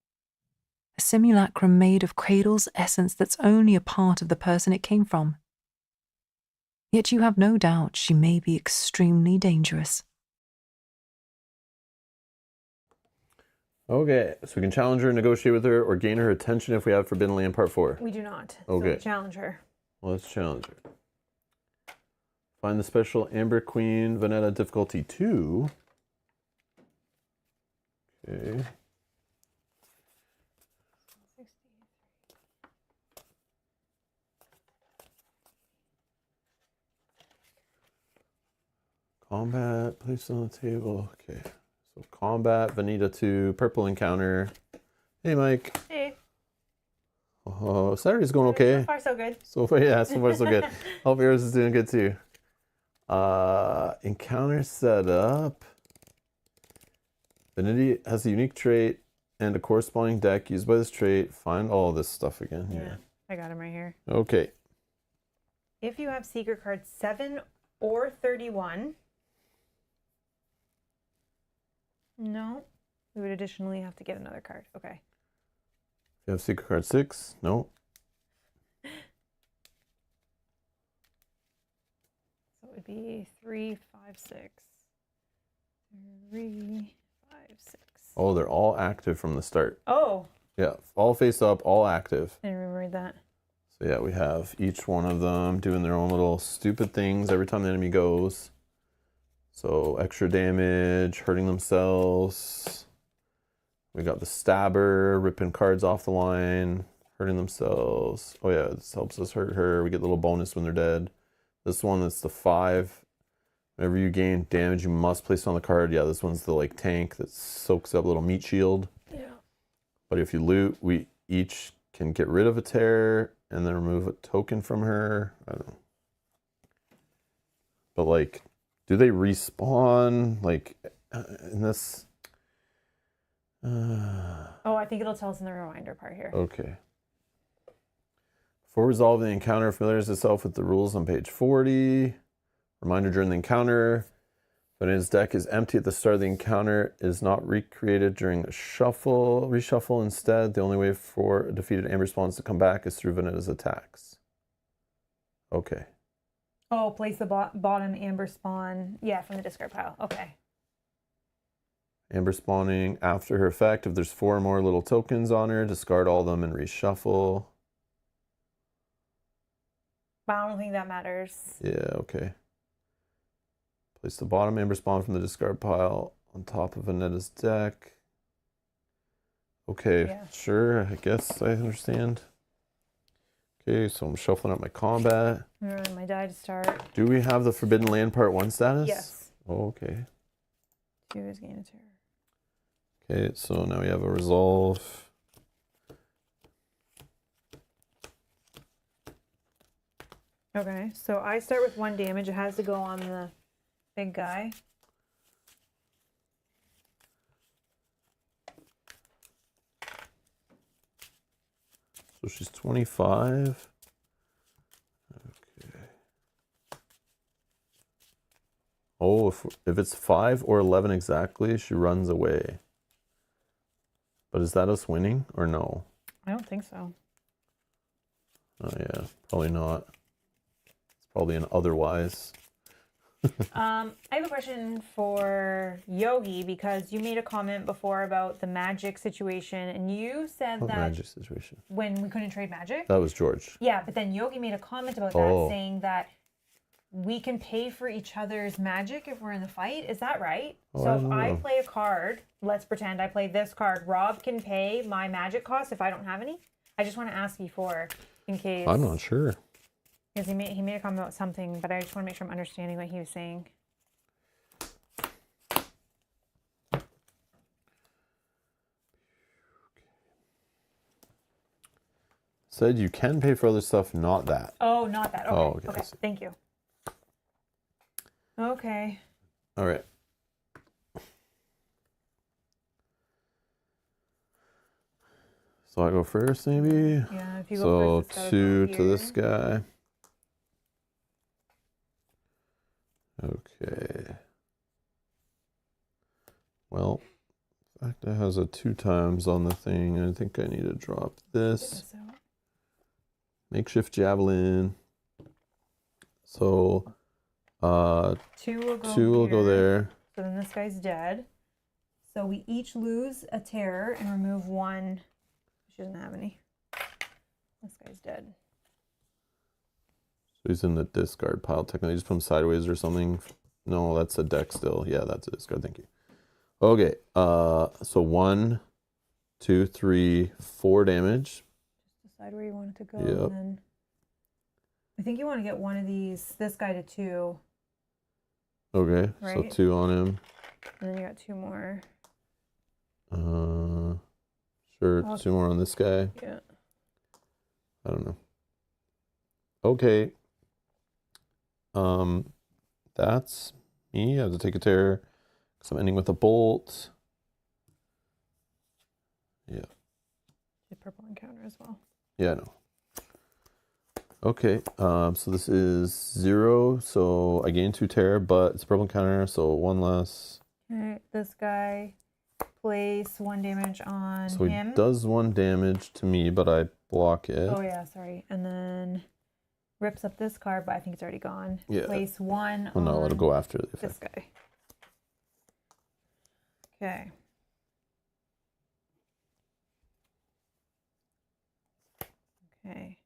A simulacrum made of Cradle's essence that's only a part of the person it came from. Yet you have no doubt she may be extremely dangerous. Okay, so we can challenge her, negotiate with her, or gain her attention if we have Forbidden Land Part 4. We do not. Okay. So challenge her. Well, let's challenge her. Find the special Amber Queen Venetta difficulty 2. Okay. Combat, placed on the table. Okay. So combat, Veneta 2, purple encounter. Hey, Mike. Hey. Oh, Saturday's going okay. So far, so good. So far, yeah, so far so good. Hope yours is doing good too. Encounter setup. Veneti has a unique trait and a corresponding deck used by this trait. Find all this stuff again. Yeah. I got him right here. Okay. If you have secret card 7 or 31, no, we would additionally have to get another card. Okay. If you have secret card 6, no. So it would be 3, 5, 6. 3, 5, 6. Oh, they're all active from the start. Oh, Yeah, all face up, all active. I didn't remember that. So yeah, we have each one of them doing their own little stupid things every time the enemy goes. So extra damage, hurting themselves. We got the stabber, ripping cards off the line, hurting themselves. Oh yeah, this helps us hurt her. We get a little bonus when they're dead. This one, that's the 5. Whenever you gain damage, you must place it on the card. Yeah, this one's the like tank that soaks up a little meat shield. Yeah. But if you loot, we each can get rid of a tear and then remove a token from her. I don't know. But like, do they respawn like in this? Oh, I think it'll tell us in the reminder part here. Okay. Before resolving the encounter, familiarize itself with the rules on page 40. Reminder during the encounter. When his deck is empty at the start of the encounter, is not recreated during a shuffle. Reshuffle instead. The only way for a defeated amber spawns to come back is through Venetta's attacks. Okay. Oh, place the bottom amber spawn. Yeah, from the discard pile. Okay. Amber spawning after her effect. If there's 4 more little tokens on her, discard all of them and reshuffle. But I don't think that matters. Yeah, okay. Place the bottom amber spawn from the discard pile on top of Venetta's deck. Okay, Yeah. sure, I guess I understand. Okay, so I'm shuffling up my combat. Remember my die to start. Do we have the Forbidden Land Part 1 status? Yes. Oh, okay. 2 is gain a terror. Okay, so now we have a resolve. Okay, so I start with 1 damage. It has to go on the big guy. So she's 25. Okay. Oh, if it's 5 or 11 exactly, she runs away. But is that us winning or no? I don't think so. Oh yeah, probably not. It's probably an otherwise. I have a question for Yogi because you made a comment before about the magic situation, and you said What that magic situation? when we couldn't trade magic. That was George. Yeah, but then Yogi made a comment about that, Oh. saying that we can pay for each other's magic if we're in the fight. Is that right? Oh, So I if don't I know. play a card, let's pretend I play this card, Rob can pay my magic cost if I don't have any? I just want to ask before, in case. I'm not sure. Because he made a comment about something, but I just want to make sure I'm understanding what he was saying. Said you can pay for other stuff, not that. Oh, not that. Okay. Oh, okay, I Okay. see. Thank you. Okay. All right. So I go first, maybe? Yeah, if you So go first, it's gotta 2 go to this here. guy. Okay. Well, in fact, it has a 2 times on the thing. I think I need to drop this. This out. Makeshift javelin. So 2 will go 2 will go here. there. So then this guy's dead. So we each lose a terror and remove 1. She doesn't have any. This guy's dead. So he's in the discard pile. Technically, just put him sideways or something. No, that's a deck still. Yeah, that's a discard. Thank you. Okay. So 1, 2, 3, 4 damage. Just decide where you want it to go. Yep. And then I think you want to get one of these, this guy to 2. Okay. So Right. 2 on him. And then you got 2 more. Sure. Oh. 2 more on this guy. Yeah. I don't know. Okay. That's me. I have to take a tear because I'm ending with a bolt. Yeah. The purple encounter as well. Yeah, I know. Okay, so this is 0, so I gain 2 terror, but it's a purple counter, so 1 less. Alright, this guy, place 1 damage on So he him. does 1 damage to me, but I block it. Oh yeah, sorry. And then rips up this card, but I think it's already gone. Yeah. Place 1 Well, no, on it'll go after the effect. this guy. Okay. Okay.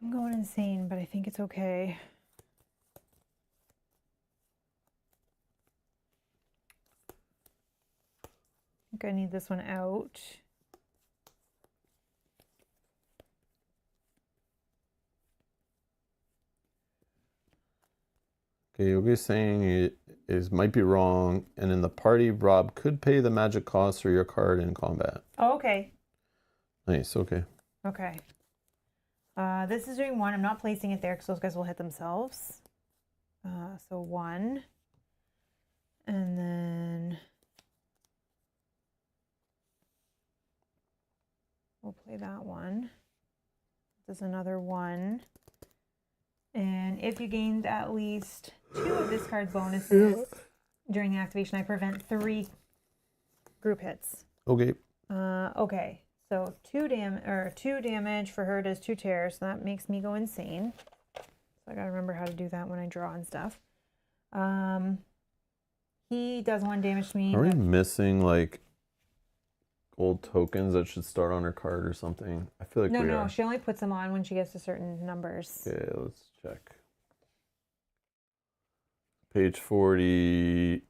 I'm going insane, but I think it's okay. I think I need this one out. Okay, Yogi's saying it is might be wrong, and in the party, Rob could pay the magic cost for your card in combat. Oh, okay. Nice, okay. Okay. This is doing 1. I'm not placing it there because those guys will hit themselves. So 1. And then we'll play that one. There's another 1. And if you gained at least 2 of this card's bonuses during the activation, I prevent 3 group hits. Okay. Okay. So 2 damage for her does 2 tears, so that makes me go insane. So I gotta remember how to do that when I draw and stuff. He does 1 damage to me. Are we missing like gold tokens that should start on her card or something? I feel like we No, are. she only puts them on when she gets to certain numbers. Okay, let's check. Page 40,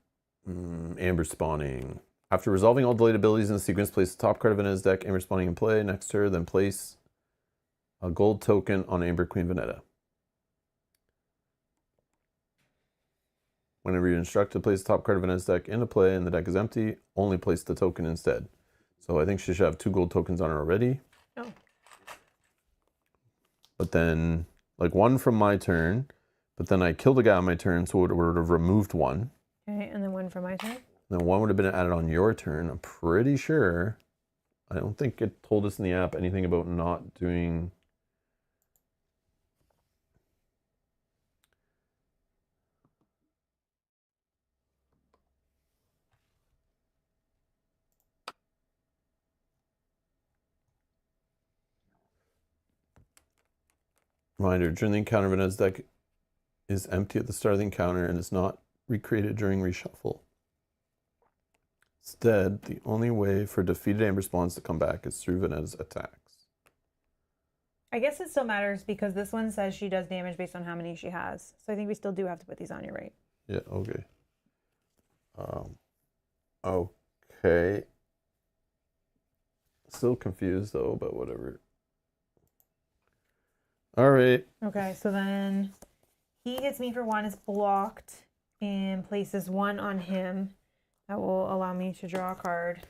Amber spawning. After resolving all delayed abilities in the sequence, place the top card of Venetta's deck, Amber spawning in play next to her, then place a gold token on Amber Queen Venetta. Whenever you're instructed to place the top card of Venetta's deck into play and the deck is empty, only place the token instead. So I think she should have 2 gold tokens on her already. Oh. But then, like 1 from my turn, but then I killed a guy on my turn, so it would have removed 1. Okay, and then 1 for my turn. Then 1 would have been added on your turn. I'm pretty sure. I don't think it told us in the app anything about not doing. Reminder, during the encounter, Venetta's deck is empty at the start of the encounter and is not recreated during reshuffle. Instead, the only way for defeated Amber spawns to come back is through Venetta's attacks. I guess it still matters because this one says she does damage based on how many she has. So I think we still do have to put these on, you're right. Yeah, okay. Okay. Still confused though, but whatever. All right. Okay, so then he hits me for 1, is blocked, and places 1 on him. That will allow me to draw a card,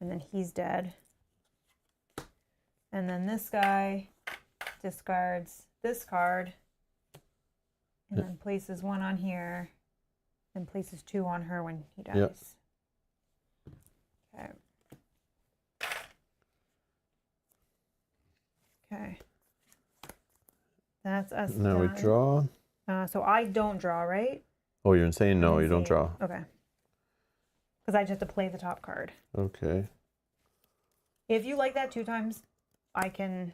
and then he's dead. And then this guy discards this card, and then places 1 on here, and places 2 on her when he dies. Yep. Okay. Okay. That's us Now we done. draw. So I don't draw, right? Oh, you're insane? No, I'm you don't insane. draw. Okay. Because I just have to play the top card. Okay. If you like that 2 times, I can.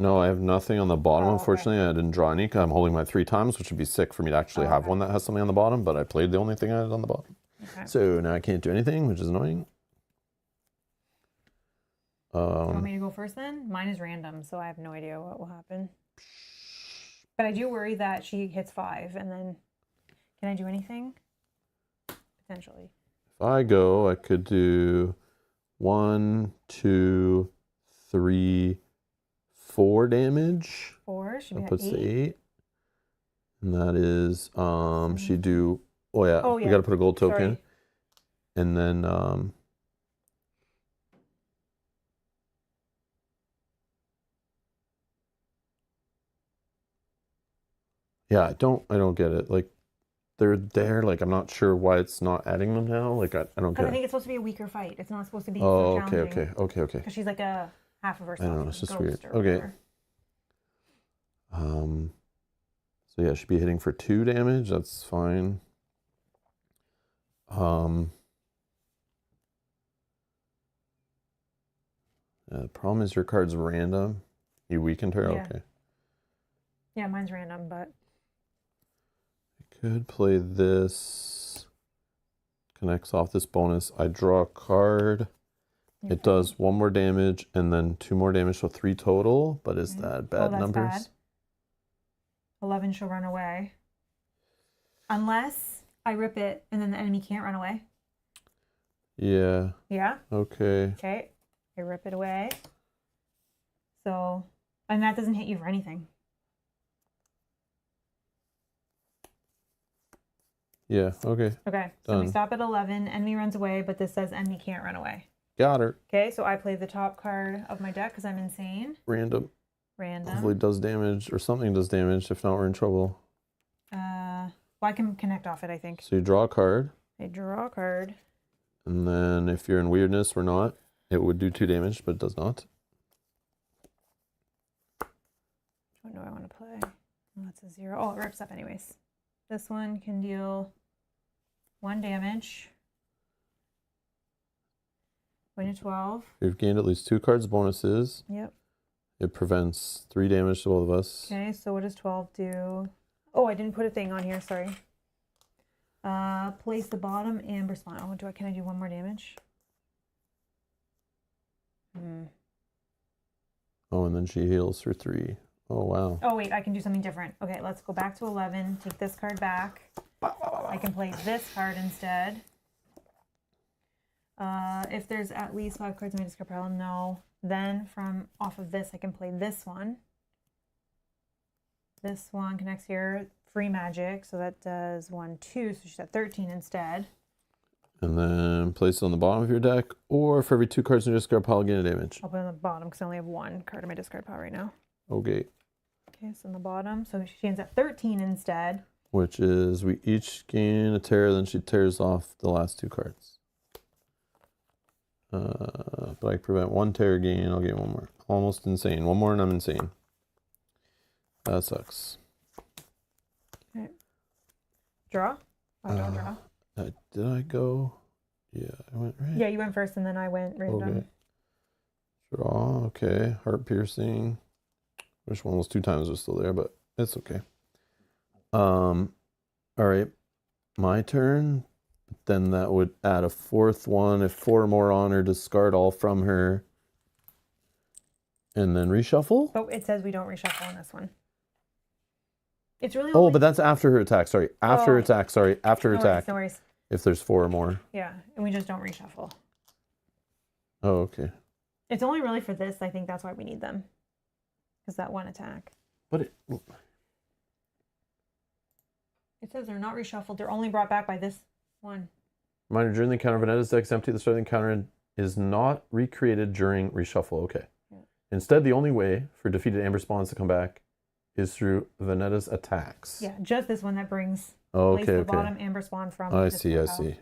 No, I have nothing on the bottom, Oh, okay. unfortunately. I didn't draw any. I'm holding my 3 times, which would be sick for me to actually have one that has something on the bottom, but I played the only thing I had on the bottom. Okay. So now I can't do anything, which is annoying. You want me to go first then? Mine is random, so I have no idea what will happen. But I do worry that she hits 5, and then can I do anything? Potentially. If I go, I could do 1, 2, 3, 4 damage. 4 should be That at puts 8. to 8. And that is, she do, oh yeah, Oh, we yeah. got to put a gold token. Sorry. And then, yeah, I don't get it. Like, they're there. Like, I'm not sure why it's not adding them now. Like, I don't Because I get think it. it's supposed to be a weaker fight. It's not supposed to be Oh, so okay, challenging. okay. Because she's like a half of I herself. don't know, it's just ghost weird. or Okay. whatever. So yeah, she'd be hitting for 2 damage. That's fine. The problem is your card's random. You weakened her? Yeah. Okay. Yeah, mine's random, but I could play this. Connects off this bonus. I draw a card. It does 1 more damage and then 2 more damage, so 3 total. But is that bad that's numbers? bad. 11 she'll run away. Unless I rip it and then the enemy can't run away. Yeah. Yeah? Okay. Okay. I rip it away. So, and that doesn't hit you for anything. Yeah. Okay. Okay. So we Done. stop at 11. Enemy runs away, but this says enemy can't run away. Got her. Okay. So I play the top card of my deck because I'm insane. Random. Random. Hopefully it does damage or something does damage. If not, we're in trouble. Well, I can connect off it, I think. So you draw a card. I draw a card. And then if you're in weirdness or not, it would do 2 damage, but it does not. Which one do I want to play? Oh, that's a 0. Oh, it rips up anyways. This one can deal 1 damage. Going to 12. You've gained at least 2 cards bonuses. Yep. It prevents 3 damage to both of us. Okay, so what does 12 do? Oh, I didn't put a thing on here, sorry. Place the bottom amber spawn. Oh, can I do 1 more damage? Oh, and then she heals for 3. Oh, wow. Oh, wait, I can do something different. Okay, let's go back to 11. Take this card back. I can play this card instead. If there's at least 5 cards in my discard pile, no. Then from off of this, I can play this one. This one connects here. Free magic, so that does 1, 2. So she's at 13 instead. And then place it on the bottom of your deck, or for every 2 cards in your discard pile, gain a damage. I'll put it on the bottom because I only have 1 card in my discard pile right now. Okay. Okay, so on the bottom. So she ends at 13 instead. Which is we each gain a tear, then she tears off the last 2 cards. But I prevent 1 tear gain, I'll gain 1 more. Almost insane. 1 more and I'm insane. That sucks. Okay. Draw? I don't draw. Did I go? Yeah, I went right. Yeah, you went first and then I went random. Okay. Draw, okay. Heart piercing. Wish one of those 2 times was still there, but it's okay. All right. My turn. Then that would add a 4th one. If 4 more on her, discard all from her. And then reshuffle? But it says we don't reshuffle on this one. It's really Oh, only... but that's after her attack. Sorry. After Oh. attack. Sorry. After no attack. worries, no worries. If there's 4 or more. Yeah, and we just don't reshuffle. Oh, okay. It's only really for this. I think that's why we need them. Because that 1 attack. But it... It says they're not reshuffled. They're only brought back by this one. Reminder, during the encounter, Venetta's deck is empty. The start of the encounter is not recreated during reshuffle. Okay. Yeah. Instead, the only way for defeated amber spawns to come back is through Venetta's attacks. Yeah, just this one that brings Okay, place the okay. bottom amber spawn from. I this see, I pile. see.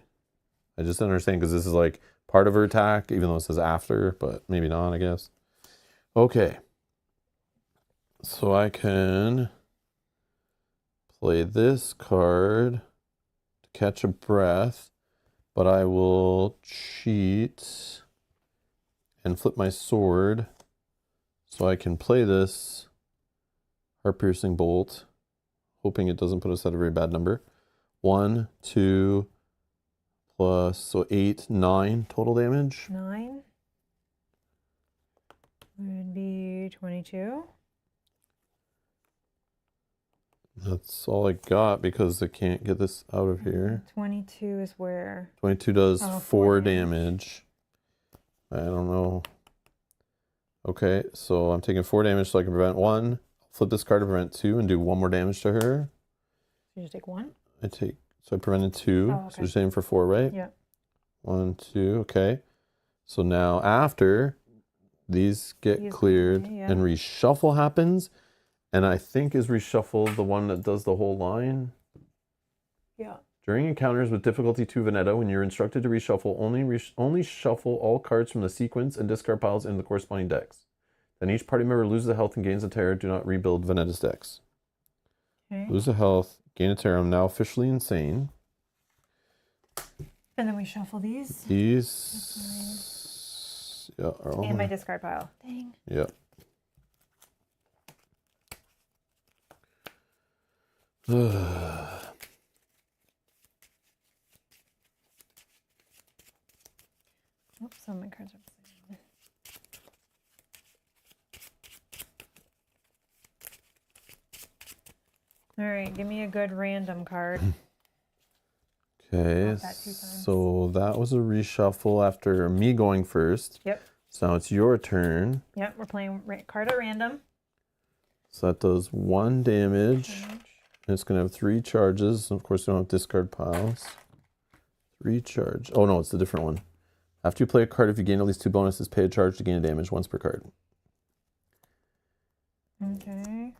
I just don't understand because this is like part of her attack, even though it says after, but maybe not, I guess. Okay. So I can play this card to catch a breath, but I will cheat and flip my sword so I can play this heart piercing bolt, hoping it doesn't put us at a very bad number. 1, 2, plus, so 8, 9 total damage. 9 would be 22. That's all I got because I can't get this out of here. 22 is where... 22 does Oh, 4 4 damage. damage. I don't know. Okay, so I'm taking 4 damage so I can prevent 1. Flip this card to prevent 2 and do 1 more damage to her. You just take 1? So I prevented 2. Oh, okay. So you're saying for 4, right? Yeah. 1, 2, okay. So now after these get These go cleared away, yeah. and reshuffle happens, and I think is reshuffle the one that does the whole line? Yeah. During encounters with difficulty 2 Veneta, when you're instructed to reshuffle, only shuffle all cards from the sequence and discard piles into the corresponding decks. Then each party member loses a health and gains a terror. Do not rebuild Veneta's decks. Okay. Lose a health, gain a terror. I'm now officially insane. And then we shuffle these. These... Yeah, are all And my discard pile. Dang. Yeah. Oops, some of my cards are the same. All right, give me a good random card. Okay, Got that 2 times. so that was a reshuffle after me going first. Yep. So now it's your turn. Yep, we're playing card at random. So that does 1 damage. And it's going to have 3 charges. Of course, we don't have discard piles. 3 charge. Oh, no, it's a different one. After you play a card, if you gain at least 2 bonuses, pay a charge to gain a damage once per card. Okay.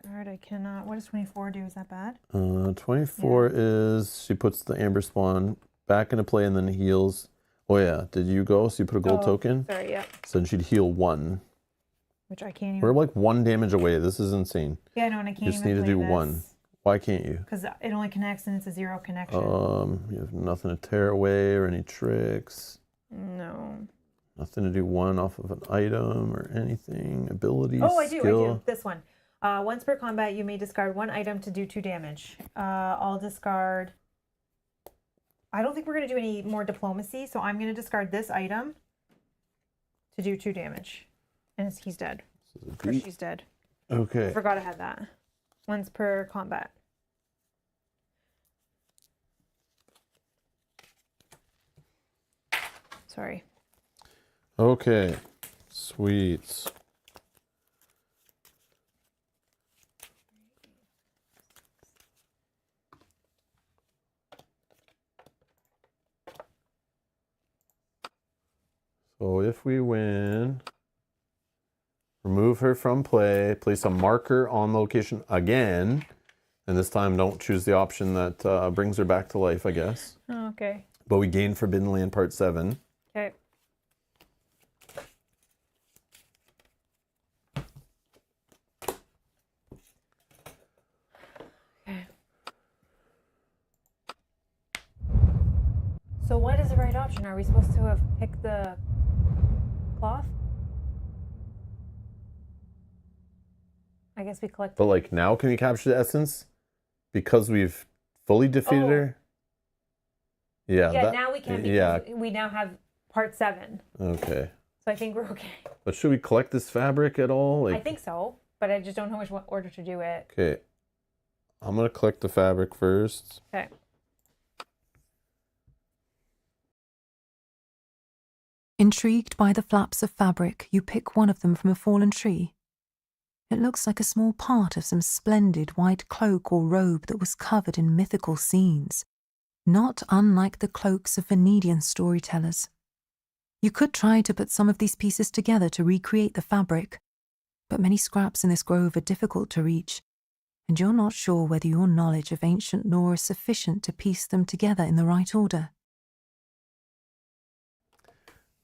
This card I cannot. What does 24 do? Is that bad? 24 is she puts the Amber Spawn back into play and then heals. Oh, yeah. Did you go? So you put a gold token? Sorry, yeah. So then she'd heal 1. Which I can't even. We're like 1 damage away. This is insane. Yeah, no, and I can't You just even need to play do 1. Why can't you? Because it only connects and it's a 0 connection. You have nothing to tear away or any tricks. No. Nothing to do 1 off of an item or anything. Ability, Oh, I do. skill. This one. Once per combat, you may discard 1 item to do 2 damage. I'll discard. I don't think we're going to do any more diplomacy, so I'm going to discard this item to do 2 damage. And he's dead. Or she's dead. Okay. I forgot I had that. Once per combat. Sorry. Okay. Sweet. So if we win, remove her from play, place a marker on the location again, and this time don't choose the option that brings her back to life, I guess. Oh, okay. But we gain Forbidden Land Part 7. Okay. Okay. So what is the right option? Are we supposed to have picked the cloth? I guess we collect. But like now can we capture the essence? Because we've fully defeated her? Yeah. Yeah, now we can because we now have part 7. Okay. So I think we're okay. But should we collect this fabric at all? I think so, but I just don't know which order to do it. Okay. I'm going to collect the fabric first. Okay. Intrigued by the flaps of fabric, you pick one of them from a fallen tree. It looks like a small part of some splendid white cloak or robe that was covered in mythical scenes, not unlike the cloaks of Venedian storytellers. You could try to put some of these pieces together to recreate the fabric, but many scraps in this grove are difficult to reach, and you're not sure whether your knowledge of ancient lore is sufficient to piece them together in the right order.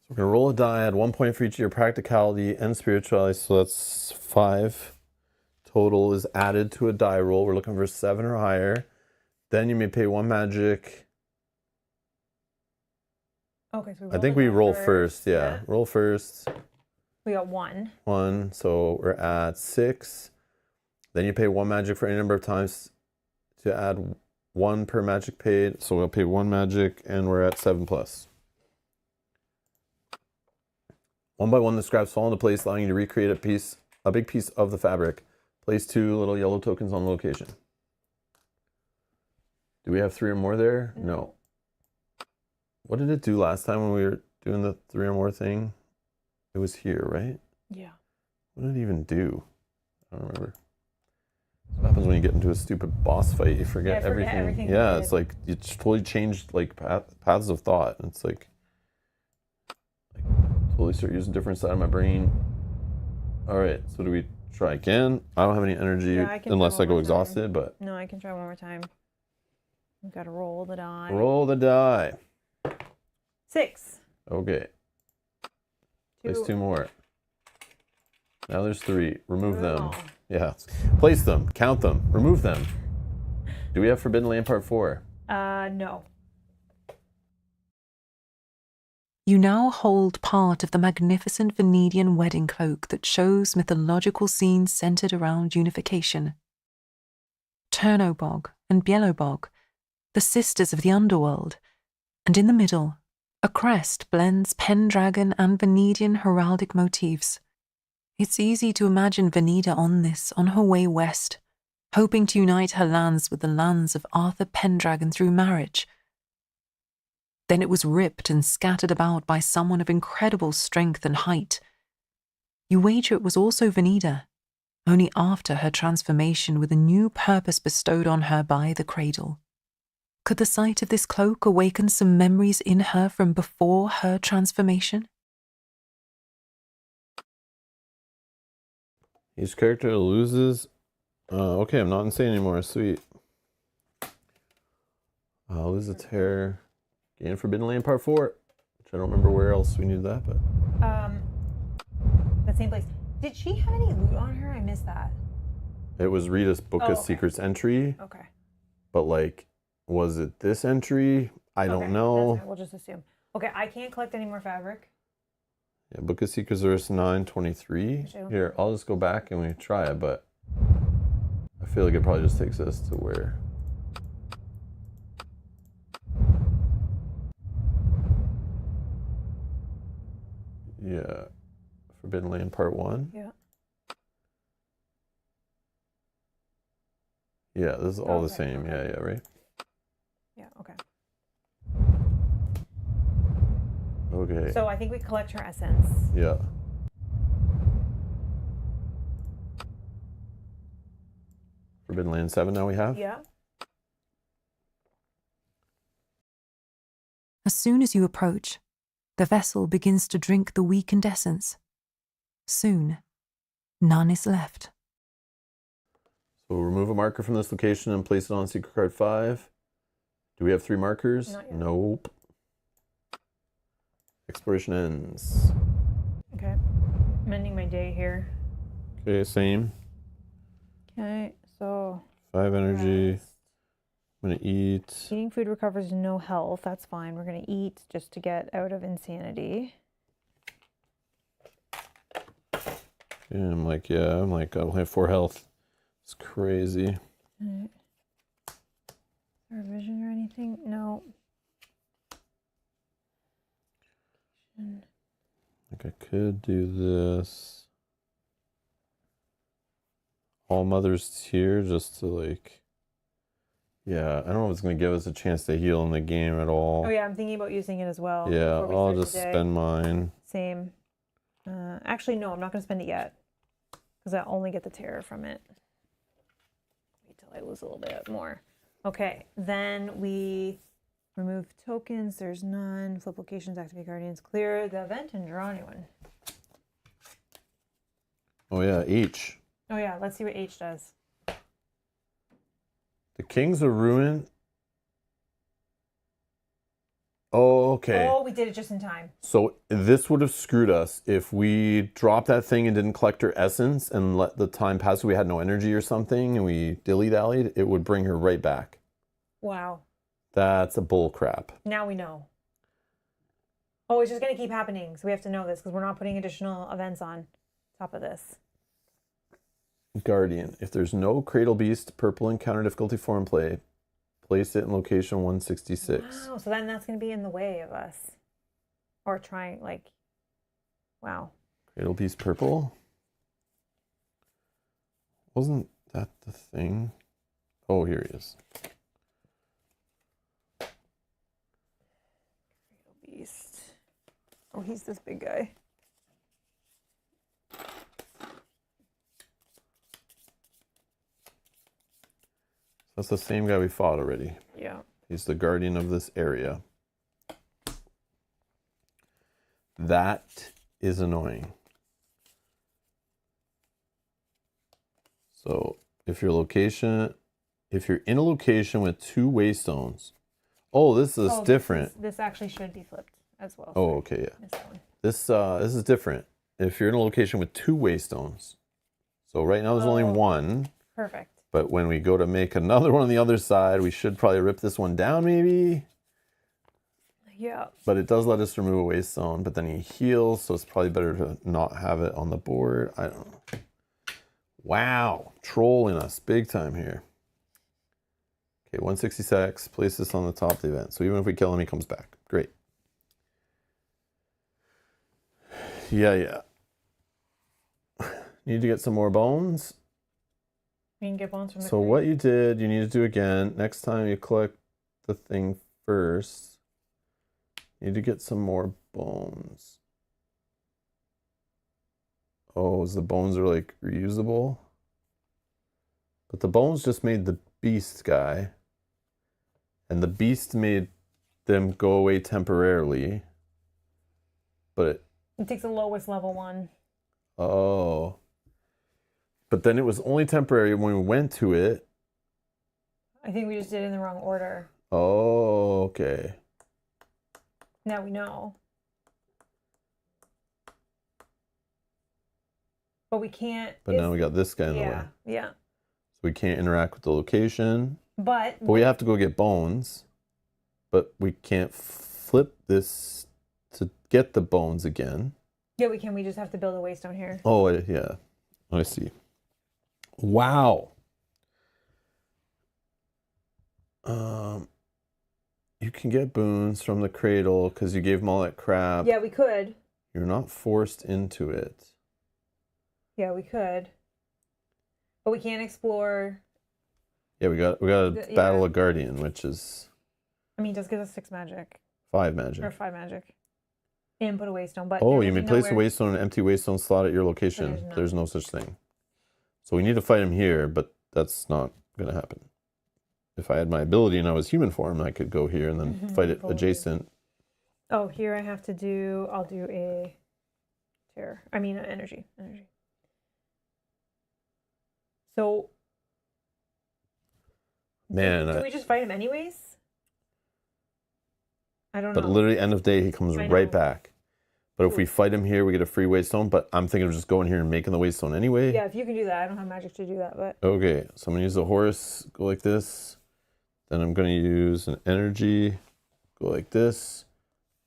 We're going to roll a die, add 1 point for each of your practicality and spirituality, so that's 5. Total is added to a die roll. We're looking for 7 or higher. Then you may pay 1 magic. Okay, so I think we roll first, yeah. Roll first. We got 1. 1, so we're at 6. Then you pay 1 magic for any number of times to add 1 per magic paid. So we'll pay 1 magic, and we're at 7 plus. 1 by 1, the scraps fall into place, allowing you to recreate a big piece of the fabric. Place 2 little yellow tokens on the location. Do we have 3 or more there? No. What did it do last time when we were doing the 3 or more thing? It was here, right? Yeah. What did it even do? I don't remember. What happens when you get into a stupid boss fight? You forget everything. Yeah, it's like you totally changed like paths of thought. It's like totally start using a different side of my brain. All right, so do we try again? I don't have any energy unless I go exhausted, but no, I can try one more time. We gotta roll the die. Roll the die. 6. Okay. Place 2 more. Now there's 3. Remove them. all. Yeah. Place them. Count them. Remove them. Do we have Forbidden Land Part 4? No. You now hold part of the magnificent Venedian wedding cloak that shows mythological scenes centered around unification. Turnobog and Bielobog, the sisters of the underworld, and in the middle, a crest blends Pendragon and Venedian heraldic motifs. It's easy to imagine Veneda on this, on her way west, hoping to unite her lands with the lands of Arthur Pendragon through marriage. Then it was ripped and scattered about by someone of incredible strength and height. You wager it was also Veneda, only after her transformation with a new purpose bestowed on her by the cradle. Could the sight of this cloak awaken some memories in her from before her transformation? Each character loses. Okay, I'm not insane anymore. Sweet. I'll lose a tear. Gain Forbidden Land Part 4. Which I don't remember where else we needed that, but. That same place. Did she have any loot on her? I missed that. It was Rita's Book of okay. Secrets entry. Okay. But, like, was it this entry? I don't know. We'll just assume. Okay, I can't collect any more fabric. Yeah, Book of Secrets, verse 923. Here, I'll just go back and we try it, but I feel like it probably just takes us to where. Yeah. Forbidden Land Part 1. Yeah. Yeah, this is all the same. Okay. Yeah, right? Yeah, okay. Okay. So I think we collect her essence. Yeah. Forbidden Land 7 now we have? Yeah. As soon as you approach, the vessel begins to drink the weakened essence. Soon, none is left. So we'll remove a marker from this location and place it on Secret Card 5. Do we have 3 markers? Not yet. Nope. Exploration ends. Okay. I'm ending my day here. Okay, same. Okay, so 5 energy. rest. I'm gonna eat. Eating food recovers no health. That's fine. We're gonna eat just to get out of insanity. Yeah, I'm like, I only have 4 health. It's crazy. Alright. Is there a vision or anything? No. Like I could do this. All Mother's Tear just to like. Yeah, I don't know if it's gonna give us a chance to heal in the game at all. Oh yeah, I'm thinking about using it as well. Yeah, before we I'll start just the day. spend mine. Same. Actually, no, I'm not gonna spend it yet because I only get the terror from it. Wait till I lose a little bit more. Okay, then we remove tokens. There's none. Flip locations, activate guardians, clear the event, and draw a new one. Oh yeah, H. Oh yeah, let's see what H does. The Kings of Ruin. Oh, okay. Oh, we did it just in time. So this would have screwed us if we dropped that thing and didn't collect her essence and let the time pass. We had no energy or something and we dilly-dallied. It would bring her right back. Wow. That's a bull crap. Now we know. Oh, it's just gonna keep happening. So we have to know this because we're not putting additional events on top of this. Guardian. If there's no Cradle Beast, purple encounter difficulty 4 in play, place it in location 166. Wow, so then that's going to be in the way of us. Or trying, like, wow. Cradle Beast purple? Wasn't that the thing? Oh, here he is. Beast. Oh, he's this big guy. That's the same guy we fought already. Yeah. He's the guardian of this area. That is annoying. So if your location if you're in a location with 2 waystones. Oh, this is different. This actually should be flipped as well. Oh, okay, yeah. Missed that one. This is different. If you're in a location with 2 waystones. So right now there's only 1. Perfect. But when we go to make another one on the other side, we should probably rip this one down maybe. Yeah. But it does let us remove a waystone, but then he heals, so it's probably better to not have it on the board. I don't know. Wow, trolling us big time here. Okay, 166, place this on the top of the event. So even if we kill him, he comes back. Great. Yeah. Need to get some more bones. You can get bones from the So what you did, you need to do again. Next time you collect the thing first. You need to get some more bones. Oh, the bones are like reusable. But the bones just made the beast guy. And the beast made them go away temporarily. But it takes the lowest level one. Oh. But then it was only temporary when we went to it. I think we just did it in the wrong order. Oh, okay. Now we know. But we can't. But now we got this guy in the way. Yeah. So we can't interact with the location. But we have to go get bones. But we can't flip this to get the bones again. Yeah, we can. We just have to build a waystone here. Oh, yeah. I see. Wow. You can get boons from the cradle because you gave them all that crap. Yeah, we could. You're not forced into it. Yeah, we could. But we can't explore. Yeah, we got to battle a guardian, which is. I mean, it does give us 6 magic. 5 magic. Or 5 magic. And put a waystone. But oh, you may place a waystone in an empty waystone slot at your location. There's no such thing. So we need to fight him here, but that's not going to happen. If I had my ability and I was human form, I could go here and then fight it adjacent. Oh, here I have to do, I'll do a terror. I mean, energy. So. Man. Do we just fight him anyways? I don't know. But literally, end of day, he comes right back. But if we fight him here, we get a free waystone. But I'm thinking of just going here and making the waystone anyway. Yeah, if you can do that. I don't have magic to do that, but. Okay, so I'm going to use the horse, go like this. Then I'm going to use an energy, go like this.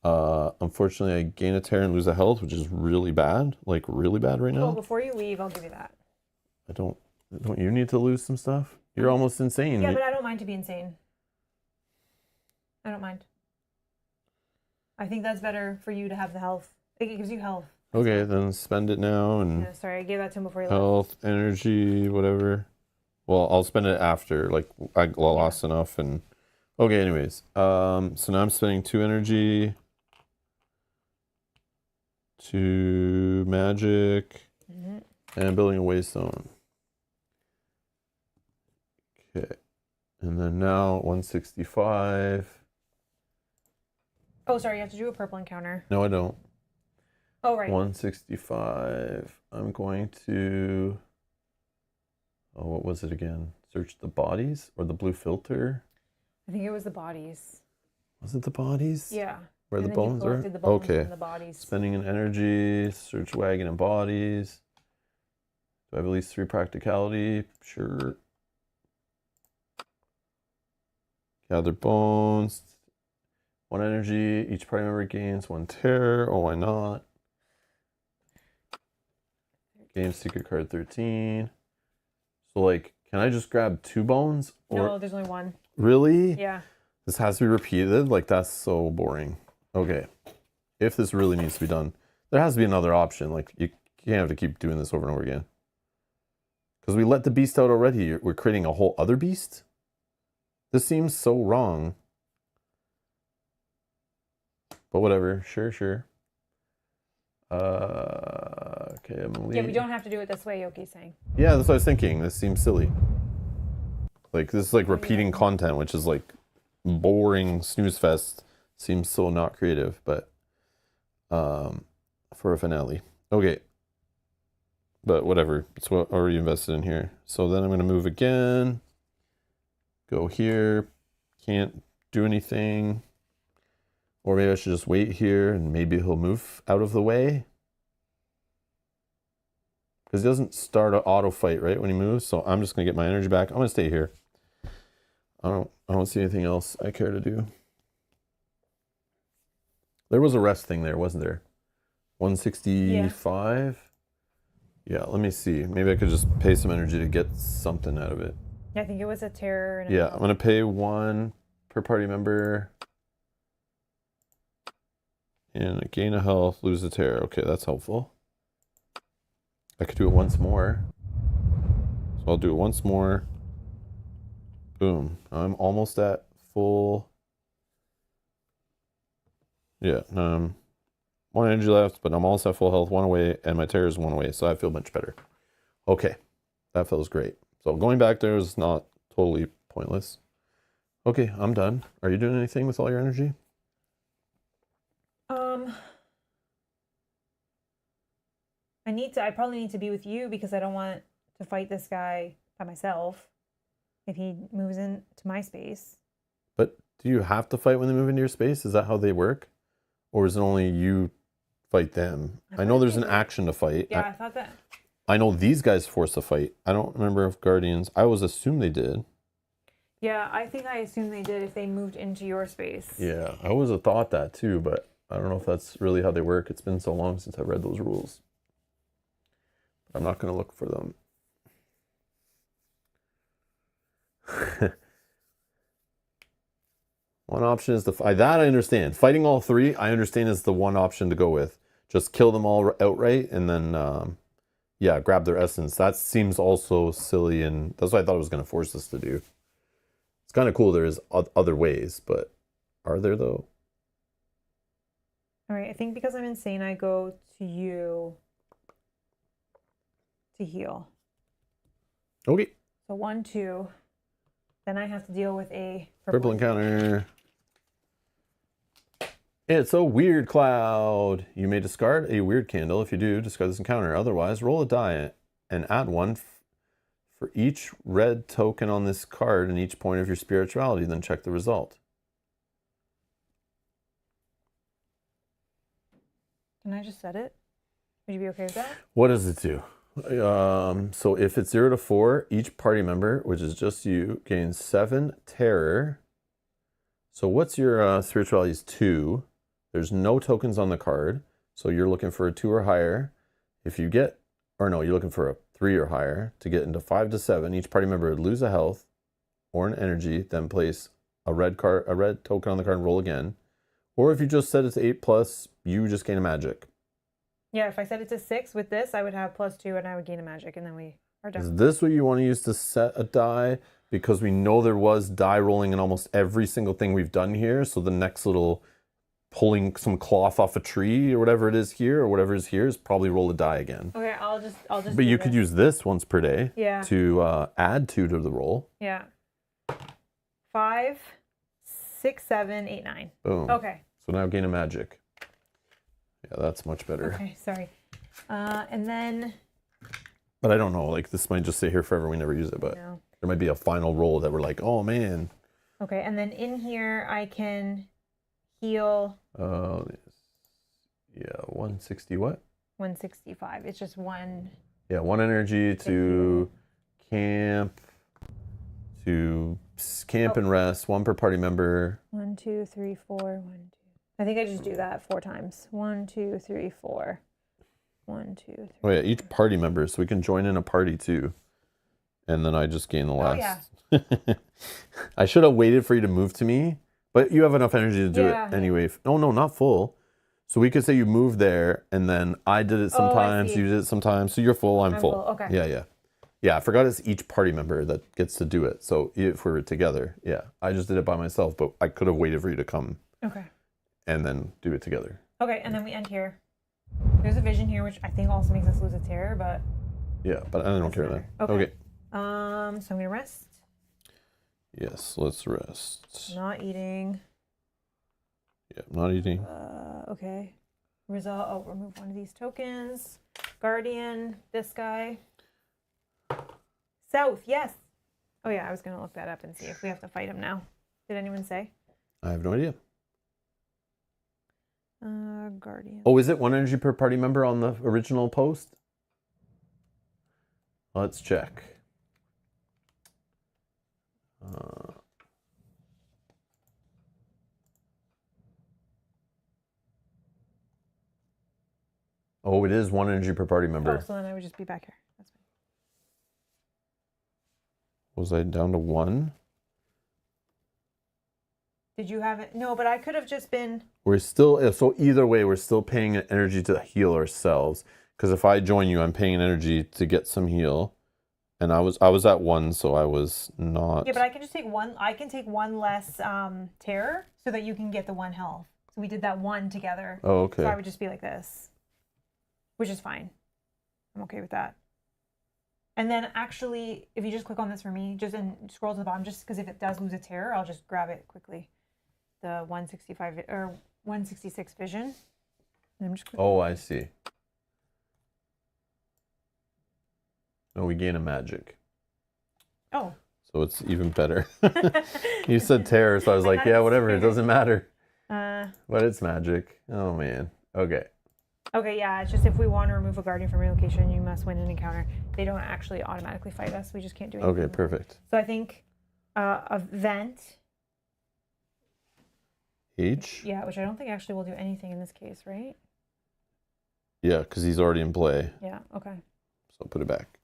Unfortunately, I gain a tear and lose a health, which is really bad. Like, really bad right now. Oh, before you leave, I'll give you that. Don't you need to lose some stuff? You're almost insane. Yeah, but I don't mind to be insane. I don't mind. I think that's better for you to have the health. It gives you health. Okay, then spend it now and. Yeah, sorry, I gave that to him before he left. Health, energy, whatever. Well, I'll spend it after. Like I lost enough and. Okay, anyways. So now I'm spending 2 energy. 2 magic. Mm-hmm. And I'm building a waystone. Okay. And then now 165. Oh, sorry, you have to do a purple encounter. No, I don't. Oh, right. 165. I'm going to. Oh, what was it again? Search the bodies or the blue filter? I think it was the bodies. Was it the bodies? Yeah. Where and the bones are? The bones okay. from the bodies. Spending an energy, search wagon and bodies. Do I have at least 3 practicality? Sure. Gather bones. 1 energy. Each party member gains 1 terror. Oh, why not? Game secret card 13. So, like, can I just grab 2 bones? Or... No, there's only 1. Really? Yeah. This has to be repeated? Like, that's so boring. Okay. If this really needs to be done, there has to be another option. Like, you can't have to keep doing this over and over again. Because we let the beast out already. We're creating a whole other beast? This seems so wrong. But whatever. Sure. Okay, I'm gonna leave. Yeah, we don't have to do it this way, Yoki's saying. Yeah, that's what I was thinking. This seems silly. Like, this is like repeating content, which is like boring snooze fest. Seems so not creative, but for a finale. Okay. But whatever. It's what already invested in here. So then I'm going to move again. go here, can't do anything. Or maybe I should just wait here and maybe he'll move out of the way. Because he doesn't start an auto fight, right, when he moves. So I'm just going to get my energy back. I'm going to stay here. I don't see anything else I care to do. There was a rest thing there, wasn't there? 165? Yeah, let me see. Maybe I could just pay some energy to get something out of it. Yeah, I think it was a terror. And Yeah, I'm going to pay 1 per party member. And gain a health, lose a terror. Okay, that's helpful. I could do it once more. So I'll do it once more. Boom. I'm almost at full. Yeah, 1 energy left, but I'm almost at full health, 1 away, and my terror is 1 away, so I feel much better. Okay, that feels great. So going back there is not totally pointless. Okay, I'm done. Are you doing anything with all your energy? I probably need to be with you because I don't want to fight this guy by myself if he moves into my space. But do you have to fight when they move into your space? Is that how they work? Or is it only you fight them? I know there's an action to fight. Yeah, I thought that. I know these guys force a fight. I don't remember if Guardians, I always assumed they did. Yeah, I think I assumed they did if they moved into your space. Yeah, I always have thought that too, but I don't know if that's really how they work. It's been so long since I read those rules. I'm not going to look for them. One option is that I understand. Fighting all 3, I understand, is the one option to go with. Just kill them all outright and then, yeah, grab their essence. That seems also silly, and that's what I thought it was going to force us to do. It's kind of cool there is other ways, but are there though? All right, I think because I'm insane, I go to you to heal. Okay. So 1, 2. Then I have to deal with a Purple encounter. It's a weird cloud. You may discard a weird candle. If you do, discard this encounter. Otherwise, roll a die and add 1 for each red token on this card and each point of your spirituality. Then check the result. Can I just set it? Would you be okay with that? What does it do? So if it's 0 to 4, each party member, which is just you, gains 7 terror. So what's your spirituality is 2. There's no tokens on the card. So you're looking for a 2 or higher. If you get, or no, you're looking for a 3 or higher to get into 5 to 7. Each party member would lose a health or an energy, then place a red token on the card and roll again. Or if you just set it to 8+, you just gain a magic. Yeah, if I set it to 6 with this, I would have +2 and I would gain a magic, and then we are done. Is this what you want to use to set a die? Because we know there was die rolling in almost every single thing we've done here. So the next little pulling some cloth off a tree or whatever it is here, or whatever is here, is probably roll a die again. Okay, I'll just. But you could use this once per day. Yeah. To add 2 to the roll. Yeah. 5, 6, 7, 8, 9. Boom. Okay. So now gain a magic. Yeah, that's much better. Okay, sorry. And then. But I don't know. Like, this might just sit here forever. We never use it, but No. there might be a final roll that we're like, oh man. Okay, and then in here I can heal. Yeah, 160 what? 165. It's just 1. Yeah, 1 energy to camp, and rest. 1 per party member. 1, 2, 3, 4. 1, 2. I think I just do that 4 times. 1, 2, 3, 4. 1, 2, 3. Oh yeah, each party member, so we can join in a party too. And then I just gain the last. Oh, yeah. I should have waited for you to move to me, but you have enough energy to do it anyway. Oh no, not full. So we could say you moved there, and then I did it sometimes, you did it sometimes. So you're full, I'm full. Okay. Yeah. Yeah, I forgot it's each party member that gets to do it. So if we were together, yeah. I just did it by myself, but I could have waited for you to come. Okay. And then do it together. Okay, and then we end here. There's a vision here, which I think also makes us lose a terror, but... Yeah, but I don't care then. Okay. So I'm going to rest. Yes, let's rest. Not eating. Yeah, not eating. Okay. Remove 1 of these tokens. Guardian, this guy. South, yes. Oh yeah, I was gonna look that up and see if we have to fight him now. Did anyone say? I have no idea. Guardian. Oh, is it 1 energy per party member on the original post? Let's check. Oh, it is 1 energy per party member. Oh, so then I would just be back here. That's fine. Was I down to 1? Did you have it? No, but I could have just been. We're still, so either way, we're still paying energy to heal ourselves. Because if I join you, I'm paying energy to get some heal. And I was at 1, so I was not. Yeah, but I can just take one. I can take one less terror so that you can get the 1 health. So we did that 1 together. Oh, okay. So I would just be like this, which is fine. I'm okay with that. And then actually, if you just click on this for me, just and scroll to the bottom, just because if it does lose a terror, I'll just grab it quickly. The 165 or 166 vision. And I'm just Oh, I see. No, we gain a magic. Oh. So it's even better. You said terror, so I was like, yeah, whatever, it doesn't matter. But it's magic. Oh, man. Okay. Okay, yeah, it's just if we want to remove a guardian from your location, you must win an encounter. They don't actually automatically fight us. We just can't do anything. Okay, perfect. So I think event. H? Yeah, which I don't think actually will do anything in this case, right? Yeah, because he's already in play. Yeah, okay. So I'll put it back.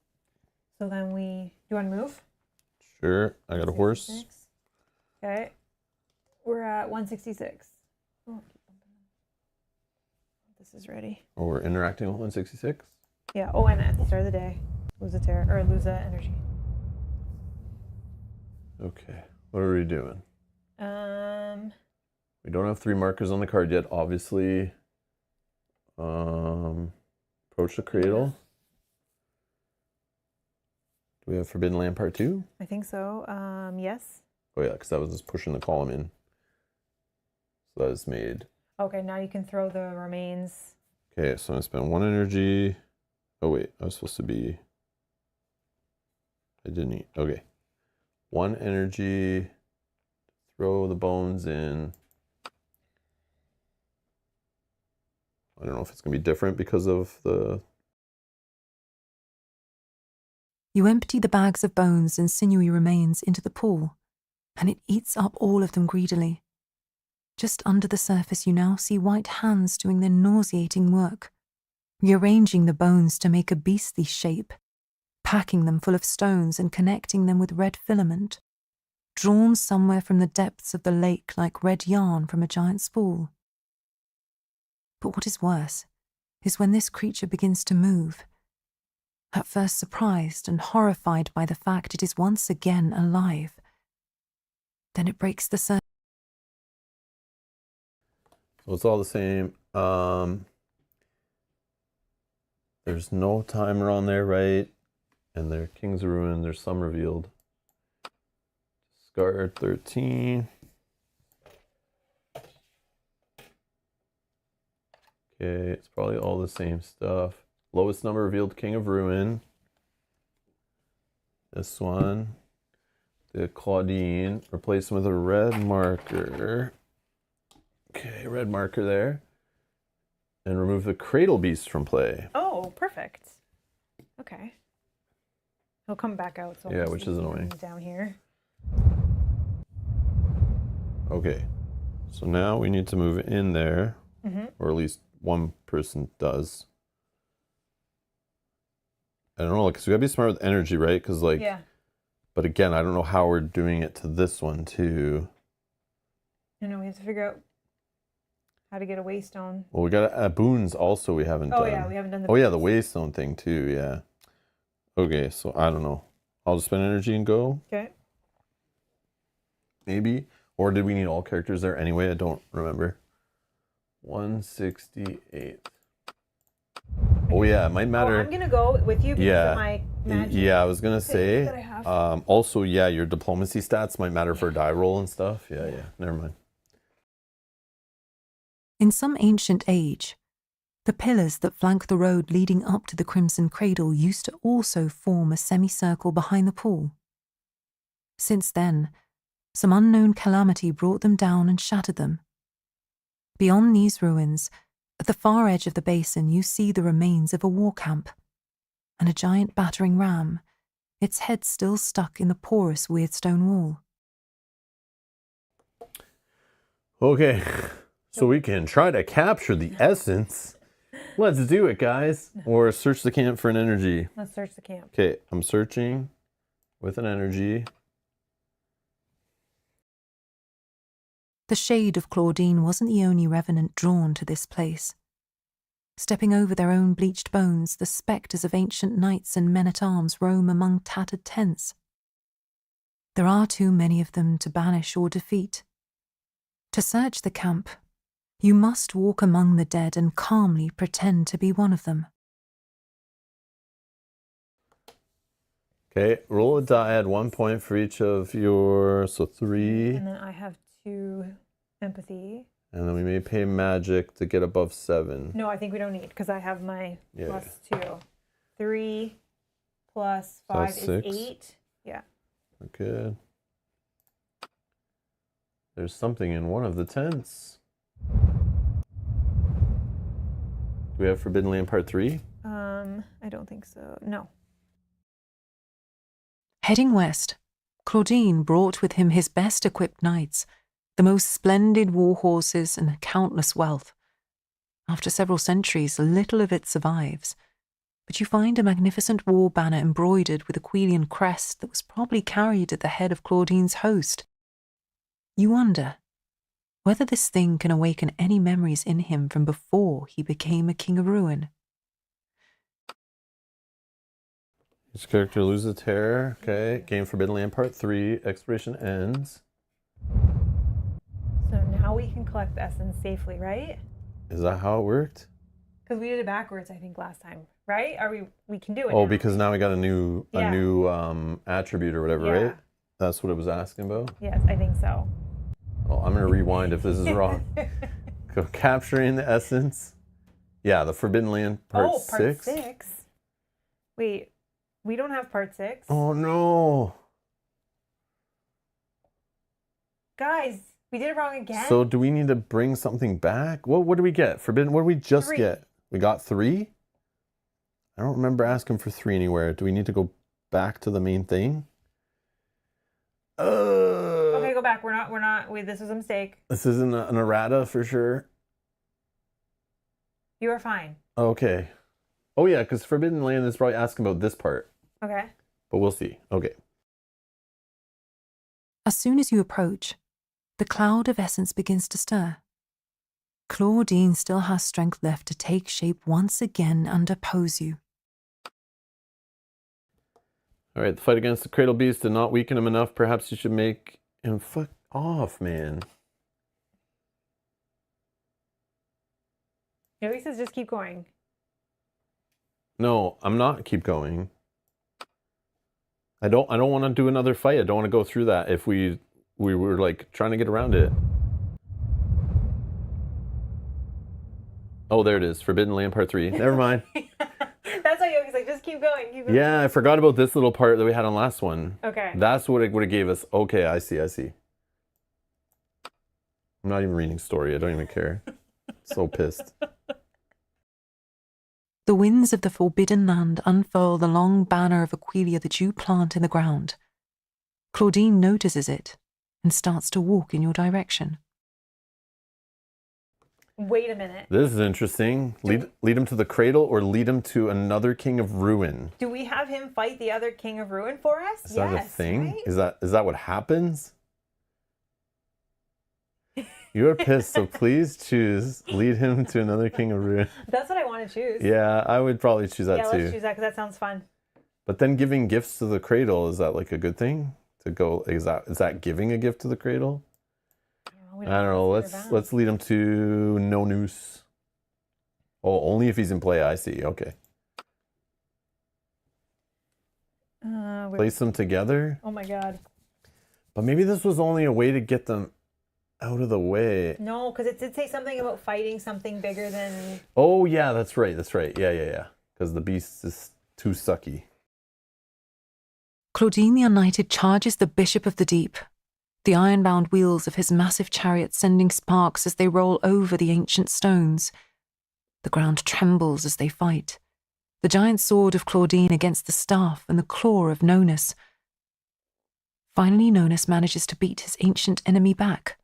So then do you want to move? Sure. I got a horse. 66. Okay. We're at 166. Oh, this is ready. Oh, we're interacting with 166? Yeah. Oh, and at the start of the day, lose a terror or lose a energy. Okay. What are we doing? We don't have 3 markers on the card yet, obviously. Approach the cradle. Do we have Forbidden Land Part 2? I think so. Yes. Oh yeah, because that was just pushing the column in. So that is made. Okay, now you can throw the remains. Okay, so I'm going to spend 1 energy. Oh wait, I was supposed to be... I didn't eat. Okay. 1 energy. Throw the bones in. I don't know if it's going to be different because of the... You empty the bags of bones and sinewy remains into the pool, and it eats up all of them greedily. Just under the surface, you now see white hands doing their nauseating work, rearranging the bones to make a beastly shape, packing them full of stones and connecting them with red filament, drawn somewhere from the depths of the lake like red yarn from a giant spool. But what is worse is when this creature begins to move, at first surprised and horrified by the fact it is once again alive. Then it breaks the surface. So it's all the same. There's no timer on there, right? And they're Kings of Ruin, there's some revealed. Discard 13. Okay, it's probably all the same stuff. Lowest number revealed, King of Ruin. This one. The Claudine. Replace them with a red marker. Okay, red marker there. And remove the Cradle Beast from play. Oh, perfect. Okay. He'll come back out. So yeah, which is annoying. Down here. Okay. So now we need to move in there. Or at least one person does. I don't know, because we gotta be smart with energy, right? Because like, yeah. But again, I don't know how we're doing it to this one too. No, we have to figure out how to get a waystone. Well, we got boons also we haven't done. Oh yeah, we haven't done the. Oh yeah, the waystone thing too. Yeah. Okay, so I don't know. I'll just spend energy and go. Okay. Maybe, or did we need all characters there anyway? I don't remember. 168. Oh yeah, it might matter. I'm gonna go with you because of my magic. Yeah, I was gonna say. That I have. Also, yeah, your diplomacy stats might matter for die roll and stuff. Yeah. Never mind. In some ancient age, the pillars that flank the road leading up to the Crimson Cradle used to also form a semicircle behind the pool. Since then, some unknown calamity brought them down and shattered them. Beyond these ruins, at the far edge of the basin, you see the remains of a war camp and a giant battering ram, its head still stuck in the porous weird stone wall. Okay, so we can try to capture the essence. Let's do it, guys. Or search the camp for an energy. Let's search the camp. Okay, I'm searching with an energy. The shade of Claudine wasn't the only revenant drawn to this place. Stepping over their own bleached bones, the spectres of ancient knights and men-at-arms roam among tattered tents. There are too many of them to banish or defeat. To search the camp, you must walk among the dead and calmly pretend to be one of them. Okay, roll a die, add 1 point for each of your, so 3. And then I have 2 empathy. And then we may pay magic to get above 7. No, I think we don't need because I have my Yeah. plus 2. 3 plus 5 is 6. 8. Yeah. Okay. There's something in one of the tents. Do we have Forbidden Land Part 3? I don't think so. No. Heading west, Claudine brought with him his best equipped knights, the most splendid war horses and countless wealth. After several centuries, little of it survives, but you find a magnificent war banner embroidered with a Aquilian crest that was probably carried at the head of Claudine's host. You wonder whether this thing can awaken any memories in him from before he became a king of ruin. Each character loses a terror. Okay. Game Forbidden Land Part 3. Expiration ends. So now we can collect the essence safely, right? Is that how it worked? Because we did it backwards, I think, last time, right? We can do it. Oh, now. because now we got a new Yeah. attribute or whatever, Yeah. right? That's what it was asking about? Yes, I think so. Well, I'm going to rewind if this is wrong. Capturing the essence. Yeah, the Forbidden Land Part 6. Part 6. Wait, we don't have part 6. Oh, no. Guys, we did it wrong again. So do we need to bring something back? What did we get? Forbidden, what did we just 3. get? We got 3? I don't remember asking for 3 anywhere. Do we need to go back to the main thing? Okay, go back. We're not. Wait, this was a mistake. This isn't an errata for sure. You are fine. Okay. Oh yeah, because Forbidden Land is probably asking about this part. Okay. But we'll see. Okay. As soon as you approach, the cloud of essence begins to stir. Claudine still has strength left to take shape once again and oppose you. All right, the fight against the Cradle Beast did not weaken him enough. Perhaps you should make him fuck off, man. Joey says just keep going. No, I'm not keep going. I don't want to do another fight. I don't want to go through that if we were like trying to get around it. Oh, there it is. Forbidden Land Part 3. Never mind. That's why Yogi's like, just keep going. Keep going. Yeah, I forgot about this little part that we had on last one. Okay. That's what it would have gave us. Okay, I see. I'm not even reading story. I don't even care. So pissed. The winds of the Forbidden Land unfurl the long banner of Aquilia that you plant in the ground. Claudine notices it and starts to walk in your direction. Wait a minute. This is interesting. Lead him to the cradle or lead him to another king of ruin. Do we have him fight the other king of ruin for us? Is that a thing? Right? Is that what happens? You are pissed, so please choose lead him to another king of ruin. That's what I want to choose. Yeah, I would probably choose that too. Let's choose that because that sounds fun. But then giving gifts to the cradle, is that like a good thing? To go is that giving a gift to the cradle? I don't know. Let's lead him to No Noose. Oh, only if he's in play. I see. Okay. Place them together. Oh my god. But maybe this was only a way to get them out of the way. No, because it did say something about fighting something bigger than. Oh yeah, that's right. Yeah. Because the beast is too sucky. Claudine the United charges the Bishop of the Deep, the iron-bound wheels of his massive chariot sending sparks as they roll over the ancient stones. The ground trembles as they fight, the giant sword of Claudine against the staff and the claw of Nonus. Finally, Nonus manages to beat his ancient enemy back.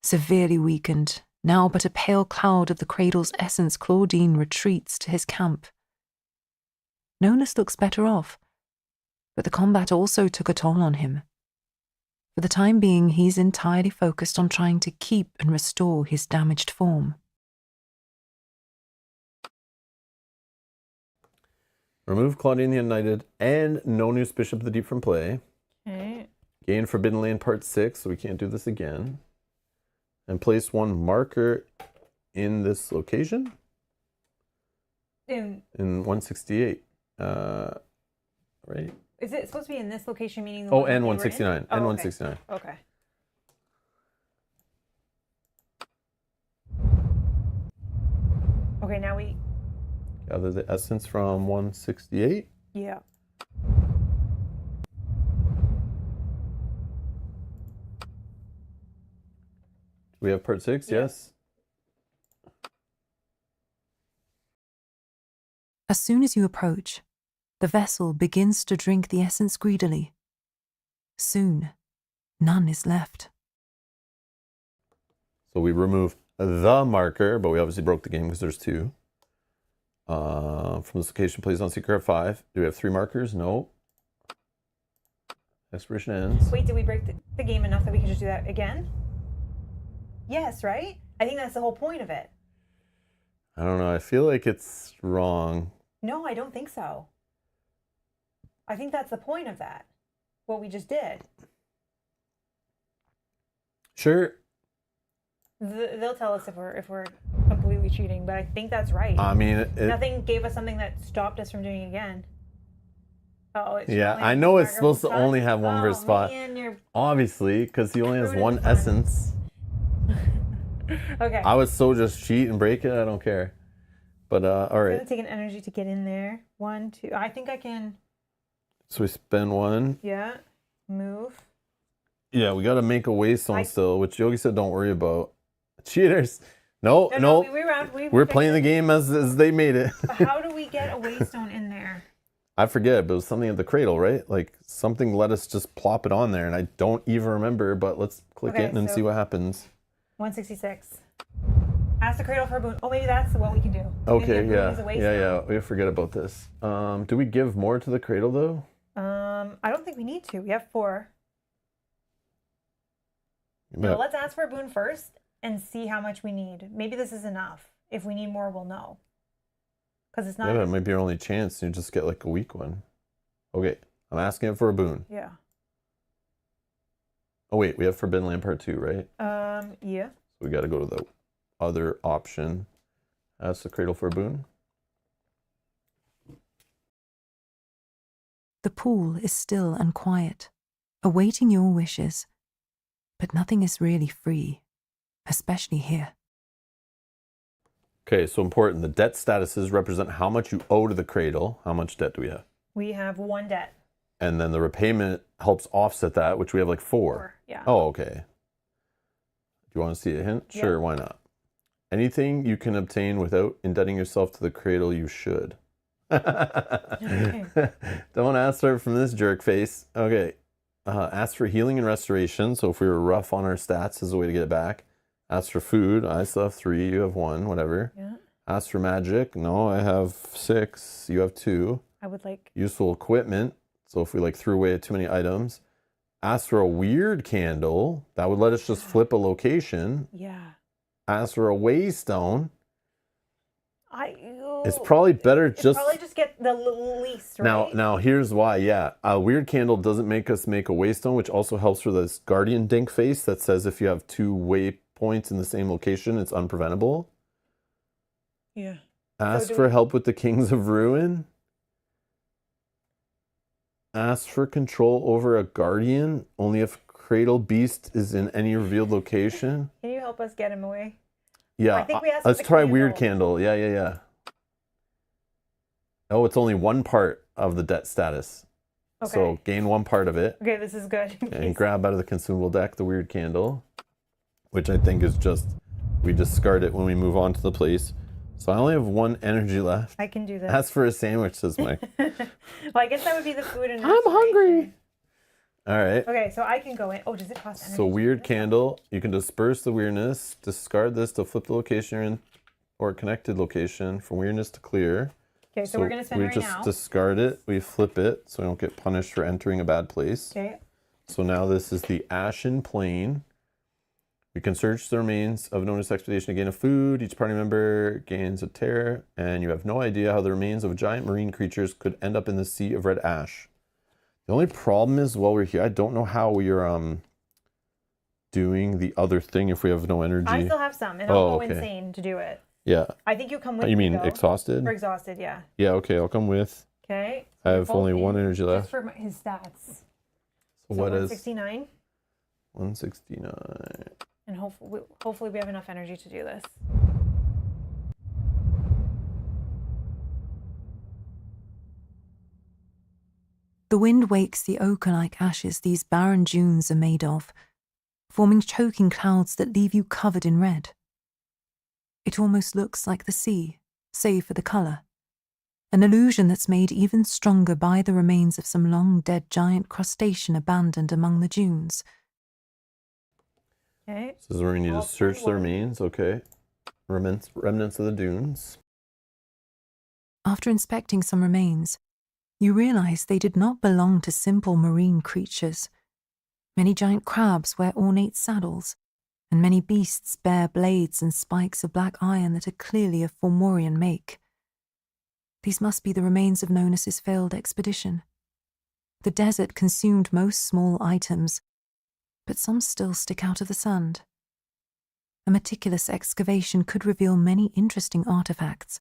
Severely weakened, now but a pale cloud of the cradle's essence, Claudine retreats to his camp. Nonus looks better off, but the combat also took a toll on him. For the time being, he's entirely focused on trying to keep and restore his damaged form. Remove Claudine the United and Nonus, Bishop of the Deep from play. Okay. Gain Forbidden Land Part 6, so we can't do this again. And place one marker in this location. In 168. Right? Is it supposed to be in this location, meaning the Oh, one that and we were 169. in? Oh, And okay. 169. Okay. Okay, now we... Gather the essence from 168. Yeah. We have part 6, Yeah. yes. As soon as you approach, the vessel begins to drink the essence greedily. Soon, none is left. So we remove the marker, but we obviously broke the game because there's 2. From this location, plays on secret card 5. Do we have 3 markers? No. Expiration ends. Wait, did we break the game enough that we can just do that again? Yes, right? I think that's the whole point of it. I don't know. I feel like it's wrong. No, I don't think so. I think that's the point of that. What we just did. Sure. They'll tell us if we're completely cheating, but I think that's right. I mean, Nothing gave us something that stopped us from doing it again. Oh, it's yeah, only I know it's marker supposed to spot? only have one per spot. Man, you're... Obviously, because he only has Ruining one the fun. essence. Okay. I would so just cheat and break it. I don't care. But all It's right. gonna take an energy to get in there. 1, 2. I think I can. So we spend 1. Yeah. Move. Yeah, we got to make a waystone I- still, which Yogi said don't worry about. Cheaters. No. We're playing the game as they made it. How do we get a waystone in there? I forget, but it was something at the cradle, right? Like something let us just plop it on there, and I don't even remember, but let's click Okay, it and so- see what happens. 166. Ask the cradle for a boon. Oh, maybe that's what we can do. Okay, Maybe a boon is a waystone. yeah. We forget about this. Do we give more to the cradle though? I don't think we need to. We have 4. Yeah. So let's ask for a boon first and see how much we need. Maybe this is enough. If we need more, we'll know. Because it's not. Yeah, that might be our only chance. You just get like a weak one. Okay, I'm asking it for a boon. Yeah. Oh wait, we have Forbidden Land Part 2, right? Yeah. So we got to go to the other option. Ask the cradle for a boon. The pool is still and quiet, awaiting your wishes. But nothing is really free, especially here. Okay, so important. The debt statuses represent how much you owe to the cradle. How much debt do we have? We have 1 debt. And then the repayment helps offset that, which we have like 4. 4. Yeah. Oh, okay. Do you want to see a hint? Yeah. Sure, why not? Anything you can obtain without indebting yourself to the cradle, you should. Okay. Don't ask for it from this jerk face. Okay. Ask for healing and restoration. So if we were rough on our stats, is a way to get it back. Ask for food. I still have 3. You have 1. Whatever. Yeah. Ask for magic. No, I have 6. You have 2. I would like. Useful equipment. So if we like threw away too many items. Ask for a weird candle. That would let us just flip a location. Yeah. Ask for a waystone. It's It's probably better just probably just get the least, right? now here's why. Yeah, a weird candle doesn't make us make a waystone, which also helps for this guardian dink face that says if you have 2 waypoints in the same location, it's unpreventable. Yeah. Ask do for we- help with the Kings of Ruin. Ask for control over a guardian only if Cradle Beast is in any revealed location. Can you help us get him away? Yeah, I think we asked let's for the try weird candle. candle. Yeah. Oh, it's only one part of the debt status. Okay. So gain 1 part of it. Okay, this is good. And grab out of the consumable deck the weird candle, which I think is just, we discard it when we move on to the place. So I only have 1 energy left. I can do this. Ask for a sandwich, says Mike. Well, I guess that would be the food and I'm restoration. hungry. All right. Okay, so I can go in. Oh, does it cost energy? So to do weird this? candle. You can disperse the weirdness. Discard this to flip the location you're in or connected location from weirdness to clear. Okay, so we're going to spend we right just now. discard it. We flip it so we don't get punished for entering a bad place. Okay. So now this is the Ashen Plain. We can search the remains of an owner's expedition to gain a food. Each party member gains a terror, and you have no idea how the remains of giant marine creatures could end up in the sea of red ash. The only problem is, while we're here, I don't know how we are doing the other thing if we have no energy. I still have some, and I'll go okay. insane to do it. Yeah. I think you come with You me, mean though. exhausted? Or exhausted, yeah. Yeah, okay, I'll come with. Okay. I we're have both only in 1 energy Just left. for his stats. So what is 169? 169? And hopefully we have enough energy to do this. The wind wakes the ochre-like ashes these barren dunes are made of, forming choking clouds that leave you covered in red. It almost looks like the sea, save for the colour, an illusion that's made even stronger by the remains of some long-dead giant crustacean abandoned among the dunes. Okay. So this is where we need to All search the 21. remains, okay. Remnants of the dunes. After inspecting some remains, you realise they did not belong to simple marine creatures. Many giant crabs wear ornate saddles, and many beasts bear blades and spikes of black iron that are clearly of Fomorian make. These must be the remains of Nonus's failed expedition. The desert consumed most small items, but some still stick out of the sand. A meticulous excavation could reveal many interesting artifacts,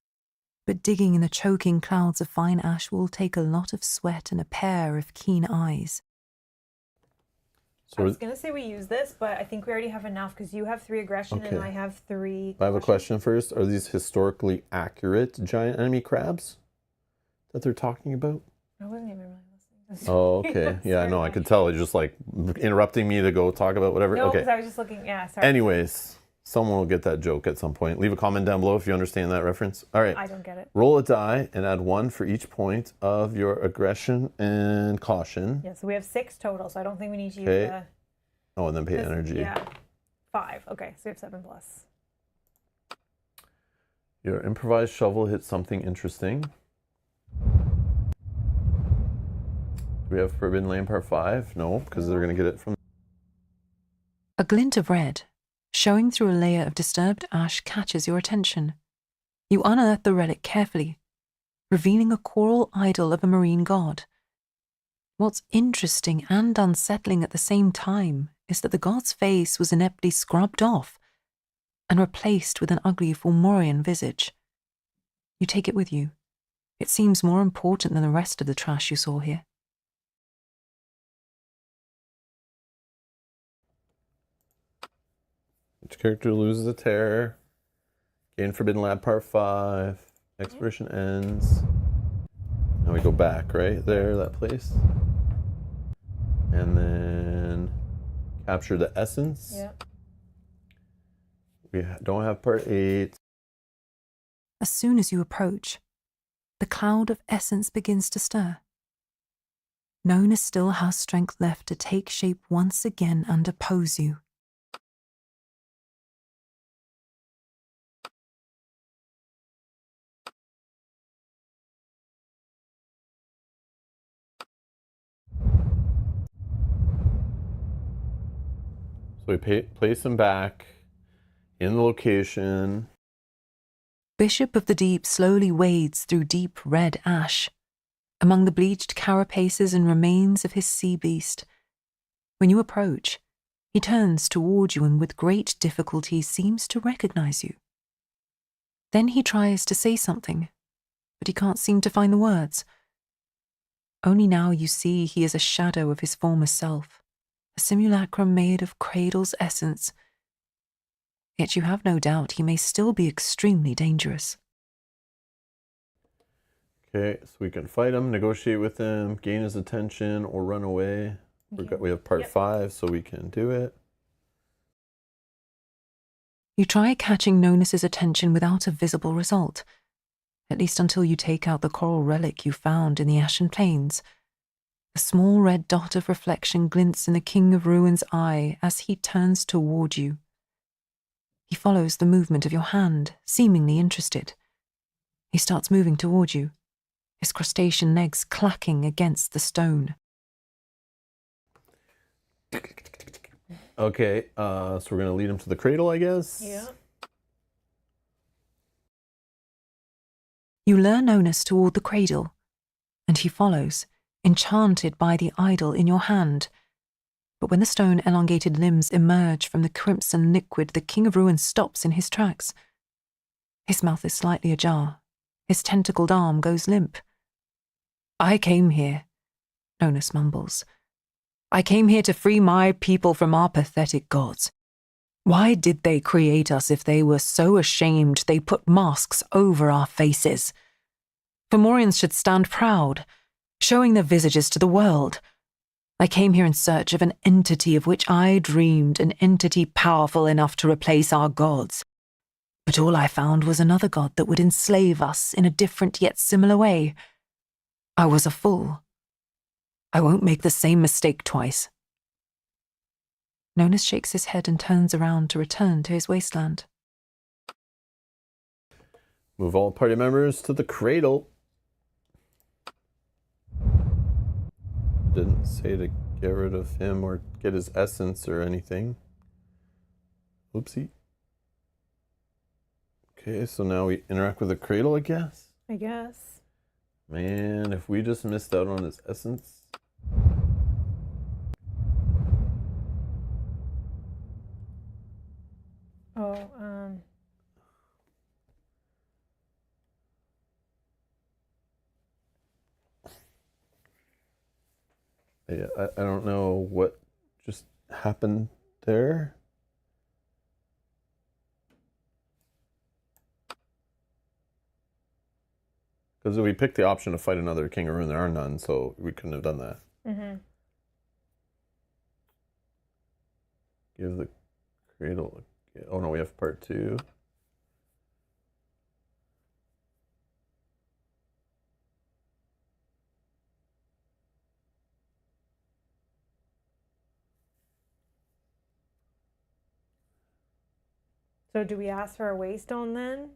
but digging in the choking clouds of fine ash will take a lot of sweat and a pair of keen eyes. I So was going to say we use this, but I think we already have enough because you have 3 aggression and Okay. I have 3 I have a caution. question first. Are these historically accurate giant enemy crabs that they're talking about? I wasn't even really listening. Oh, okay. Yeah, no, I could tell. It's just like interrupting me to go talk about whatever. No, because Okay. I was just looking. Yeah, sorry. Anyways, someone will get that joke at some point. Leave a comment down below if you understand that reference. All right. I don't get it. Roll a die and add 1 for each point of your aggression and caution. Yeah, so we have 6 total, so I don't think we need to use Okay. the... Oh, and then pay this- energy. Yeah. 5. Okay, so we have 7 plus. Your improvised shovel hits something interesting. Do we have Forbidden Lane Part 5? No, because they're going to get it from... A glint of red, showing through a layer of disturbed ash, catches your attention. You unearth the relic carefully, revealing a coral idol of a marine god. What's interesting and unsettling at the same time is that the god's face was ineptly scrubbed off and replaced with an ugly Fomorian visage. You take it with you. It seems more important than the rest of the trash you saw here. Each character loses a terror. Gain Forbidden Lab Part 5. Expedition ends. Now we go back, right? There, that place. And then capture the essence. Yeah. We don't have Part 8. As soon as you approach, the cloud of essence begins to stir. Nona still has strength left to take shape once again and oppose you. So we place him back in the location. Bishop of the Deep slowly wades through deep red ash, among the bleached carapaces and remains of his sea beast. When you approach, he turns toward you and with great difficulty seems to recognize you. Then he tries to say something, but he can't seem to find the words. Only now you see he is a shadow of his former self, a simulacrum made of Cradle's essence. Yet you have no doubt he may still be extremely dangerous. Okay, so we can fight him, negotiate with him, gain his attention, or run away. We have part 5, so we can do it. You try catching Nonus's attention without a visible result, at least until you take out the coral relic you found in the Ashen Plains. A small red dot of reflection glints in the King of Ruin's eye as he turns toward you. He follows the movement of your hand, seemingly interested. He starts moving toward you, his crustacean legs clacking against the stone. Okay, so we're going to lead him to the cradle, I guess? Yeah. You lure Nonus toward the cradle, and he follows, enchanted by the idol in your hand. But when the stone elongated limbs emerge from the crimson liquid, the King of Ruin stops in his tracks. His mouth is slightly ajar. His tentacled arm goes limp. I came here, Nonus mumbles. I came here to free my people from our pathetic gods. Why did they create us if they were so ashamed they put masks over our faces? Fomorians should stand proud, showing their visages to the world. I came here in search of an entity of which I dreamed, an entity powerful enough to replace our gods. But all I found was another god that would enslave us in a different yet similar way. I was a fool. I won't make the same mistake twice. Nonus shakes his head and turns around to return to his wasteland. Move all party members to the cradle. Didn't say to get rid of him or get his essence or anything. Oopsie. Okay, so now we interact with the cradle, I guess? I guess. Man, if we just missed out on his essence. Oh, Yeah, I don't know what just happened there. Because if we picked the option to fight another King of Ruin, there are none, so we couldn't have done that. mm-hmm. Give the cradle. Oh no, we have part 2. So do we ask for a waystone then?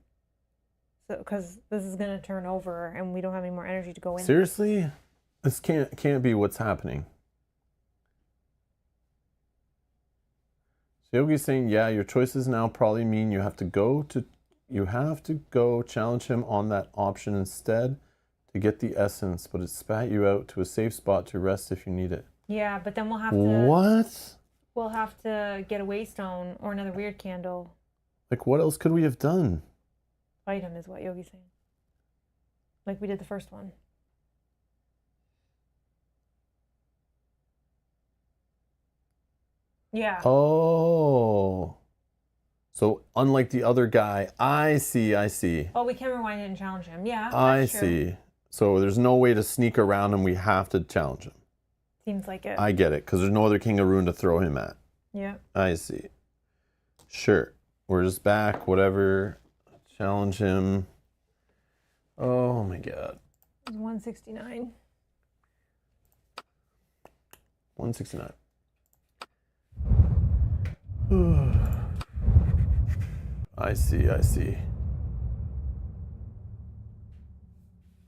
So, because this is going to turn over and we don't have any more energy to go in. Seriously? This can't be what's happening. So Yogi's saying, yeah, your choices now probably mean you have to go challenge him on that option instead to get the essence, but it spat you out to a safe spot to rest if you need it. Yeah, but then we'll have to... What? We'll have to get a waystone or another weird candle. Like, what else could we have done? Fight him is what Yogi's saying. Like we did the first one. Yeah. Oh. So unlike the other guy, I see. Oh, we can rewind it and challenge him. Yeah, I see. So there's no way to sneak around him. We have to challenge him. Seems like it. I get it, because there's no other King of Ruin to throw him at. Yeah. I see. Sure. We're just back, whatever. Challenge him. Oh my god. It's 169. 169. I see. I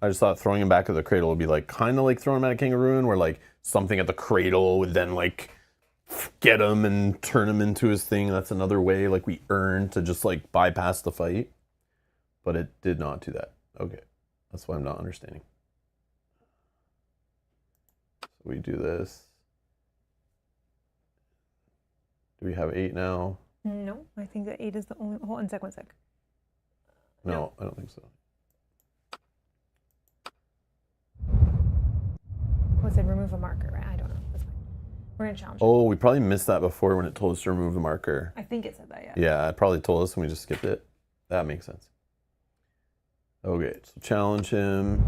just thought throwing him back at the cradle would be like kind of like throwing him at a King of Ruin, where like something at the cradle would then like get him and turn him into his thing. That's another way like we earn to just like bypass the fight. But it did not do that. Okay. That's why I'm not understanding. So we do this. Do we have 8 now? No, I think that 8 is the only... Hold on, one sec. No, I don't think so. What's it? Remove a marker, right? I don't know. That's fine. We're going to challenge it. Oh, we probably missed that before when it told us to remove the marker. I think it said that, yeah. Yeah, it probably told us and we just skipped it. That makes sense. Okay, so challenge him.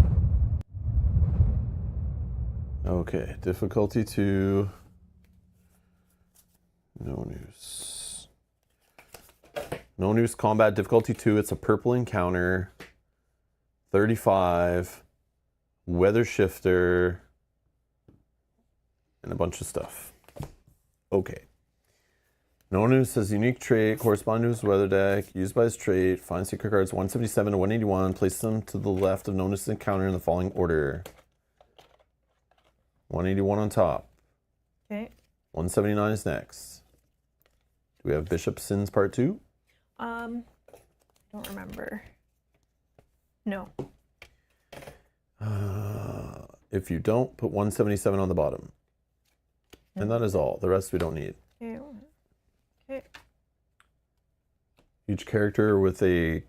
Okay, difficulty 2. No news. No news combat difficulty 2. It's a purple encounter. 35. Weather shifter. And a bunch of stuff. Okay. No news says unique trait corresponding to his weather deck. Used by his trait. Find secret cards 177 to 181. Place them to the left of Notice encounter in the following order. 181 on top. Okay. 179 is next. Do we have Bishop Sins Part 2? Don't remember. No. If you don't, put 177 on the bottom. And that is all. The rest we don't need. Okay. Okay. Each character with a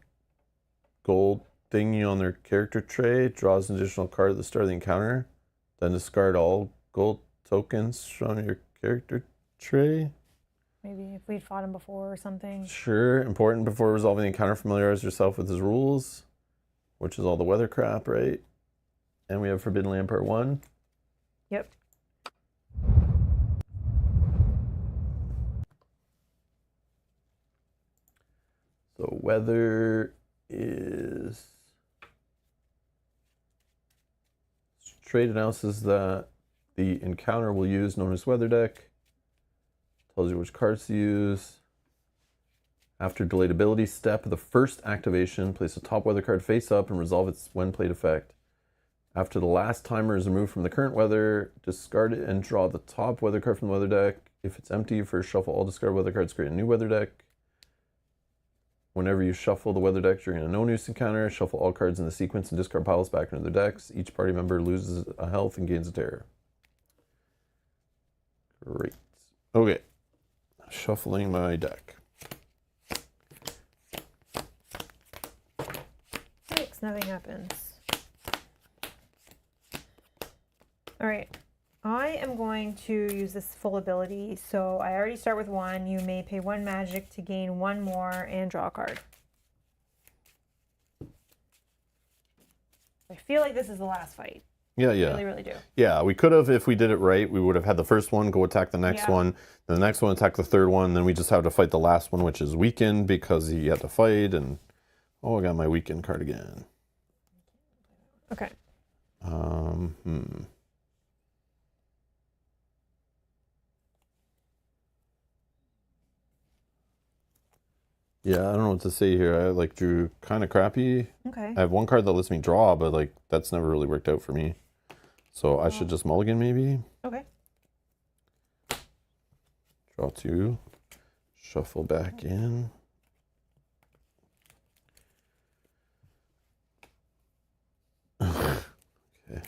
gold thingy on their character tray draws an additional card at the start of the encounter. Then discard all gold tokens from your character tray. Maybe if we'd fought him before or something. Sure. Important before resolving the encounter, familiarize yourself with his rules, which is all the weather crap, right? And we have Forbidden Land Part 1. Yep. So weather is... Trade announces that the encounter will use known as weather deck. Tells you which cards to use. After delayed ability step, the first activation, place a top weather card face up and resolve its when played effect. After the last timer is removed from the current weather, discard it and draw the top weather card from the weather deck. If it's empty, first shuffle all discard weather cards, create a new weather deck. Whenever you shuffle the weather deck during a no-news encounter, shuffle all cards in the sequence and discard piles back into their decks. Each party member loses a health and gains a terror. Great. Okay. Shuffling my deck. Thanks, nothing happens. All right. I am going to use this full ability. So I already start with 1. You may pay 1 magic to gain 1 more and draw a card. I feel like this is the last fight. Yeah. I really, really do. Yeah, we could have, if we did it right, we would have had the first one go attack the next one, then the next one attack the third one, then we just have to fight the last one, which is weakened because he had to fight, and oh, I got my weakened card again. Okay. Yeah, I don't know what to say here. I drew kind of crappy. Okay. I have one card that lets me draw, but that's never really worked out for me. So I should just mulligan maybe. Okay. Draw 2. Shuffle back in. Okay.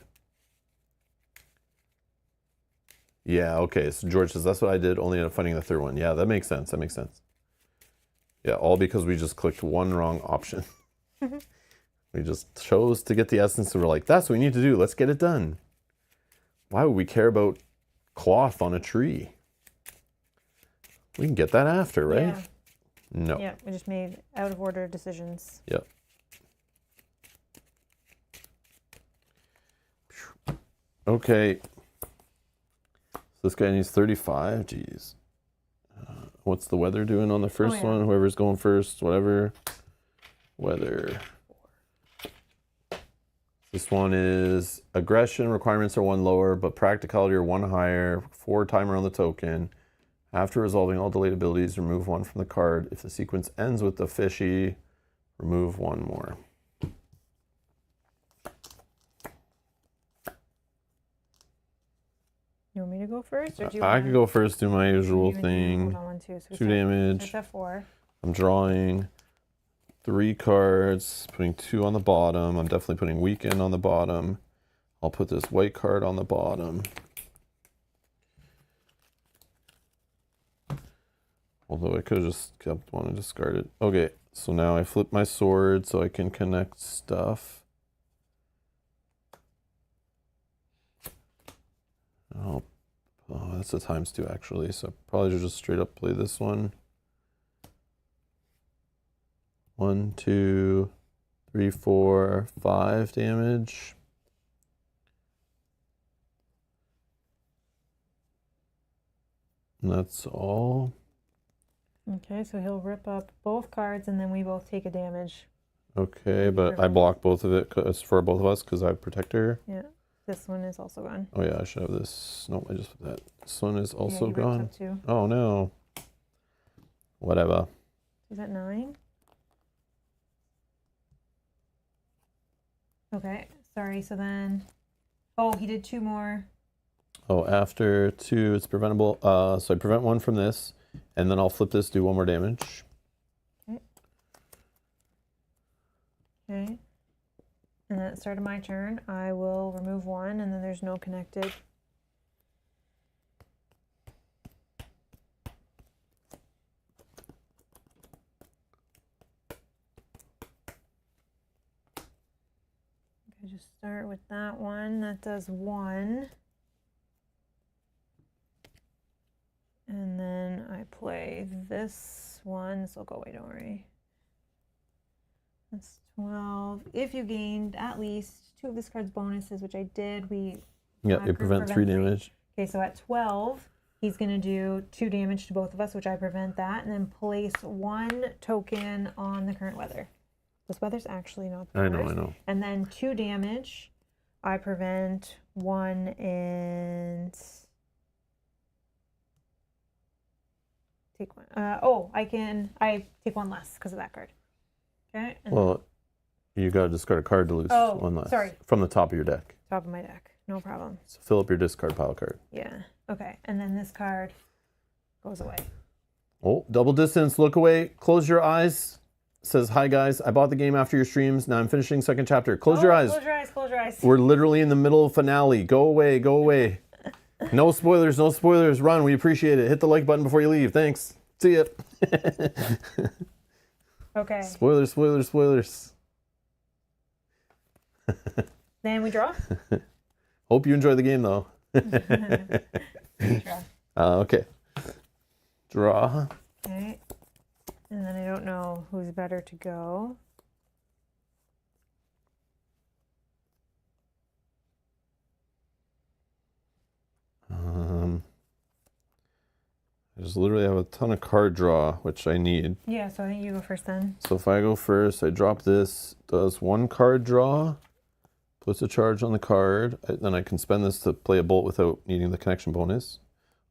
Yeah, okay. So George says that's what I did, only ended up fighting the third one. Yeah, that makes sense. That makes sense. Yeah, all because we just clicked one wrong option. We just chose to get the essence and we're like, that's what we need to do. Let's get it done. Why would we care about cloth on a tree? We can get that after, right? Yeah. No. Yeah, we just made out of order decisions. Yep. Okay. So this guy needs 35. Jeez. What's the weather doing on the first one? Whoever's going first, whatever. Weather. This one is aggression requirements are 1 lower, but practicality are 1 higher. 4 timer on the token. After resolving all delayed abilities, remove 1 from the card. If the sequence ends with the fishy, remove 1 more. You want me to go first, or do you? I could go first, do my usual thing. Hold on, 1, 2. So 2 damage. That's 4. I'm drawing 3 cards, putting 2 on the bottom. I'm definitely putting weaken on the bottom. I'll put this white card on the bottom. Although I could have just kept one and discarded. Okay, so now I flip my sword so I can connect stuff. Oh, that's a ×2 actually, so probably should just straight up play this one. 1, 2, 3, 4, 5 damage. And that's all. Okay, so he'll rip up both cards, and then we both take a damage. Okay, but I block both of it for both of us because I have Protector. Yeah, this one is also gone. Oh yeah, I should have this. Nope, I just put that. This one is also he rips gone. up too. Oh no. Whatever. Is that 9? Okay, sorry, so then... Oh, he did 2 more. Oh, after 2, it's preventable. So I prevent 1 from this, and then I'll flip this, do 1 more damage. Okay. And then at the start of my turn, I will remove 1, and then there's no connected. Okay, just start with that one. That does 1. And then I play this one. This will go away, don't worry. That's 12. If you gained at least 2 of this card's bonuses, which I did, Yeah, you prevent 3 damage. Okay, so at 12, he's going to do 2 damage to both of us, which I prevent that, and then place 1 token on the current weather. This weather's actually not the worst. I know. And then 2 damage. I prevent 1 and... Take 1. I take 1 less because of that card. Okay. Well, you got to discard a card to lose 1 less. Sorry. From the top of your deck. Top of my deck. No problem. So fill up your discard pile card. Yeah. Okay. And then this card goes away. Oh, double distance. Look away. Close your eyes. Says, hi guys. I bought the game after your streams. Now I'm finishing 2nd chapter. Close your eyes. Close your eyes. Close your eyes. We're literally in the middle of finale. Go away. Go away. No spoilers. No spoilers. Run. We appreciate it. Hit the like button before you leave. Thanks. See ya. Okay. Spoilers, spoilers, spoilers. Then we draw. Hope you enjoy the game, though. Draw. Okay. Draw. Okay. And then I don't know who's better to go. I just literally have a ton of card draw, which I need. Yeah, so I think you go first then. So if I go first, I drop this, does 1 card draw, puts a charge on the card, then I can spend this to play a bolt without needing the connection bonus.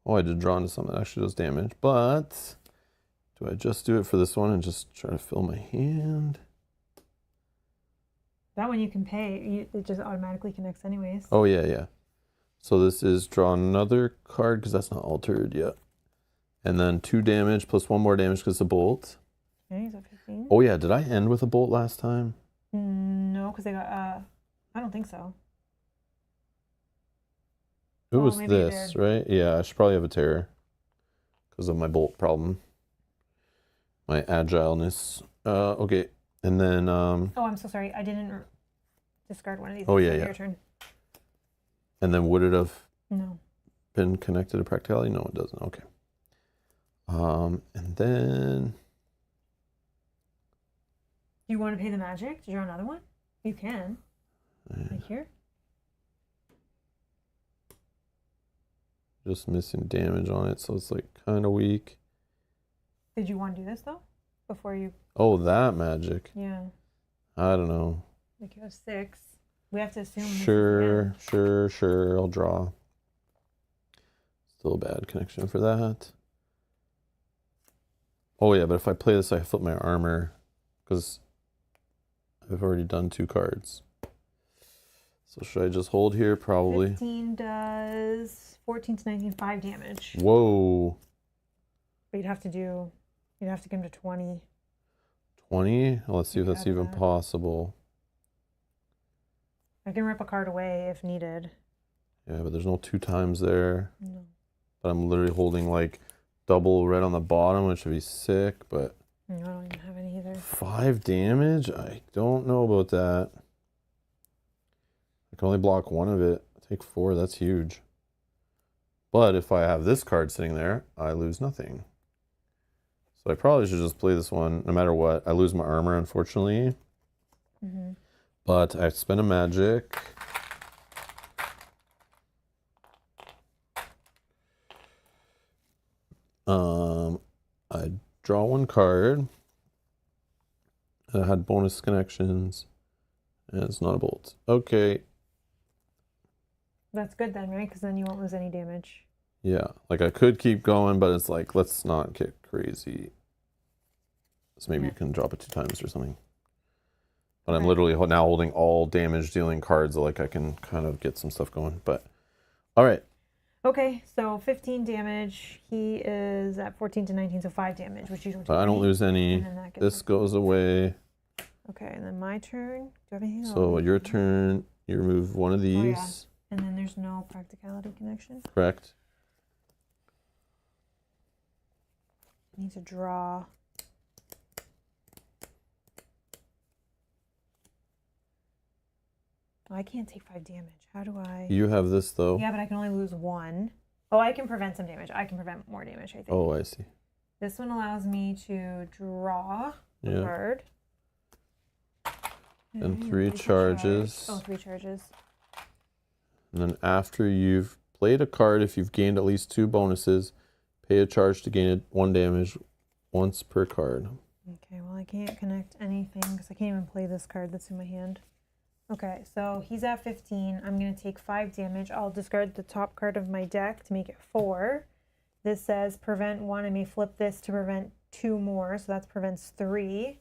Oh, I did draw into something that actually does damage, but do I just do it for this one and just try to fill my hand? That one you can pay. It just automatically connects anyways. Oh, yeah. So this is draw another card because that's not altered yet. And then 2 damage plus 1 more damage because it's a bolt. Okay, he's at 15. Oh, yeah. Did I end with a bolt last time? No, because they got, I don't think so. It was maybe you this, did. right? Yeah, I should probably have a terror because of my bolt problem. My agileness. Okay. And then... Oh, I'm so sorry. I didn't discard one of these. Oh, yeah. Your turn. And then would it have No. been connected to practicality? No, it doesn't. Okay. And then... Do you want to pay the magic to draw another one? You can. Like here. Just missing damage on it, so it's like kind of weak. Did you want to do this though? Before you... Oh, that magic. Yeah. I don't know. Like you have 6. We have to assume. Sure. I'll draw. Still a bad connection for that. Oh yeah, but if I play this, I flip my armor because I've already done 2 cards. So should I just hold here? Probably. 15 does 14 to 19, 5 damage. Whoa. But you'd have to get him to 20. 20? Let's see if that's Yeah, even that. possible. I can rip a card away if needed. Yeah, but there's no 2 times there. No. But I'm literally holding like double red on the bottom, which would be sick, but I don't even have any either. 5 damage? I don't know about that. I can only block 1 of it. Take 4, that's huge. But if I have this card sitting there, I lose nothing. So I probably should just play this one no matter what. I lose my armor, unfortunately. Mm-hmm. But I spend a magic. I draw one card. It had bonus connections. And it's not a bolt. Okay. That's good then, right? Because then you won't lose any damage. Yeah. Like I could keep going, but it's like, let's not get crazy. So maybe you can drop it 2 times or something. But I'm literally now holding all damage dealing cards. Like I can kind of get some stuff going. But all right. Okay, so 15 damage. He is at 14 to 19, so 5 damage, which you don't But I don't lose any. And then that gets This goes away. Okay, and then my turn. Do you have anything So else? your turn, you remove one of these. yeah. And then there's no practicality connection. Correct. I need to draw. Oh, I can't take 5 damage. How do I? You have this though. Yeah, but I can only lose 1. Oh, I can prevent some damage. I can prevent more damage, I think. Oh, I see. This one allows me to draw a card. And 3 charges. Oh, 3 charges. And then after you've played a card, if you've gained at least 2 bonuses, pay a charge to gain 1 damage once per card. Okay, well I can't connect anything because I can't even play this card that's in my hand. Okay, so he's at 15. I'm going to take 5 damage. I'll discard the top card of my deck to make it 4. This says prevent 1. I may flip this to prevent 2 more, so that prevents 3.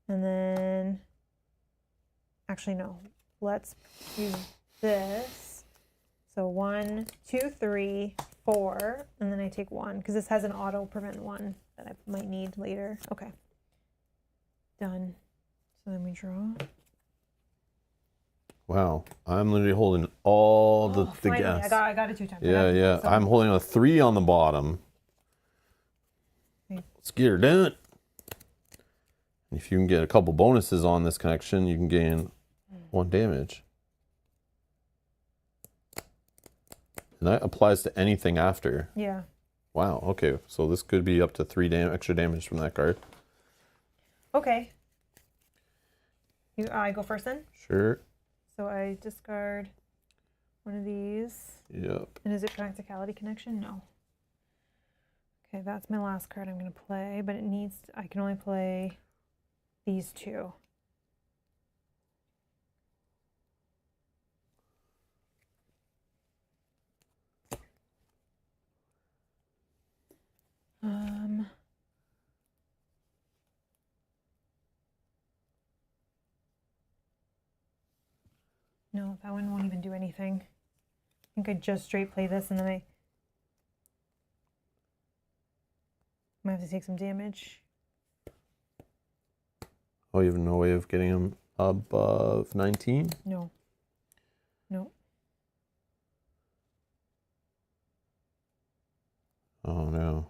And then, actually no, let's do this. So 1, 2, 3, 4, and then I take 1 because this has an auto prevent 1 that I might need later. Okay, done. So then we draw. Wow, I'm literally holding all the finally, gas. I got it 2 times. Yeah, yeah. I'm holding a 3 on the bottom. Okay. Let's get her done. If you can get a couple bonuses on this connection, you can gain 1 damage. And that applies to anything after. Yeah. Wow, okay. So this could be up to 3 extra damage from that card. Okay. I go first then? Sure. So I discard one of these. Yep. And is it practicality connection? No. Okay, that's my last card I'm going to play, but it needs, I can only play these 2. No, that one won't even do anything. I think I just straight play this and then I might have to take some damage. Oh, you have no way of getting him above 19? No. No. Oh, no.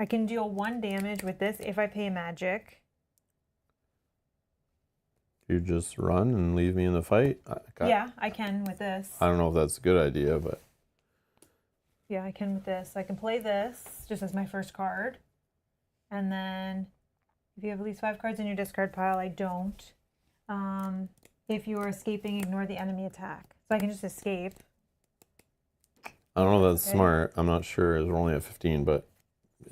I can deal 1 damage with this if I pay magic. You just run and leave me in the fight? Yeah, I can with this. I don't know if that's a good idea, but... Yeah, I can with this. I can play this just as my first card. And then if you have at least 5 cards in your discard pile, I don't. If you are escaping, ignore the enemy attack. So I can just escape. I don't know if that's smart. I'm not sure. We're only at 15, but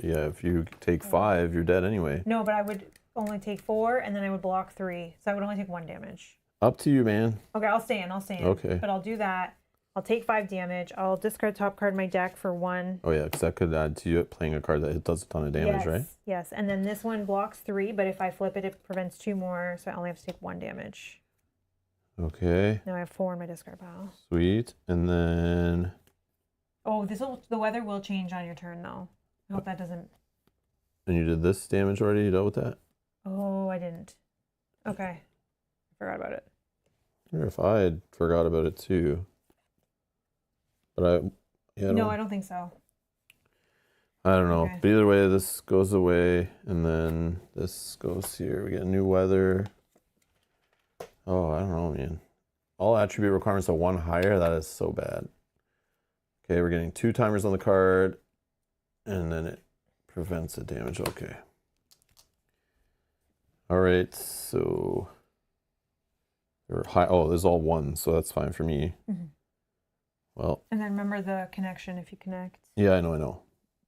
yeah, if you take 5, you're dead anyway. No, but I would only take 4, and then I would block 3. So I would only take 1 damage. Up to you, man. Okay, I'll stay in. Okay. But I'll do that. I'll take 5 damage. I'll discard top card of my deck for 1. Oh, yeah, because that could add to you playing a card that does a ton of damage, right? Yes, and then this one blocks 3, but if I flip it, it prevents 2 more, so I only have to take 1 damage. Okay. Now I have 4 in my discard pile. Sweet. And then... Oh, the weather will change on your turn, though. I hope that doesn't... And you did this damage already? You dealt with that? Oh, I didn't. Okay. I forgot about it. I wonder if I had forgot about it too. But I don't think so. I don't know. Okay. But either way, this goes away, and then this goes here. We get new weather. Oh, I don't know, man. All attribute requirements are 1 higher. That is so bad. Okay, we're getting 2 timers on the card, and then it prevents the damage. Okay. All right, so they're high. Oh, there's all 1, so that's fine for me. Mm-hmm. Well, And then remember the connection if you connect. yeah, I know.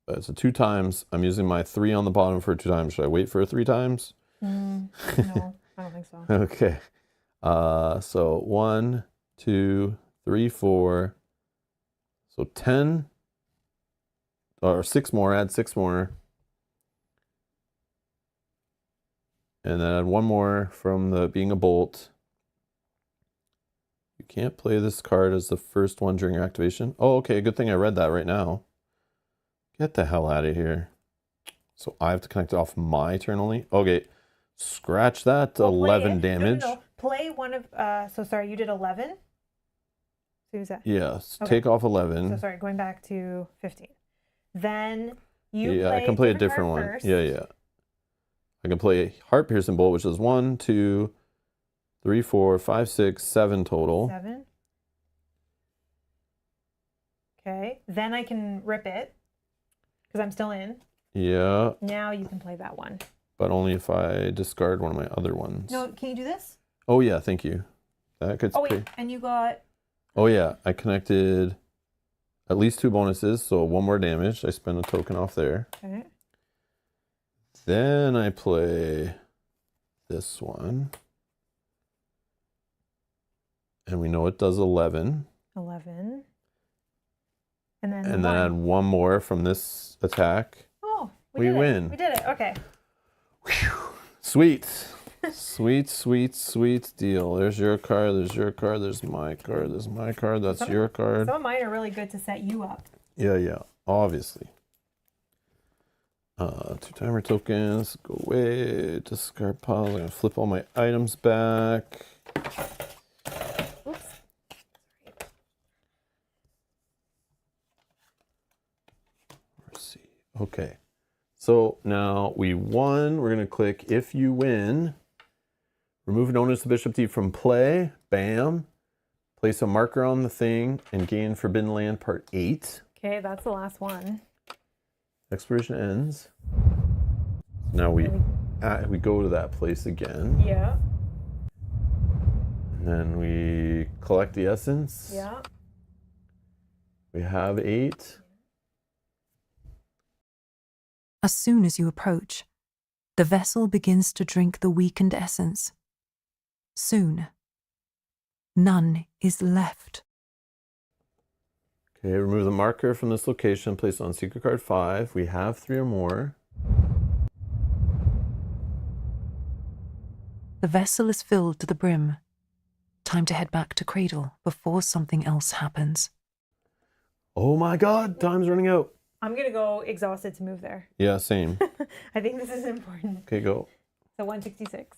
But so 2 times. I'm using my 3 on the bottom for 2 times. Should I wait for 3 times? No, I don't think so. Okay. So 1, 2, 3, 4. So 10 or 6 more. Add 6 more. And then add 1 more from the being a bolt. You can't play this card as the first one during your activation. Oh, okay. Good thing I read that right now. Get the hell out of here. So I have to connect it off my turn only? Okay. Scratch that. Well, 11 damage. No. Play one of, so sorry, you did 11? So who's that? Yes. Okay. Take off 11. So sorry, going back to 15. Then you Yeah, play I can play a card different one. first. Yeah. I can play Heart Piercing Bolt, which is 1, 2, 3, 4, 5, 6, 7 total. 7. Okay. Then I can rip it because I'm still in. Yeah, Now you can play that one. but only if I discard one of my other ones. No, can you do this? Oh yeah, thank you. That could. Oh wait, and you got. Oh yeah, I connected at least 2 bonuses, so 1 more damage. I spend a token off there. Okay. Then I play this one. And we know it does 11. 11. And then. And then add 1 more from this attack. Oh, We did it. win. We did it. Okay. Sweet. Sweet deal. There's your card, there's your card, there's my card, there's my card, that's your card. Some of mine are really good to set you up. Yeah, obviously. 2 timer tokens, go away, discard pile. I'm gonna flip all my items back. Oops. Let's see. Okay. So now we won. We're gonna click if you win. Remove and notice the Bishop Thief from play. Bam. Place a marker on the thing and gain Forbidden Land Part 8. Okay, that's the last one. Expiration ends. Now we go to that place again. Yeah. And then we collect the essence. Yeah. We have 8. As soon as you approach, the vessel begins to drink the weakened essence. Soon, none is left. Okay, remove the marker from this location, place it on secret card 5. We have 3 or more. The vessel is filled to the brim. Time to head back to Cradle before something else happens. Oh my god, time's running out. I'm going to go exhausted to move there. Yeah, same. I think this is important. Okay, go. So 166.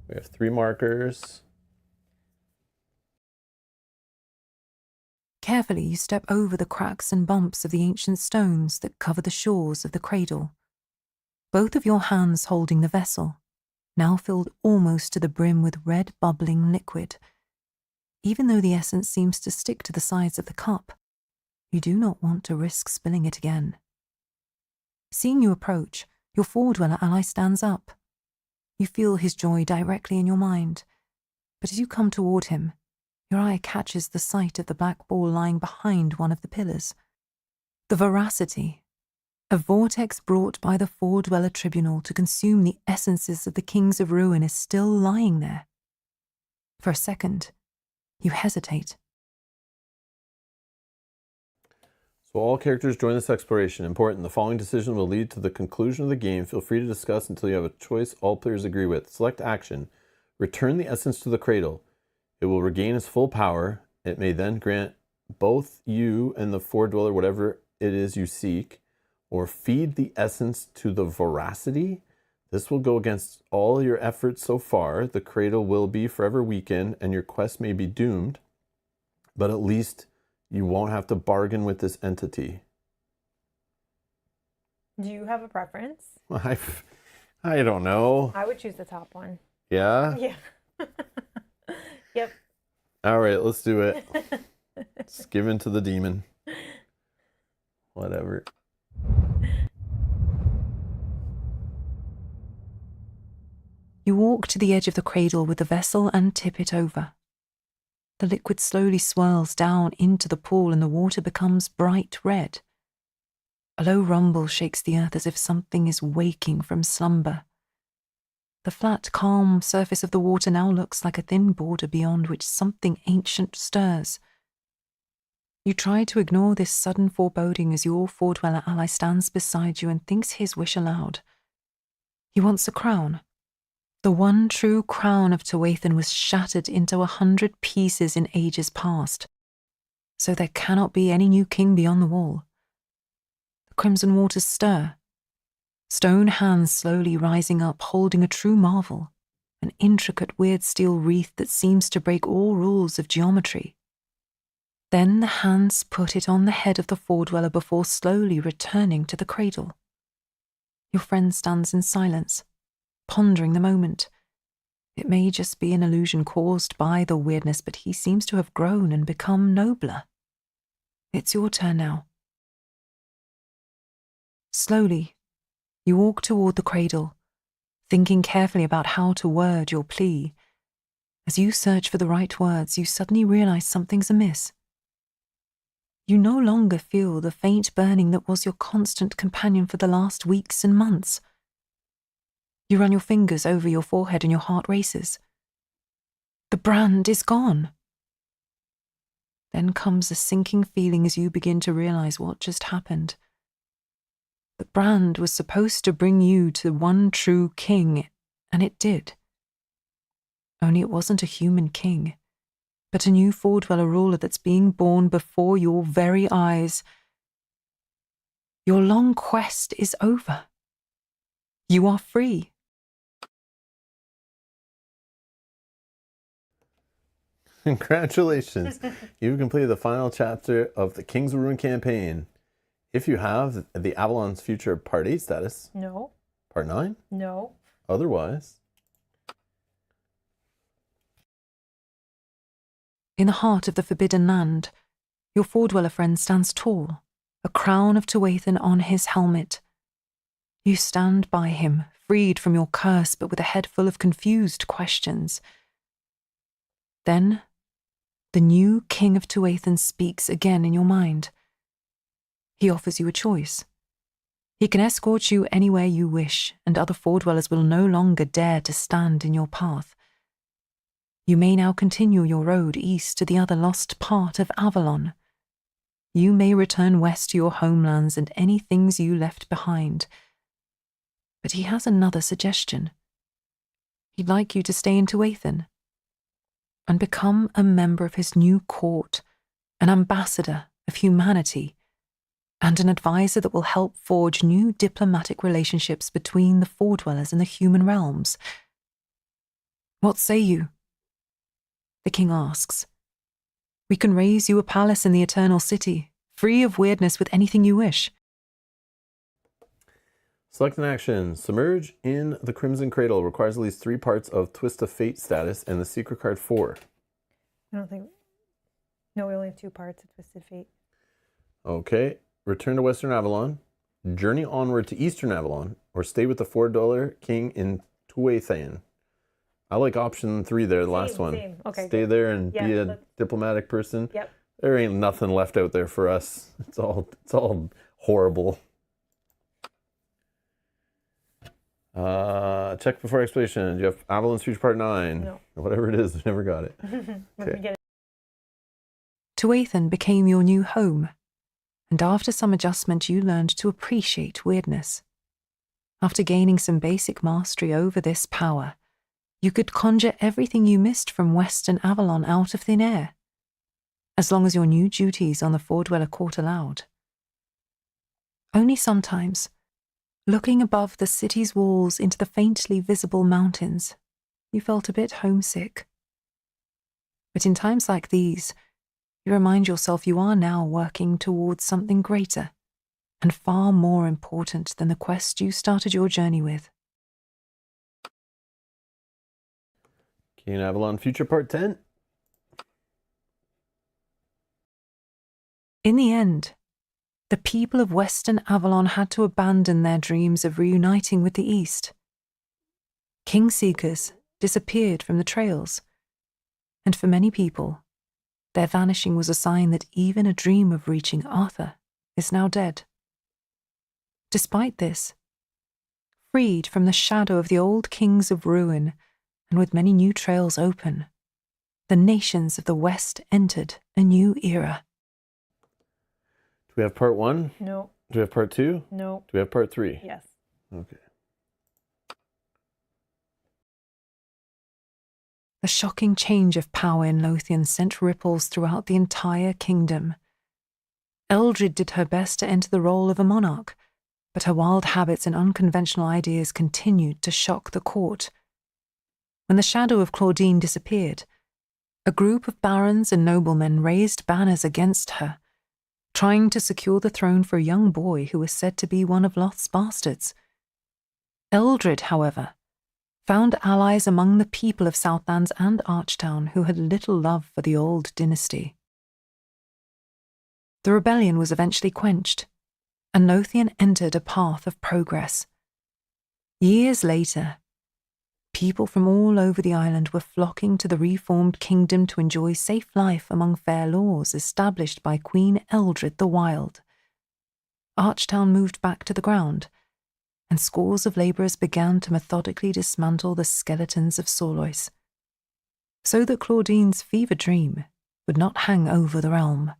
We have 3 markers. Carefully, you step over the cracks and bumps of the ancient stones that cover the shores of the cradle. Both of your hands holding the vessel, now filled almost to the brim with red bubbling liquid. Even though the essence seems to stick to the sides of the cup, you do not want to risk spilling it again. Seeing you approach, your four-dweller ally stands up. You feel his joy directly in your mind, but as you come toward him, your eye catches the sight of the black ball lying behind one of the pillars. The Veracity, a vortex brought by the Four-Dweller Tribunal to consume the essences of the Kings of Ruin, is still lying there. For a second, you hesitate. So all characters join this exploration. Important, the following decision will lead to the conclusion of the game. Feel free to discuss until you have a choice all players agree with. Select action. Return the essence to the cradle. It will regain its full power. It may then grant both you and the Four-Dweller whatever it is you seek, or feed the essence to the Veracity. This will go against all your efforts so far. The cradle will be forever weakened and your quest may be doomed, but at least you won't have to bargain with this entity. Do you have a preference? I don't know. I would choose the top one. Yeah? Yeah. Yep. All right, let's do it. Let's give in to the demon. You walk to the edge of the cradle with the vessel and tip it over. The liquid slowly swirls down into the pool and the water becomes bright red. A low rumble shakes the earth as if something is waking from slumber. The flat, calm surface of the water now looks like a thin border beyond which something ancient stirs. You try to ignore this sudden foreboding as your four-dweller ally stands beside you and thinks his wish aloud. He wants a crown. The one true crown of Tuathan was shattered into 100 pieces in ages past, so there cannot be any new king beyond the wall. The crimson waters stir. Stone hands slowly rising up, holding a true marvel, an intricate weird steel wreath that seems to break all rules of geometry. Then the hands put it on the head of the four-dweller before slowly returning to the cradle. Your friend stands in silence, pondering the moment. It may just be an illusion caused by the weirdness, but he seems to have grown and become nobler. It's your turn now. Slowly, you walk toward the cradle, thinking carefully about how to word your plea. As you search for the right words, you suddenly realize something's amiss. You no longer feel the faint burning that was your constant companion for the last weeks and months. You run your fingers over your forehead and your heart races. The brand is gone. Then comes a sinking feeling as you begin to realize what just happened. The brand was supposed to bring you to one true king, and it did. Only it wasn't a human king, but a new four-dweller ruler that's being born before your very eyes. Your long quest is over. You are free. Congratulations. You've completed the final chapter of the King's Ruin campaign. If you have the Avalon's Future Part 8 status. No. Part 9? No. Otherwise. In the heart of the Forbidden Land, your four-dweller friend stands tall, a crown of Tuathan on his helmet. You stand by him, freed from your curse, but with a head full of confused questions. Then, the new King of Tuathan speaks again in your mind. He offers you a choice. He can escort you anywhere you wish, and other four-dwellers will no longer dare to stand in your path. You may now continue your road east to the other lost part of Avalon. You may return west to your homelands and any things you left behind. But he has another suggestion. He'd like you to stay in Tuathan and become a member of his new court, an ambassador of humanity, and an advisor that will help forge new diplomatic relationships between the four-dwellers and the human realms. What say you? The king asks. We can raise you a palace in the Eternal City, free of weirdness with anything you wish. Select an action. Submerge in the Crimson Cradle. Requires at least 3 parts of Twist of Fate status and the secret card 4. I don't think... No, we only have 2 parts of Twisted Fate. Okay. Return to Western Avalon. Journey onward to Eastern Avalon. Or stay with the $4 king in Tuathan. I like option 3 there, the last one. Same. Okay, stay good. there and be a diplomatic person. Yep. There ain't nothing left out there for us. It's all horrible. Check before explanation. Do you have Avalon's Future Part 9? No. Whatever it is, I never got it. Let me get it. Tuathan became your new home, and after some adjustment you learned to appreciate weirdness. After gaining some basic mastery over this power, you could conjure everything you missed from Western Avalon out of thin air, as long as your new duties on the four-dweller court allowed. Only sometimes, looking above the city's walls into the faintly visible mountains, you felt a bit homesick. But in times like these, you remind yourself you are now working towards something greater and far more important than the quest you started your journey with. King Avalon Future Part 10. In the end, the people of Western Avalon had to abandon their dreams of reuniting with the East. King-seekers disappeared from the trails, and for many people, their vanishing was a sign that even a dream of reaching Arthur is now dead. Despite this, freed from the shadow of the old kings of ruin, and with many new trails open, the nations of the West entered a new era. Do we have part 1? No. Do we have part 2? No. Do we have part 3? Yes. Okay. The shocking change of power in Lothian sent ripples throughout the entire kingdom. Eldred did her best to enter the role of a monarch, but her wild habits and unconventional ideas continued to shock the court. When the shadow of Claudine disappeared, a group of barons and noblemen raised banners against her, trying to secure the throne for a young boy who was said to be one of Loth's bastards. Eldred, however, found allies among the people of Southlands and Archtown who had little love for the old dynasty. The rebellion was eventually quenched, and Lothian entered a path of progress. Years later, people from all over the island were flocking to the reformed kingdom to enjoy safe life among fair laws established by Queen Eldred the Wild. Archtown moved back to the ground, and scores of labourers began to methodically dismantle the skeletons of Sorlois, so that Claudine's fever dream would not hang over the realm.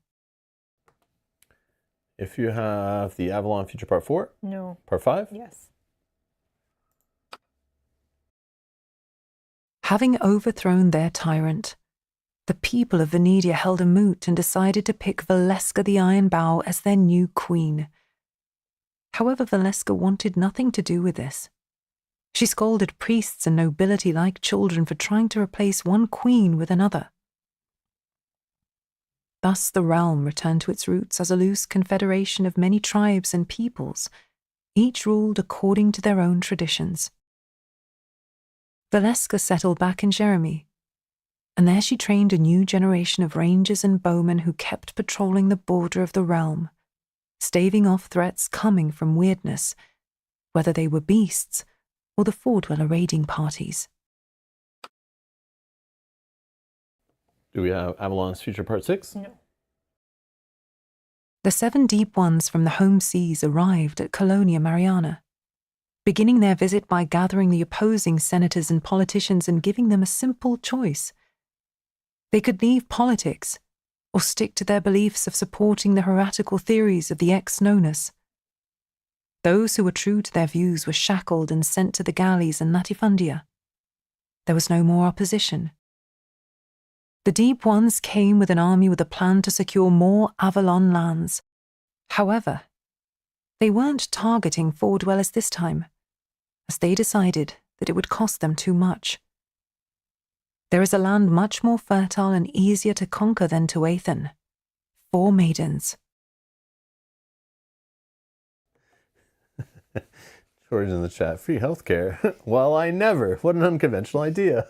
If you have the Avalon Future Part 4? No. Part 5? Yes. Having overthrown their tyrant, the people of Venedia held a moot and decided to pick Valeska the Iron Bow as their new queen. However, Valeska wanted nothing to do with this. She scolded priests and nobility like children for trying to replace one queen with another. Thus the realm returned to its roots as a loose confederation of many tribes and peoples, each ruled according to their own traditions. Valeska settled back in Jeremy, and there she trained a new generation of rangers and bowmen who kept patrolling the border of the realm, staving off threats coming from weirdness, whether they were beasts or the Fordweller raiding parties. Do we have Avalon's Future Part 6? No. The 7 Deep Ones from the home seas arrived at Colonia Mariana, beginning their visit by gathering the opposing senators and politicians and giving them a simple choice. They could leave politics or stick to their beliefs of supporting the heretical theories of the ex-Nonus. Those who were true to their views were shackled and sent to the galleys in Latifundia. There was no more opposition. The Deep Ones came with an army with a plan to secure more Avalon lands. However, they weren't targeting Fordwellers this time, as they decided that it would cost them too much. There is a land much more fertile and easier to conquer than Tuathan. 4 maidens. George in the chat, free healthcare. Well, I never. What an unconventional idea.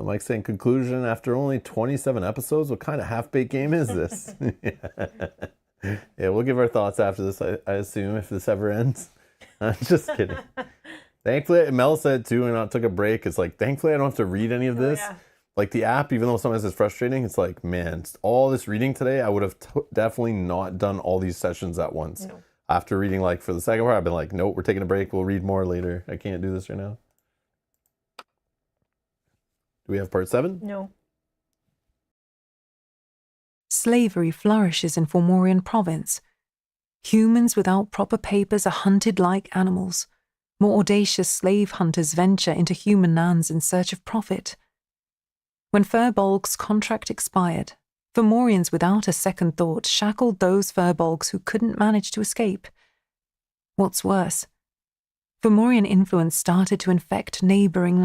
Mike saying, conclusion, after only 27 episodes, what kind of half-baked game is this? Yeah, we'll give our thoughts after this, I assume, if this ever ends. I'm just kidding. Thankfully, Mel said too, and I took a break. It's like, thankfully, I don't have to read any of this. Yeah. Like the app, even though sometimes it's frustrating, it's like, man, all this reading today, I would have definitely not done all these sessions at once. No. After reading, like, for the second part, I've been like, nope, we're taking a break. We'll read more later. I can't do this right now. Do we have part 7? No. Slavery flourishes in Fomorian province. Humans without proper papers are hunted like animals. More audacious slave hunters venture into human lands in search of profit. When Firbolg's contract expired, Fomorians without a second thought shackled those Firbolgs who couldn't manage to escape. What's worse, Fomorian influence started to infect neighbouring